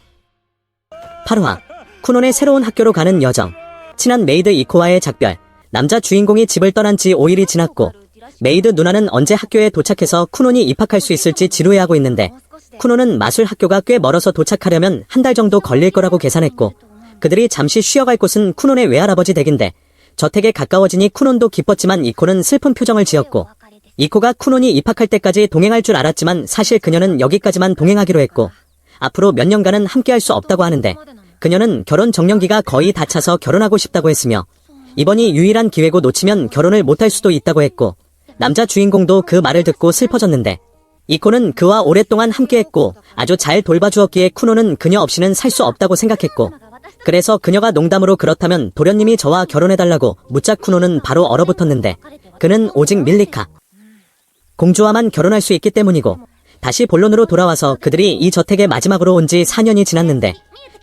8화 쿠논의 새로운 학교로 가는 여정. 친한 메이드 이코와의 작별. 남자 주인공이 집을 떠난 지 5일이 지났고 메이드 누나는 언제 학교에 도착해서 쿠논이 입학할 수 있을지 지루해하고 있는데 쿠논은 마술 학교가 꽤 멀어서 도착하려면 한 달 정도 걸릴 거라고 계산했고 그들이 잠시 쉬어갈 곳은 쿠논의 외할아버지 댁인데 저택에 가까워지니 쿠논도 기뻤지만 이코는 슬픈 표정을 지었고 이코가 쿠논이 입학할 때까지 동행할 줄 알았지만 사실 그녀는 여기까지만 동행하기로 했고 앞으로 몇 년간은 함께할 수 없다고 하는데 그녀는 결혼 정년기가 거의 다 차서 결혼하고 싶다고 했으며 이번이 유일한 기회고 놓치면 결혼을 못할 수도 있다고 했고 남자 주인공도 그 말을 듣고 슬퍼졌는데 이코는 그와 오랫동안 함께했고 아주 잘 돌봐주었기에 쿠노는 그녀 없이는 살 수 없다고 생각했고 그래서 그녀가 농담으로 그렇다면 도련님이 저와 결혼해달라고 묻자 쿠노는 바로 얼어붙었는데 그는 오직 밀리카 공주와만 결혼할 수 있기 때문이고 다시 본론으로 돌아와서 그들이 이 저택에 마지막으로 온 지 4년이 지났는데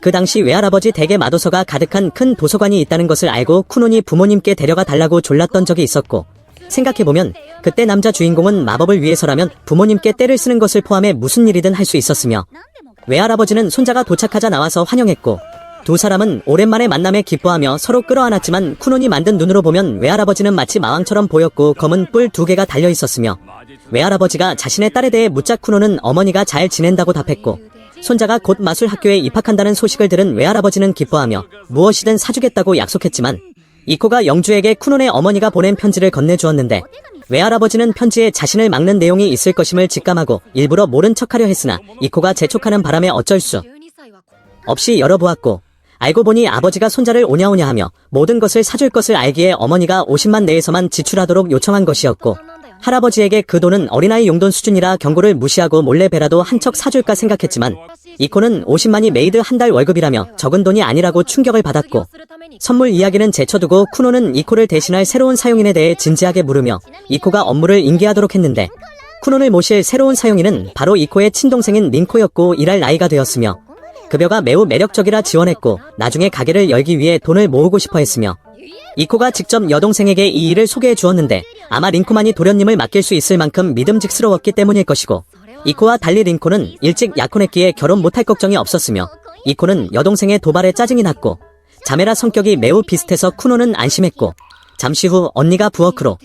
그 당시 외할아버지 댁에 마도서가 가득한 큰 도서관이 있다는 것을 알고 쿠논이 부모님께 데려가 달라고 졸랐던 적이 있었고 생각해보면 그때 남자 주인공은 마법을 위해서라면 부모님께 떼를 쓰는 것을 포함해 무슨 일이든 할 수 있었으며 외할아버지는 손자가 도착하자 나와서 환영했고 두 사람은 오랜만에 만남에 기뻐하며 서로 끌어안았지만 쿠논이 만든 눈으로 보면 외할아버지는 마치 마왕처럼 보였고 검은 뿔 2개가 달려있었으며 외할아버지가 자신의 딸에 대해 묻자 쿠논은 어머니가 잘 지낸다고 답했고 손자가 곧 마술 학교에 입학한다는 소식을 들은 외할아버지는 기뻐하며 무엇이든 사주겠다고 약속했지만 이코가 영주에게 쿠논의 어머니가 보낸 편지를 건네주었는데 외할아버지는 편지에 자신을 막는 내용이 있을 것임을 직감하고 일부러 모른 척하려 했으나 이코가 재촉하는 바람에 어쩔 수 없이 열어보았고 알고 보니 아버지가 손자를 오냐오냐 하며 모든 것을 사줄 것을 알기에 어머니가 50만 내에서만 지출하도록 요청한 것이었고 할아버지에게 그 돈은 어린아이 용돈 수준이라 경고를 무시하고 몰래 배라도 한 척 사줄까 생각했지만 이코는 50만이 메이드 한 달 월급이라며 적은 돈이 아니라고 충격을 받았고 선물 이야기는 제쳐두고 쿠노는 이코를 대신할 새로운 사용인에 대해 진지하게 물으며 이코가 업무를 인계하도록 했는데 쿠노를 모실 새로운 사용인은 바로 이코의 친동생인 린코였고 일할 나이가 되었으며 급여가 매우 매력적이라 지원했고 나중에 가게를 열기 위해 돈을 모으고 싶어 했으며 이코가 직접 여동생에게 이 일을 소개해 주었는데 아마 린코만이 도련님을 맡길 수 있을 만큼 믿음직스러웠기 때문일 것이고 이코와 달리 린코는 일찍 약혼했기에 결혼 못할 걱정이 없었으며 이코는 여동생의 도발에 짜증이 났고 자매라 성격이 매우 비슷해서 쿠노는 안심했고 잠시 후 언니가 부엌으로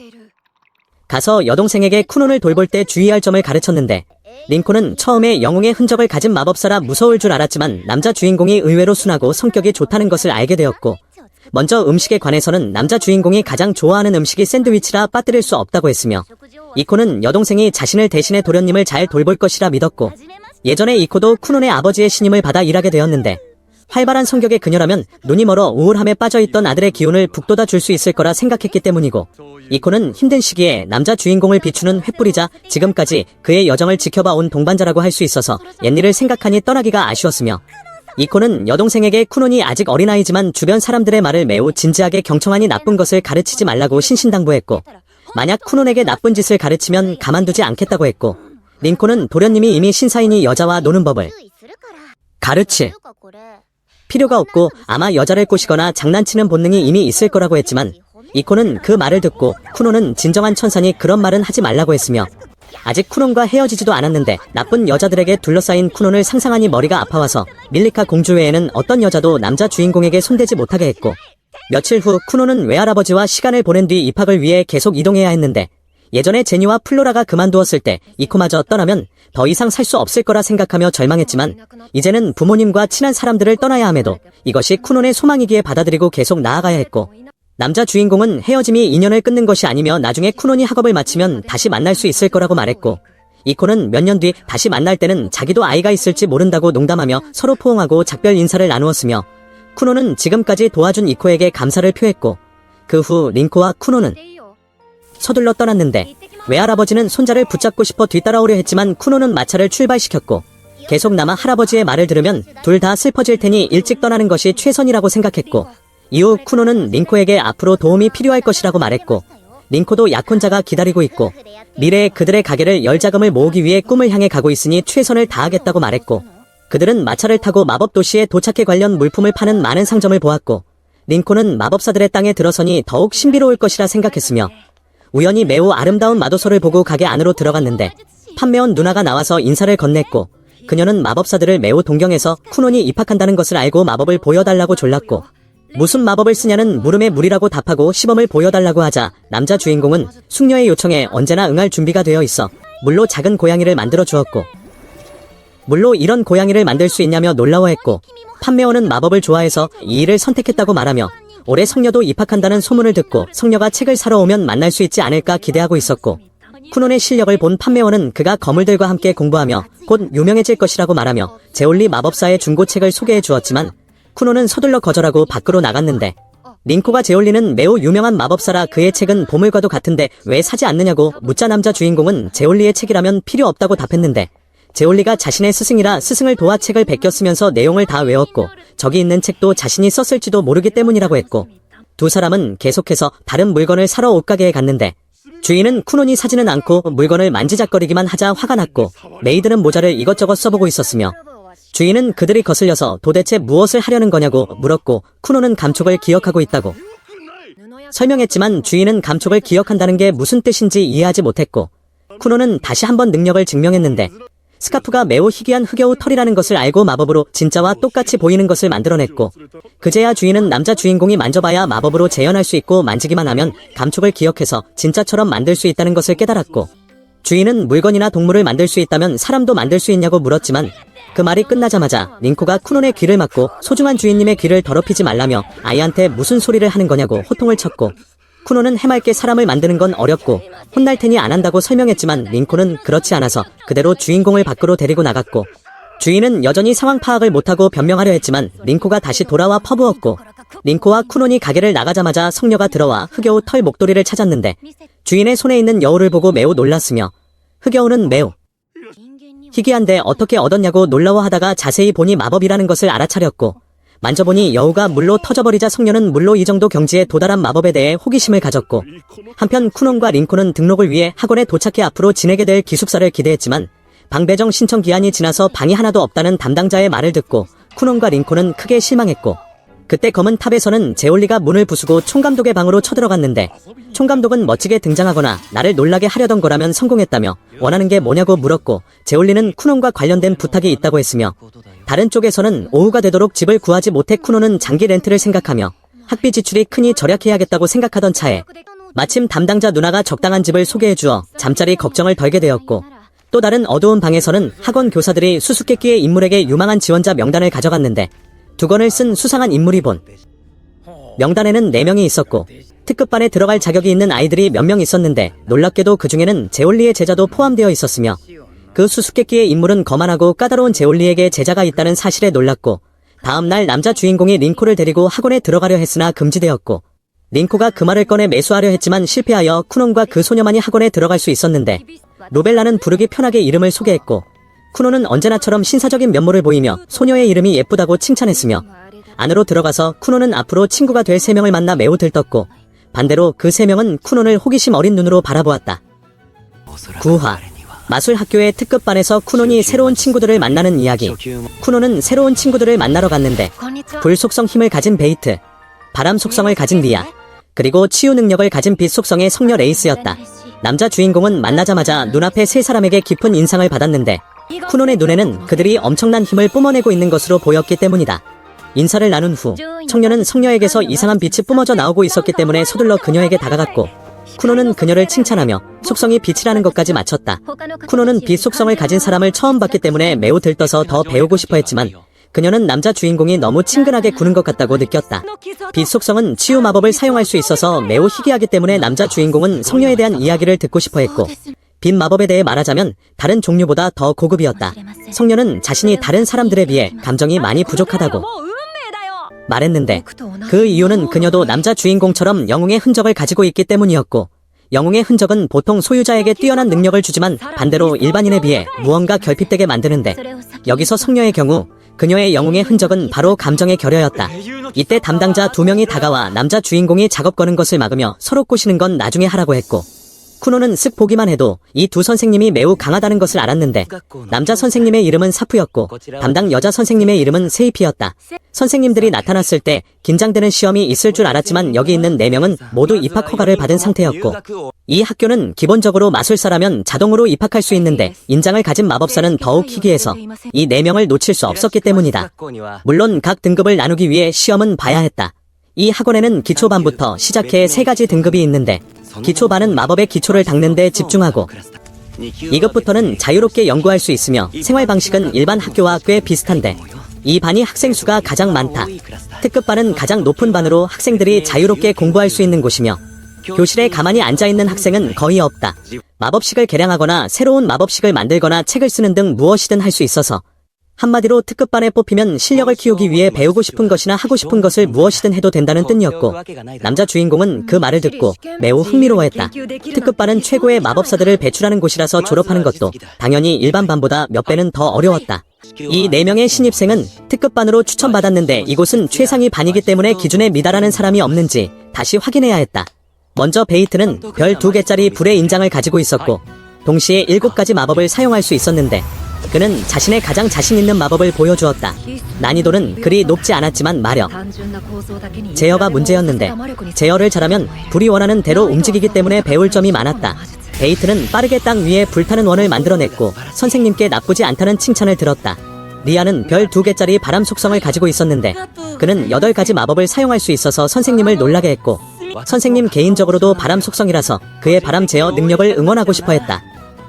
가서 여동생에게 쿠노를 돌볼 때 주의할 점을 가르쳤는데 린코는 처음에 영웅의 흔적을 가진 마법사라 무서울 줄 알았지만 남자 주인공이 의외로 순하고 성격이 좋다는 것을 알게 되었고 먼저 음식에 관해서는 남자 주인공이 가장 좋아하는 음식이 샌드위치라 빠뜨릴 수 없다고 했으며 이코는 여동생이 자신을 대신해 도련님을 잘 돌볼 것이라 믿었고 예전에 이코도 쿠논의 아버지의 신임을 받아 일하게 되었는데 활발한 성격의 그녀라면 눈이 멀어 우울함에 빠져있던 아들의 기운을 북돋아 줄 수 있을 거라 생각했기 때문이고 이코는 힘든 시기에 남자 주인공을 비추는 횃불이자 지금까지 그의 여정을 지켜봐온 동반자라고 할 수 있어서 옛일을 생각하니 떠나기가 아쉬웠으며 이코는 여동생에게 쿠논이 아직 어린아이지만 주변 사람들의 말을 매우 진지하게 경청하니 나쁜 것을 가르치지 말라고 신신당부했고 만약 쿠논에게 나쁜 짓을 가르치면 가만두지 않겠다고 했고 린코는 도련님이 이미 신사인이 여자와 노는 법을 가르칠 필요가 없고 아마 여자를 꼬시거나 장난치는 본능이 이미 있을 거라고 했지만 이코는 그 말을 듣고 쿠논은 진정한 천사니 그런 말은 하지 말라고 했으며 아직 쿠논과 헤어지지도 않았는데 나쁜 여자들에게 둘러싸인 쿠논을 상상하니 머리가 아파와서 밀리카 공주 외에는 어떤 여자도 남자 주인공에게 손대지 못하게 했고 며칠 후 쿠논은 외할아버지와 시간을 보낸 뒤 입학을 위해 계속 이동해야 했는데 예전에 제니와 플로라가 그만두었을 때 이코마저 떠나면 더 이상 살 수 없을 거라 생각하며 절망했지만 이제는 부모님과 친한 사람들을 떠나야 함에도 이것이 쿠논의 소망이기에 받아들이고 계속 나아가야 했고 남자 주인공은 헤어짐이 인연을 끊는 것이 아니며 나중에 쿠논이 학업을 마치면 다시 만날 수 있을 거라고 말했고 이코는 몇 년 뒤 다시 만날 때는 자기도 아이가 있을지 모른다고 농담하며 서로 포옹하고 작별 인사를 나누었으며 쿠논은 지금까지 도와준 이코에게 감사를 표했고 그 후 린코와 쿠논은 서둘러 떠났는데 외할아버지는 손자를 붙잡고 싶어 뒤따라오려 했지만 쿠논은 마차를 출발시켰고 계속 남아 할아버지의 말을 들으면 둘 다 슬퍼질 테니 일찍 떠나는 것이 최선이라고 생각했고 이후 쿠노는 린코에게 앞으로 도움이 필요할 것이라고 말했고 린코도 약혼자가 기다리고 있고 미래에 그들의 가게를 열 자금을 모으기 위해 꿈을 향해 가고 있으니 최선을 다하겠다고 말했고 그들은 마차를 타고 마법도시에 도착해 관련 물품을 파는 많은 상점을 보았고 린코는 마법사들의 땅에 들어서니 더욱 신비로울 것이라 생각했으며 우연히 매우 아름다운 마도서를 보고 가게 안으로 들어갔는데 판매원 누나가 나와서 인사를 건넸고 그녀는 마법사들을 매우 동경해서 쿠논이 입학한다는 것을 알고 마법을 보여달라고 졸랐고 무슨 마법을 쓰냐는 물음에 물이라고 답하고 시범을 보여달라고 하자 남자 주인공은 숙녀의 요청에 언제나 응할 준비가 되어 있어 물로 작은 고양이를 만들어 주었고 물로 이런 고양이를 만들 수 있냐며 놀라워했고 판매원은 마법을 좋아해서 이 일을 선택했다고 말하며 올해 성녀도 입학한다는 소문을 듣고 성녀가 책을 사러 오면 만날 수 있지 않을까 기대하고 있었고 쿠논의 실력을 본 판매원은 그가 거물들과 함께 공부하며 곧 유명해질 것이라고 말하며 제올리 마법사의 중고책을 소개해 주었지만 쿠노는 서둘러 거절하고 밖으로 나갔는데 린코가 제올리는 매우 유명한 마법사라 그의 책은 보물과도 같은데 왜 사지 않느냐고 묻자 남자 주인공은 제올리의 책이라면 필요 없다고 답했는데 제올리가 자신의 스승이라 스승을 도와 책을 베껴 쓰면서 내용을 다 외웠고 저기 있는 책도 자신이 썼을지도 모르기 때문이라고 했고 두 사람은 계속해서 다른 물건을 사러 옷가게에 갔는데 주인은 쿠논이 사지는 않고 물건을 만지작거리기만 하자 화가 났고 메이드는 모자를 이것저것 써보고 있었으며 주인은 그들이 거슬려서 도대체 무엇을 하려는 거냐고 물었고 쿠논은 감촉을 기억하고 있다고 설명했지만 주인은 감촉을 기억한다는 게 무슨 뜻인지 이해하지 못했고 쿠논은 다시 한번 능력을 증명했는데 스카프가 매우 희귀한 흑여우 털이라는 것을 알고 마법으로 진짜와 똑같이 보이는 것을 만들어냈고 그제야 주인은 남자 주인공이 만져봐야 마법으로 재현할 수 있고 만지기만 하면 감촉을 기억해서 진짜처럼 만들 수 있다는 것을 깨달았고 주인은 물건이나 동물을 만들 수 있다면 사람도 만들 수 있냐고 물었지만 그 말이 끝나자마자 린코가 쿠논의 귀를 막고 소중한 주인님의 귀를 더럽히지 말라며 아이한테 무슨 소리를 하는 거냐고 호통을 쳤고 쿠노는 해맑게 사람을 만드는 건 어렵고 혼날 테니 안 한다고 설명했지만 린코는 그렇지 않아서 그대로 주인공을 밖으로 데리고 나갔고, 주인은 여전히 상황 파악을 못하고 변명하려 했지만 린코가 다시 돌아와 퍼부었고, 린코와 쿠논이 가게를 나가자마자 성녀가 들어와 흑여우 털 목도리를 찾았는데 주인의 손에 있는 여우를 보고 매우 놀랐으며, 흑여우는 매우 희귀한데 어떻게 얻었냐고 놀라워하다가 자세히 보니 마법이라는 것을 알아차렸고, 만져보니 여우가 물로 터져버리자 성녀는 물로 이 정도 경지에 도달한 마법에 대해 호기심을 가졌고, 한편 쿠논과 린코는 등록을 위해 학원에 도착해 앞으로 지내게 될 기숙사를 기대했지만 방 배정 신청 기한이 지나서 방이 하나도 없다는 담당자의 말을 듣고 쿠논과 린코는 크게 실망했고, 그때 검은 탑에서는 제올리가 문을 부수고 총감독의 방으로 쳐들어갔는데, 총감독은 멋지게 등장하거나 나를 놀라게 하려던 거라면 성공했다며 원하는 게 뭐냐고 물었고, 제올리는 쿠논과 관련된 부탁이 있다고 했으며, 다른 쪽에서는 오후가 되도록 집을 구하지 못해 쿠논은 장기 렌트를 생각하며 학비 지출이 크니 절약해야겠다고 생각하던 차에 마침 담당자 누나가 적당한 집을 소개해주어 잠자리 걱정을 덜게 되었고, 또 다른 어두운 방에서는 학원 교사들이 수수께끼의 인물에게 유망한 지원자 명단을 가져갔는데, 두 권을 쓴 수상한 인물이 본 명단에는 4명이 있었고 특급반에 들어갈 자격이 있는 아이들이 몇 명 있었는데, 놀랍게도 그 중에는 제올리의 제자도 포함되어 있었으며, 그 수수께끼의 인물은 거만하고 까다로운 제올리에게 제자가 있다는 사실에 놀랐고, 다음날 남자 주인공이 린코를 데리고 학원에 들어가려 했으나 금지되었고, 린코가 그 말을 꺼내 매수하려 했지만 실패하여 쿠논과 그 소녀만이 학원에 들어갈 수 있었는데, 루벨라는 부르기 편하게 이름을 소개했고, 쿠논은 언제나처럼 신사적인 면모를 보이며 소녀의 이름이 예쁘다고 칭찬했으며, 안으로 들어가서 쿠논은 앞으로 친구가 될 3명을 만나 매우 들떴고, 반대로 그 3명은 쿠논을 호기심 어린 눈으로 바라보았다. 9화 마술학교의 특급반에서 쿠논이 새로운 친구들을 만나는 이야기. 쿠논은 새로운 친구들을 만나러 갔는데 불 속성 힘을 가진 베이트, 바람 속성을 가진 리아, 그리고 치유 능력을 가진 빛 속성의 성녀 레이스였다. 남자 주인공은 만나자마자 눈앞에 3사람에게 깊은 인상을 받았는데 쿠논의 눈에는 그들이 엄청난 힘을 뿜어내고 있는 것으로 보였기 때문이다. 인사를 나눈 후 청년은 성녀에게서 이상한 빛이 뿜어져 나오고 있었기 때문에 서둘러 그녀에게 다가갔고, 쿠논은 그녀를 칭찬하며 속성이 빛이라는 것까지 맞췄다. 쿠논은 빛 속성을 가진 사람을 처음 봤기 때문에 매우 들떠서 더 배우고 싶어 했지만 그녀는 남자 주인공이 너무 친근하게 구는 것 같다고 느꼈다. 빛 속성은 치유 마법을 사용할 수 있어서 매우 희귀하기 때문에 남자 주인공은 성녀에 대한 이야기를 듣고 싶어 했고, 빛 마법에 대해 말하자면 다른 종류보다 더 고급이었다. 성녀는 자신이 다른 사람들에 비해 감정이 많이 부족하다고 말했는데, 그 이유는 그녀도 남자 주인공처럼 영웅의 흔적을 가지고 있기 때문이었고, 영웅의 흔적은 보통 소유자에게 뛰어난 능력을 주지만 반대로 일반인에 비해 무언가 결핍되게 만드는데, 여기서 성녀의 경우 그녀의 영웅의 흔적은 바로 감정의 결여였다. 이때 담당자 2명이 다가와 남자 주인공이 작업 거는 것을 막으며 서로 꼬시는 건 나중에 하라고 했고, 쿠노는 쓱 보기만 해도 이 두 선생님이 매우 강하다는 것을 알았는데, 남자 선생님의 이름은 사프였고 담당 여자 선생님의 이름은 세이피였다. 선생님들이 나타났을 때 긴장되는 시험이 있을 줄 알았지만 여기 있는 4명은 모두 입학 허가를 받은 상태였고, 이 학교는 기본적으로 마술사라면 자동으로 입학할 수 있는데 인장을 가진 마법사는 더욱 희귀해서 이 4명을 놓칠 수 없었기 때문이다. 물론 각 등급을 나누기 위해 시험은 봐야 했다. 이 학원에는 기초반부터 시작해 3가지 등급이 있는데, 기초반은 마법의 기초를 닦는 데 집중하고 2급부터는 자유롭게 연구할 수 있으며 생활 방식은 일반 학교와 꽤 비슷한데 이 반이 학생 수가 가장 많다. 특급반은 가장 높은 반으로 학생들이 자유롭게 공부할 수 있는 곳이며 교실에 가만히 앉아있는 학생은 거의 없다. 마법식을 개량하거나 새로운 마법식을 만들거나 책을 쓰는 등 무엇이든 할 수 있어서 한마디로 특급반에 뽑히면 실력을 키우기 위해 배우고 싶은 것이나 하고 싶은 것을 무엇이든 해도 된다는 뜻이었고, 남자 주인공은 그 말을 듣고 매우 흥미로워했다. 특급반은 최고의 마법사들을 배출하는 곳이라서 졸업하는 것도 당연히 일반 반보다 몇 배는 더 어려웠다. 이 4명의 신입생은 특급반으로 추천받았는데 이곳은 최상위 반이기 때문에 기준에 미달하는 사람이 없는지 다시 확인해야 했다. 먼저 베이트는 별 2개짜리 불의 인장을 가지고 있었고 동시에 7가지 마법을 사용할 수 있었는데, 그는 자신의 가장 자신 있는 마법을 보여주었다. 난이도는 그리 높지 않았지만 마력, 제어가 문제였는데 제어를 잘하면 불이 원하는 대로 움직이기 때문에 배울 점이 많았다. 베이트는 빠르게 땅 위에 불타는 원을 만들어냈고 선생님께 나쁘지 않다는 칭찬을 들었다. 리아는 별 2개짜리 바람 속성을 가지고 있었는데 그는 8가지 마법을 사용할 수 있어서 선생님을 놀라게 했고, 선생님 개인적으로도 바람 속성이라서 그의 바람 제어 능력을 응원하고 싶어 했다.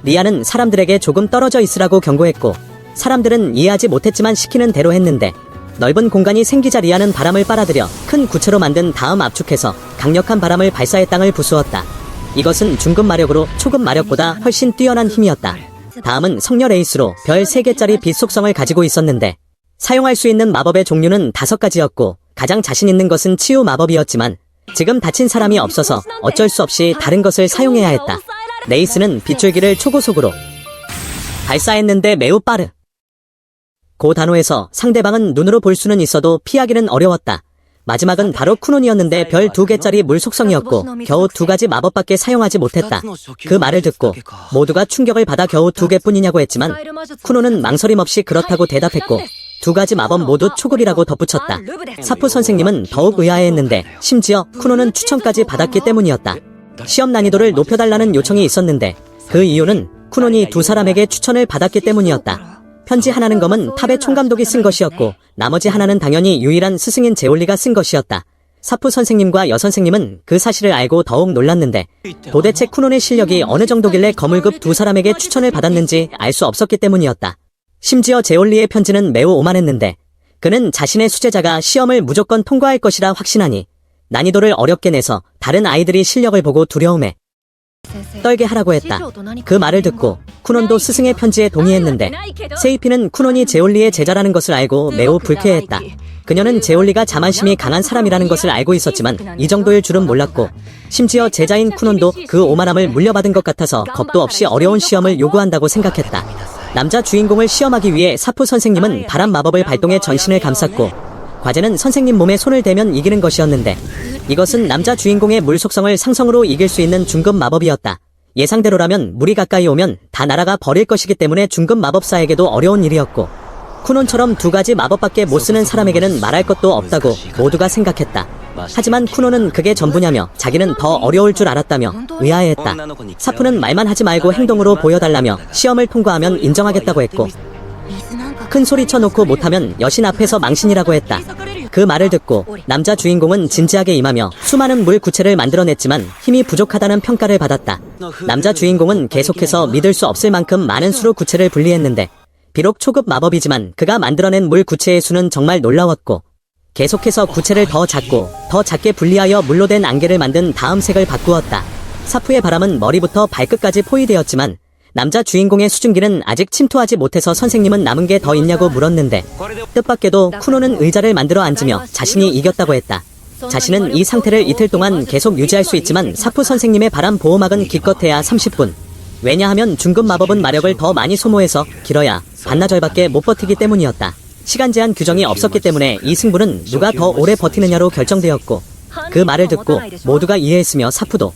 리아는 사람들에게 조금 떨어져 있으라고 경고했고 사람들은 이해하지 못했지만 시키는 대로 했는데 넓은 공간이 생기자리하는 바람을 빨아들여 큰 구체로 만든 다음 압축해서 강력한 바람을 발사해 땅을 부수었다. 이것은 중급 마력으로 초급 마력보다 훨씬 뛰어난 힘이었다. 다음은 성녀 레이스로 별 3개짜리 빛 속성을 가지고 있었는데 사용할 수 있는 마법의 종류는 5가지였고 가장 자신 있는 것은 치유 마법이었지만 지금 다친 사람이 없어서 어쩔 수 없이 다른 것을 사용해야 했다. 레이스는 빗줄기를 초고속으로 발사했는데 매우 빠르. 고 단호해서 상대방은 눈으로 볼 수는 있어도 피하기는 어려웠다. 마지막은 바로 쿠논이었는데 별 2개짜리 물 속성이었고 겨우 2가지 마법밖에 사용하지 못했다. 그 말을 듣고 모두가 충격을 받아 겨우 2개뿐이냐고 했지만 쿠논은 망설임 없이 그렇다고 대답했고 2가지 마법 모두 초급이라고 덧붙였다. 사프 선생님은 더욱 의아해했는데 심지어 쿠논은 추천까지 받았기 때문이었다. 시험 난이도를 높여달라는 요청이 있었는데 그 이유는 쿠논이 2사람에게 추천을 받았기 때문이었다. 편지 하나는 검은 탑의 총감독이 쓴 것이었고 나머지 하나는 당연히 유일한 스승인 제올리가 쓴 것이었다. 사프 선생님과 여 선생님은 그 사실을 알고 더욱 놀랐는데 도대체 쿠논의 실력이 어느 정도길래 거물급 2사람에게 추천을 받았는지 알 수 없었기 때문이었다. 심지어 제올리의 편지는 매우 오만했는데 그는 자신의 수제자가 시험을 무조건 통과할 것이라 확신하니 난이도를 어렵게 내서 다른 아이들이 실력을 보고 두려움에 떨게 하라고 했다. 그 말을 듣고 쿠논도 스승의 편지에 동의했는데 세이피는 쿠논이 제올리의 제자라는 것을 알고 매우 불쾌해했다. 그녀는 제올리가 자만심이 강한 사람이라는 것을 알고 있었지만 이 정도일 줄은 몰랐고 심지어 제자인 쿠논도 그 오만함을 물려받은 것 같아서 겁도 없이 어려운 시험을 요구한다고 생각했다. 남자 주인공을 시험하기 위해 사프 선생님은 바람 마법을 발동해 전신을 감쌌고 과제는 선생님 몸에 손을 대면 이기는 것이었는데 이것은 남자 주인공의 물 속성을 상성으로 이길 수 있는 중급 마법이었다. 예상대로라면 물이 가까이 오면 다 날아가 버릴 것이기 때문에 중급 마법사에게도 어려운 일이었고 쿠논처럼 2가지 마법밖에 못 쓰는 사람에게는 말할 것도 없다고 모두가 생각했다. 하지만 쿠논은 그게 전부냐며 자기는 더 어려울 줄 알았다며 의아해했다. 사프는 말만 하지 말고 행동으로 보여달라며 시험을 통과하면 인정하겠다고 했고 큰 소리 쳐놓고 못하면 여신 앞에서 망신이라고 했다. 그 말을 듣고 남자 주인공은 진지하게 임하며 수많은 물 구체를 만들어냈지만 힘이 부족하다는 평가를 받았다. 남자 주인공은 계속해서 믿을 수 없을 만큼 많은 수로 구체를 분리했는데 비록 초급 마법이지만 그가 만들어낸 물 구체의 수는 정말 놀라웠고 계속해서 구체를 더 작게 분리하여 물로 된 안개를 만든 다음 색을 바꾸었다. 사프의 바람은 머리부터 발끝까지 포위되었지만 남자 주인공의 수증기는 아직 침투하지 못해서 선생님은 남은 게 더 있냐고 물었는데 뜻밖에도 쿠노는 의자를 만들어 앉으며 자신이 이겼다고 했다. 자신은 이 상태를 이틀 동안 계속 유지할 수 있지만 사프 선생님의 바람 보호막은 기껏해야 30분. 왜냐하면 중급 마법은 마력을 더 많이 소모해서 길어야 반나절밖에 못 버티기 때문이었다. 시간 제한 규정이 없었기 때문에 이 승부는 누가 더 오래 버티느냐로 결정되었고 그 말을 듣고 모두가 이해했으며 사프도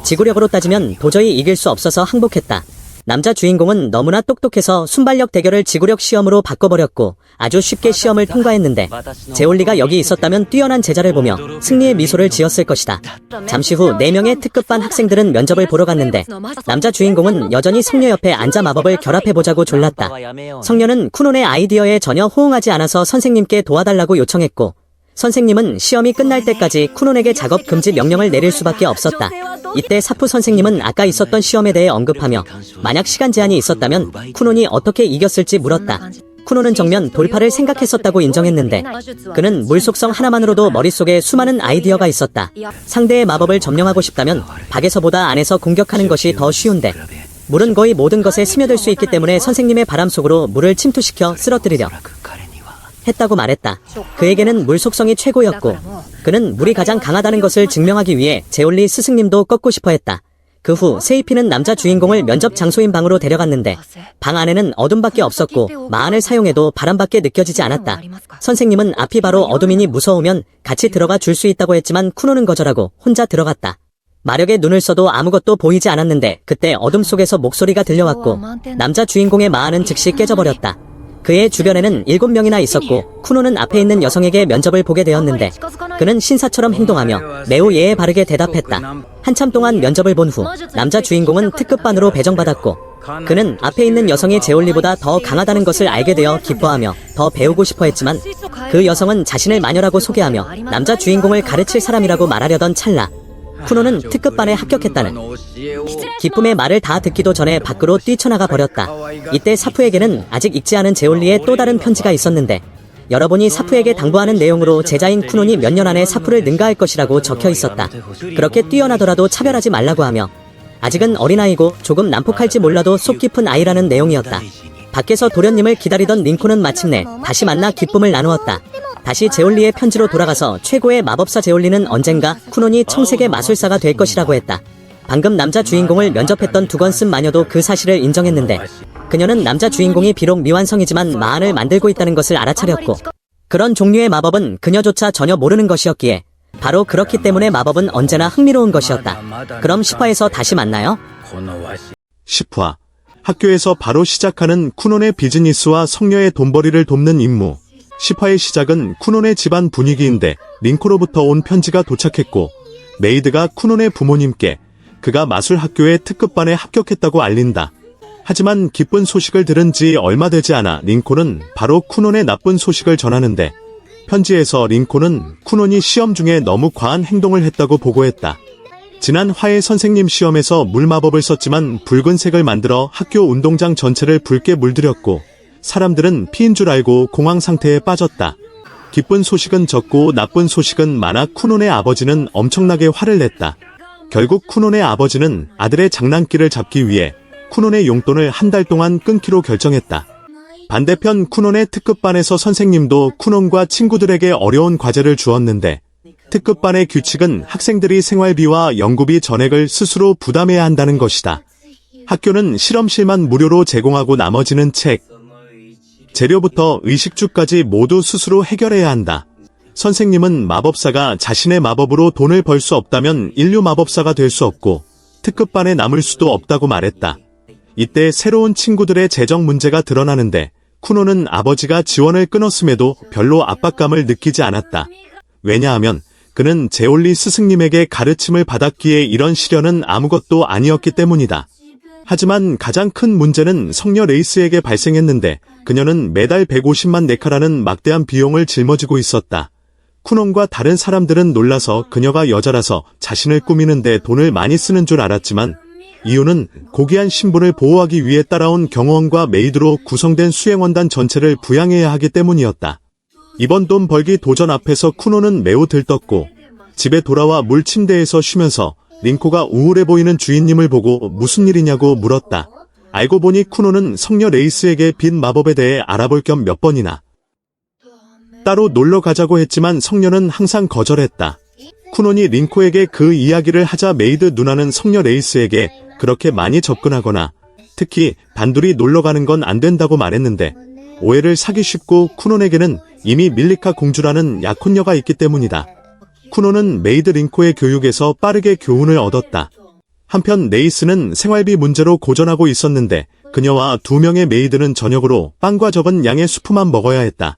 지구력으로 따지면 도저히 이길 수 없어서 항복했다. 남자 주인공은 너무나 똑똑해서 순발력 대결을 지구력 시험으로 바꿔버렸고 아주 쉽게 시험을 통과했는데 제올리가 여기 있었다면 뛰어난 제자를 보며 승리의 미소를 지었을 것이다. 잠시 후 4명의 특급반 학생들은 면접을 보러 갔는데 남자 주인공은 여전히 성녀 옆에 앉아 마법을 결합해보자고 졸랐다. 성녀는 쿠논의 아이디어에 전혀 호응하지 않아서 선생님께 도와달라고 요청했고 선생님은 시험이 끝날 때까지 쿠논에게 작업 금지 명령을 내릴 수밖에 없었다. 이때 사프 선생님은 아까 있었던 시험에 대해 언급하며 만약 시간 제한이 있었다면 쿠논이 어떻게 이겼을지 물었다. 쿠논은 정면 돌파를 생각했었다고 인정했는데 그는 물 속성 하나만으로도 머릿속에 수많은 아이디어가 있었다. 상대의 마법을 점령하고 싶다면 밖에서보다 안에서 공격하는 것이 더 쉬운데 물은 거의 모든 것에 스며들 수 있기 때문에 선생님의 바람 속으로 물을 침투시켜 쓰러뜨리려 했다고 말했다. 그에게는 물 속성이 최고였고 그는 물이 가장 강하다는 것을 증명하기 위해 제올리 스승님도 꺾고 싶어 했다. 그 후 세이피는 남자 주인공을 면접 장소인 방으로 데려갔는데 방 안에는 어둠밖에 없었고 마안을 사용해도 바람밖에 느껴지지 않았다. 선생님은 앞이 바로 어둠이니 무서우면 같이 들어가 줄 수 있다고 했지만 쿠노는 거절하고 혼자 들어갔다. 마력에 눈을 써도 아무것도 보이지 않았는데 그때 어둠 속에서 목소리가 들려왔고 남자 주인공의 마안은 즉시 깨져버렸다. 그의 주변에는 7명이나 있었고 쿠노는 앞에 있는 여성에게 면접을 보게 되었는데 그는 신사처럼 행동하며 매우 예의 바르게 대답했다. 한참 동안 면접을 본 후 남자 주인공은 특급반으로 배정받았고 그는 앞에 있는 여성이 제올리보다 더 강하다는 것을 알게 되어 기뻐하며 더 배우고 싶어 했지만 그 여성은 자신을 마녀라고 소개하며 남자 주인공을 가르칠 사람이라고 말하려던 찰나 쿠노는 특급반에 합격했다는 기쁨의 말을 다 듣기도 전에 밖으로 뛰쳐나가 버렸다. 이때 사프에게는 아직 읽지 않은 제올리의 또 다른 편지가 있었는데 열어보니 사프에게 당부하는 내용으로 제자인 쿠논이 몇 년 안에 사프를 능가할 것이라고 적혀 있었다. 그렇게 뛰어나더라도 차별하지 말라고 하며 아직은 어린아이고 조금 난폭할지 몰라도 속 깊은 아이라는 내용이었다. 밖에서 도련님을 기다리던 링코는 마침내 다시 만나 기쁨을 나누었다. 다시 제올리의 편지로 돌아가서 최고의 마법사 제올리는 언젠가 쿠논이 청색의 마술사가 될 것이라고 했다. 방금 남자 주인공을 면접했던 두건슨 마녀도 그 사실을 인정했는데 그녀는 남자 주인공이 비록 미완성이지만 마안을 만들고 있다는 것을 알아차렸고 그런 종류의 마법은 그녀조차 전혀 모르는 것이었기에 바로 그렇기 때문에 마법은 언제나 흥미로운 것이었다. 그럼 10화에서 다시 만나요. 10화. 학교에서 바로 시작하는 쿠논의 비즈니스와 성녀의 돈벌이를 돕는 임무. 10화의 시작은 쿠논의 집안 분위기인데 링코로부터 온 편지가 도착했고 메이드가 쿠논의 부모님께 그가 마술학교의 특급반에 합격했다고 알린다. 하지만 기쁜 소식을 들은 지 얼마 되지 않아 링코는 바로 쿠논의 나쁜 소식을 전하는데 편지에서 링코는 쿠논이 시험 중에 너무 과한 행동을 했다고 보고했다. 지난 화해 선생님 시험에서 물마법을 썼지만 붉은색을 만들어 학교 운동장 전체를 붉게 물들였고 사람들은 피인 줄 알고 공황 상태에 빠졌다. 기쁜 소식은 적고 나쁜 소식은 많아 쿠논의 아버지는 엄청나게 화를 냈다. 결국 쿠논의 아버지는 아들의 장난기를 잡기 위해 쿠논의 용돈을 한 달 동안 끊기로 결정했다. 반대편 쿠논의 특급반에서 선생님도 쿠논과 친구들에게 어려운 과제를 주었는데 특급반의 규칙은 학생들이 생활비와 연구비 전액을 스스로 부담해야 한다는 것이다. 학교는 실험실만 무료로 제공하고 나머지는 책, 재료부터 의식주까지 모두 스스로 해결해야 한다. 선생님은 마법사가 자신의 마법으로 돈을 벌 수 없다면 인류 마법사가 될 수 없고 특급반에 남을 수도 없다고 말했다. 이때 새로운 친구들의 재정 문제가 드러나는데 쿠논은 아버지가 지원을 끊었음에도 별로 압박감을 느끼지 않았다. 왜냐하면 그는 제올리 스승님에게 가르침을 받았기에 이런 시련은 아무것도 아니었기 때문이다. 하지만 가장 큰 문제는 성녀 레이스에게 발생했는데 그녀는 매달 150만 네카라는 막대한 비용을 짊어지고 있었다. 쿠논과 다른 사람들은 놀라서 그녀가 여자라서 자신을 꾸미는데 돈을 많이 쓰는 줄 알았지만 이유는 고귀한 신분을 보호하기 위해 따라온 경호원과 메이드로 구성된 수행원단 전체를 부양해야 하기 때문이었다. 이번 돈 벌기 도전 앞에서 쿠논은 매우 들떴고 집에 돌아와 물침대에서 쉬면서 링코가 우울해 보이는 주인님을 보고 무슨 일이냐고 물었다. 알고 보니 쿠논은 성녀 레이스에게 빈 마법에 대해 알아볼 겸 몇 번이나 따로 놀러 가자고 했지만 성녀는 항상 거절했다. 쿠논이 링코에게 그 이야기를 하자 메이드 누나는 성녀 레이스에게 그렇게 많이 접근하거나 특히 단둘이 놀러 가는 건 안 된다고 말했는데 오해를 사기 쉽고 쿠논에게는 이미 밀리카 공주라는 약혼녀가 있기 때문이다. 쿠논은 메이드 링코의 교육에서 빠르게 교훈을 얻었다. 한편 레이스는 생활비 문제로 고전하고 있었는데 그녀와 2명의 메이드는 저녁으로 빵과 적은 양의 수프만 먹어야 했다.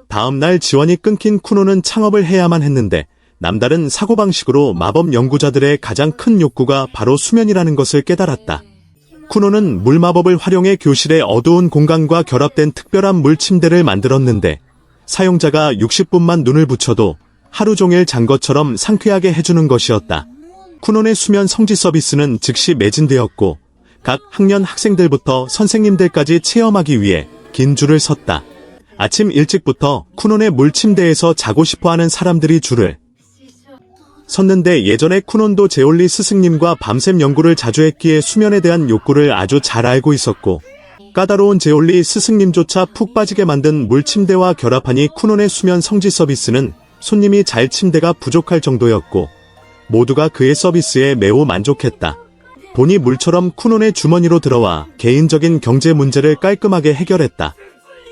다음 날 지원이 끊긴 쿠논은 창업을 해야만 했는데 남다른 사고방식으로 마법 연구자들의 가장 큰 욕구가 바로 수면이라는 것을 깨달았다. 쿠논은 물마법을 활용해 교실의 어두운 공간과 결합된 특별한 물침대를 만들었는데 사용자가 60분만 눈을 붙여도 하루 종일 잔 것처럼 상쾌하게 해주는 것이었다. 쿠논의 수면 성지 서비스는 즉시 매진되었고 각 학년 학생들부터 선생님들까지 체험하기 위해 긴 줄을 섰다. 아침 일찍부터 쿠논의 물침대에서 자고 싶어하는 사람들이 줄을 섰는데 예전에 쿠논도 제올리 스승님과 밤샘 연구를 자주 했기에 수면에 대한 욕구를 아주 잘 알고 있었고 까다로운 제올리 스승님조차 푹 빠지게 만든 물침대와 결합하니 쿠논의 수면 성지 서비스는 손님이 잘 침대가 부족할 정도였고 모두가 그의 서비스에 매우 만족했다. 돈이 물처럼 쿠논의 주머니로 들어와 개인적인 경제 문제를 깔끔하게 해결했다.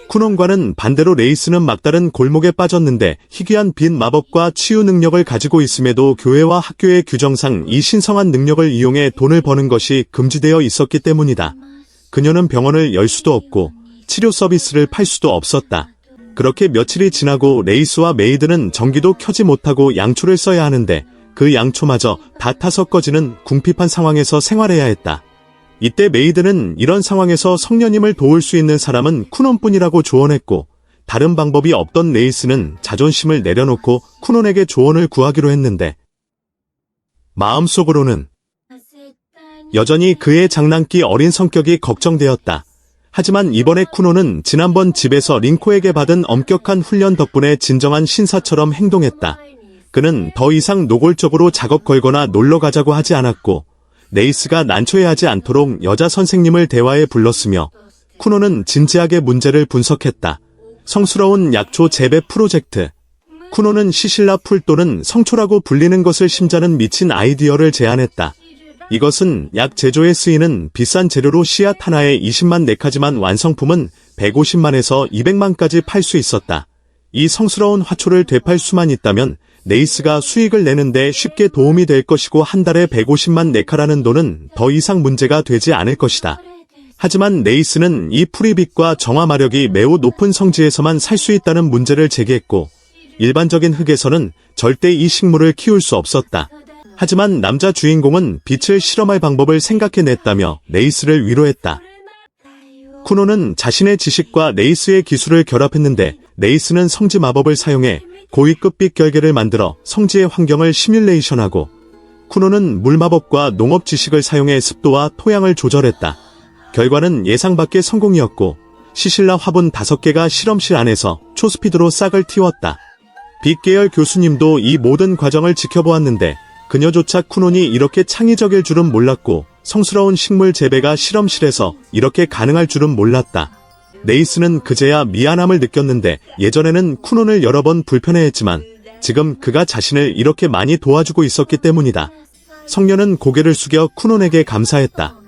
쿠논과는 반대로 레이스는 막다른 골목에 빠졌는데 희귀한 빈 마법과 치유 능력을 가지고 있음에도 교회와 학교의 규정상 이 신성한 능력을 이용해 돈을 버는 것이 금지되어 있었기 때문이다. 그녀는 병원을 열 수도 없고 치료 서비스를 팔 수도 없었다. 그렇게 며칠이 지나고 레이스와 메이드는 전기도 켜지 못하고 양초를 써야 하는데 그 양초마저 다 타서 꺼지는 궁핍한 상황에서 생활해야 했다. 이때 메이드는 이런 상황에서 성녀님을 도울 수 있는 사람은 쿠논뿐이라고 조언했고 다른 방법이 없던 레이스는 자존심을 내려놓고 쿠논에게 조언을 구하기로 했는데 마음속으로는 여전히 그의 장난기 어린 성격이 걱정되었다. 하지만 이번에 쿠노는 지난번 집에서 링코에게 받은 엄격한 훈련 덕분에 진정한 신사처럼 행동했다. 그는 더 이상 노골적으로 작업 걸거나 놀러 가자고 하지 않았고, 네이스가 난처해하지 않도록 여자 선생님을 대화에 불렀으며, 쿠노는 진지하게 문제를 분석했다. 성스러운 약초 재배 프로젝트. 쿠노는 시실라 풀 또는 성초라고 불리는 것을 심자는 미친 아이디어를 제안했다. 이것은 약 제조에 쓰이는 비싼 재료로 씨앗 하나에 20만 네카지만 완성품은 150만에서 200만까지 팔 수 있었다. 이 성스러운 화초를 되팔 수만 있다면 네이스가 수익을 내는데 쉽게 도움이 될 것이고 한 달에 150만 네카라는 돈은 더 이상 문제가 되지 않을 것이다. 하지만 네이스는 이 풀이빛과 정화 마력이 매우 높은 성지에서만 살 수 있다는 문제를 제기했고, 일반적인 흙에서는 절대 이 식물을 키울 수 없었다. 하지만 남자 주인공은 빛을 실험할 방법을 생각해냈다며 네이스를 위로했다. 쿠노는 자신의 지식과 네이스의 기술을 결합했는데, 네이스는 성지 마법을 사용해 고위급 빛 결계를 만들어 성지의 환경을 시뮬레이션하고, 쿠노는 물마법과 농업 지식을 사용해 습도와 토양을 조절했다. 결과는 예상 밖의 성공이었고, 시실라 화분 5개가 실험실 안에서 초스피드로 싹을 틔웠다. 빛 계열 교수님도 이 모든 과정을 지켜보았는데, 그녀조차 쿠논이 이렇게 창의적일 줄은 몰랐고, 성스러운 식물 재배가 실험실에서 이렇게 가능할 줄은 몰랐다. 네이스는 그제야 미안함을 느꼈는데, 예전에는 쿠논을 여러 번 불편해했지만 지금 그가 자신을 이렇게 많이 도와주고 있었기 때문이다. 성녀는 고개를 숙여 쿠논에게 감사했다.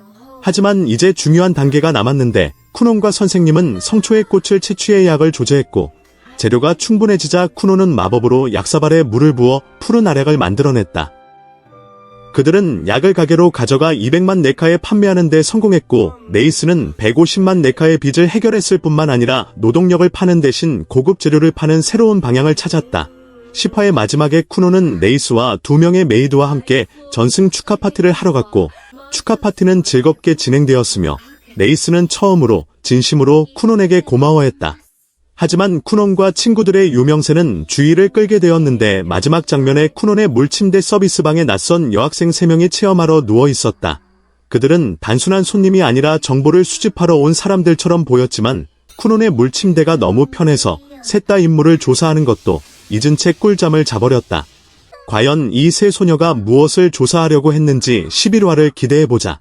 하지만 이제 중요한 단계가 남았는데, 쿠논과 선생님은 성초의 꽃을 채취해 약을 조제했고, 재료가 충분해지자 쿠논은 마법으로 약사발에 물을 부어 푸른 알약을 만들어냈다. 그들은 약을 가게로 가져가 200만 네카에 판매하는 데 성공했고, 네이스는 150만 네카의 빚을 해결했을 뿐만 아니라 노동력을 파는 대신 고급 재료를 파는 새로운 방향을 찾았다. 10화의 마지막에 쿠노는 네이스와 2명의 메이드와 함께 전승 축하 파티를 하러 갔고, 축하 파티는 즐겁게 진행되었으며, 네이스는 처음으로 진심으로 쿠논에게 고마워했다. 하지만 쿠논과 친구들의 유명세는 주의를 끌게 되었는데, 마지막 장면에 쿠논의 물침대 서비스방에 낯선 여학생 3명이 체험하러 누워 있었다. 그들은 단순한 손님이 아니라 정보를 수집하러 온 사람들처럼 보였지만, 쿠논의 물침대가 너무 편해서 셋 다 인물을 조사하는 것도 잊은 채 꿀잠을 자버렸다. 과연 이 세 소녀가 무엇을 조사하려고 했는지 11화를 기대해보자.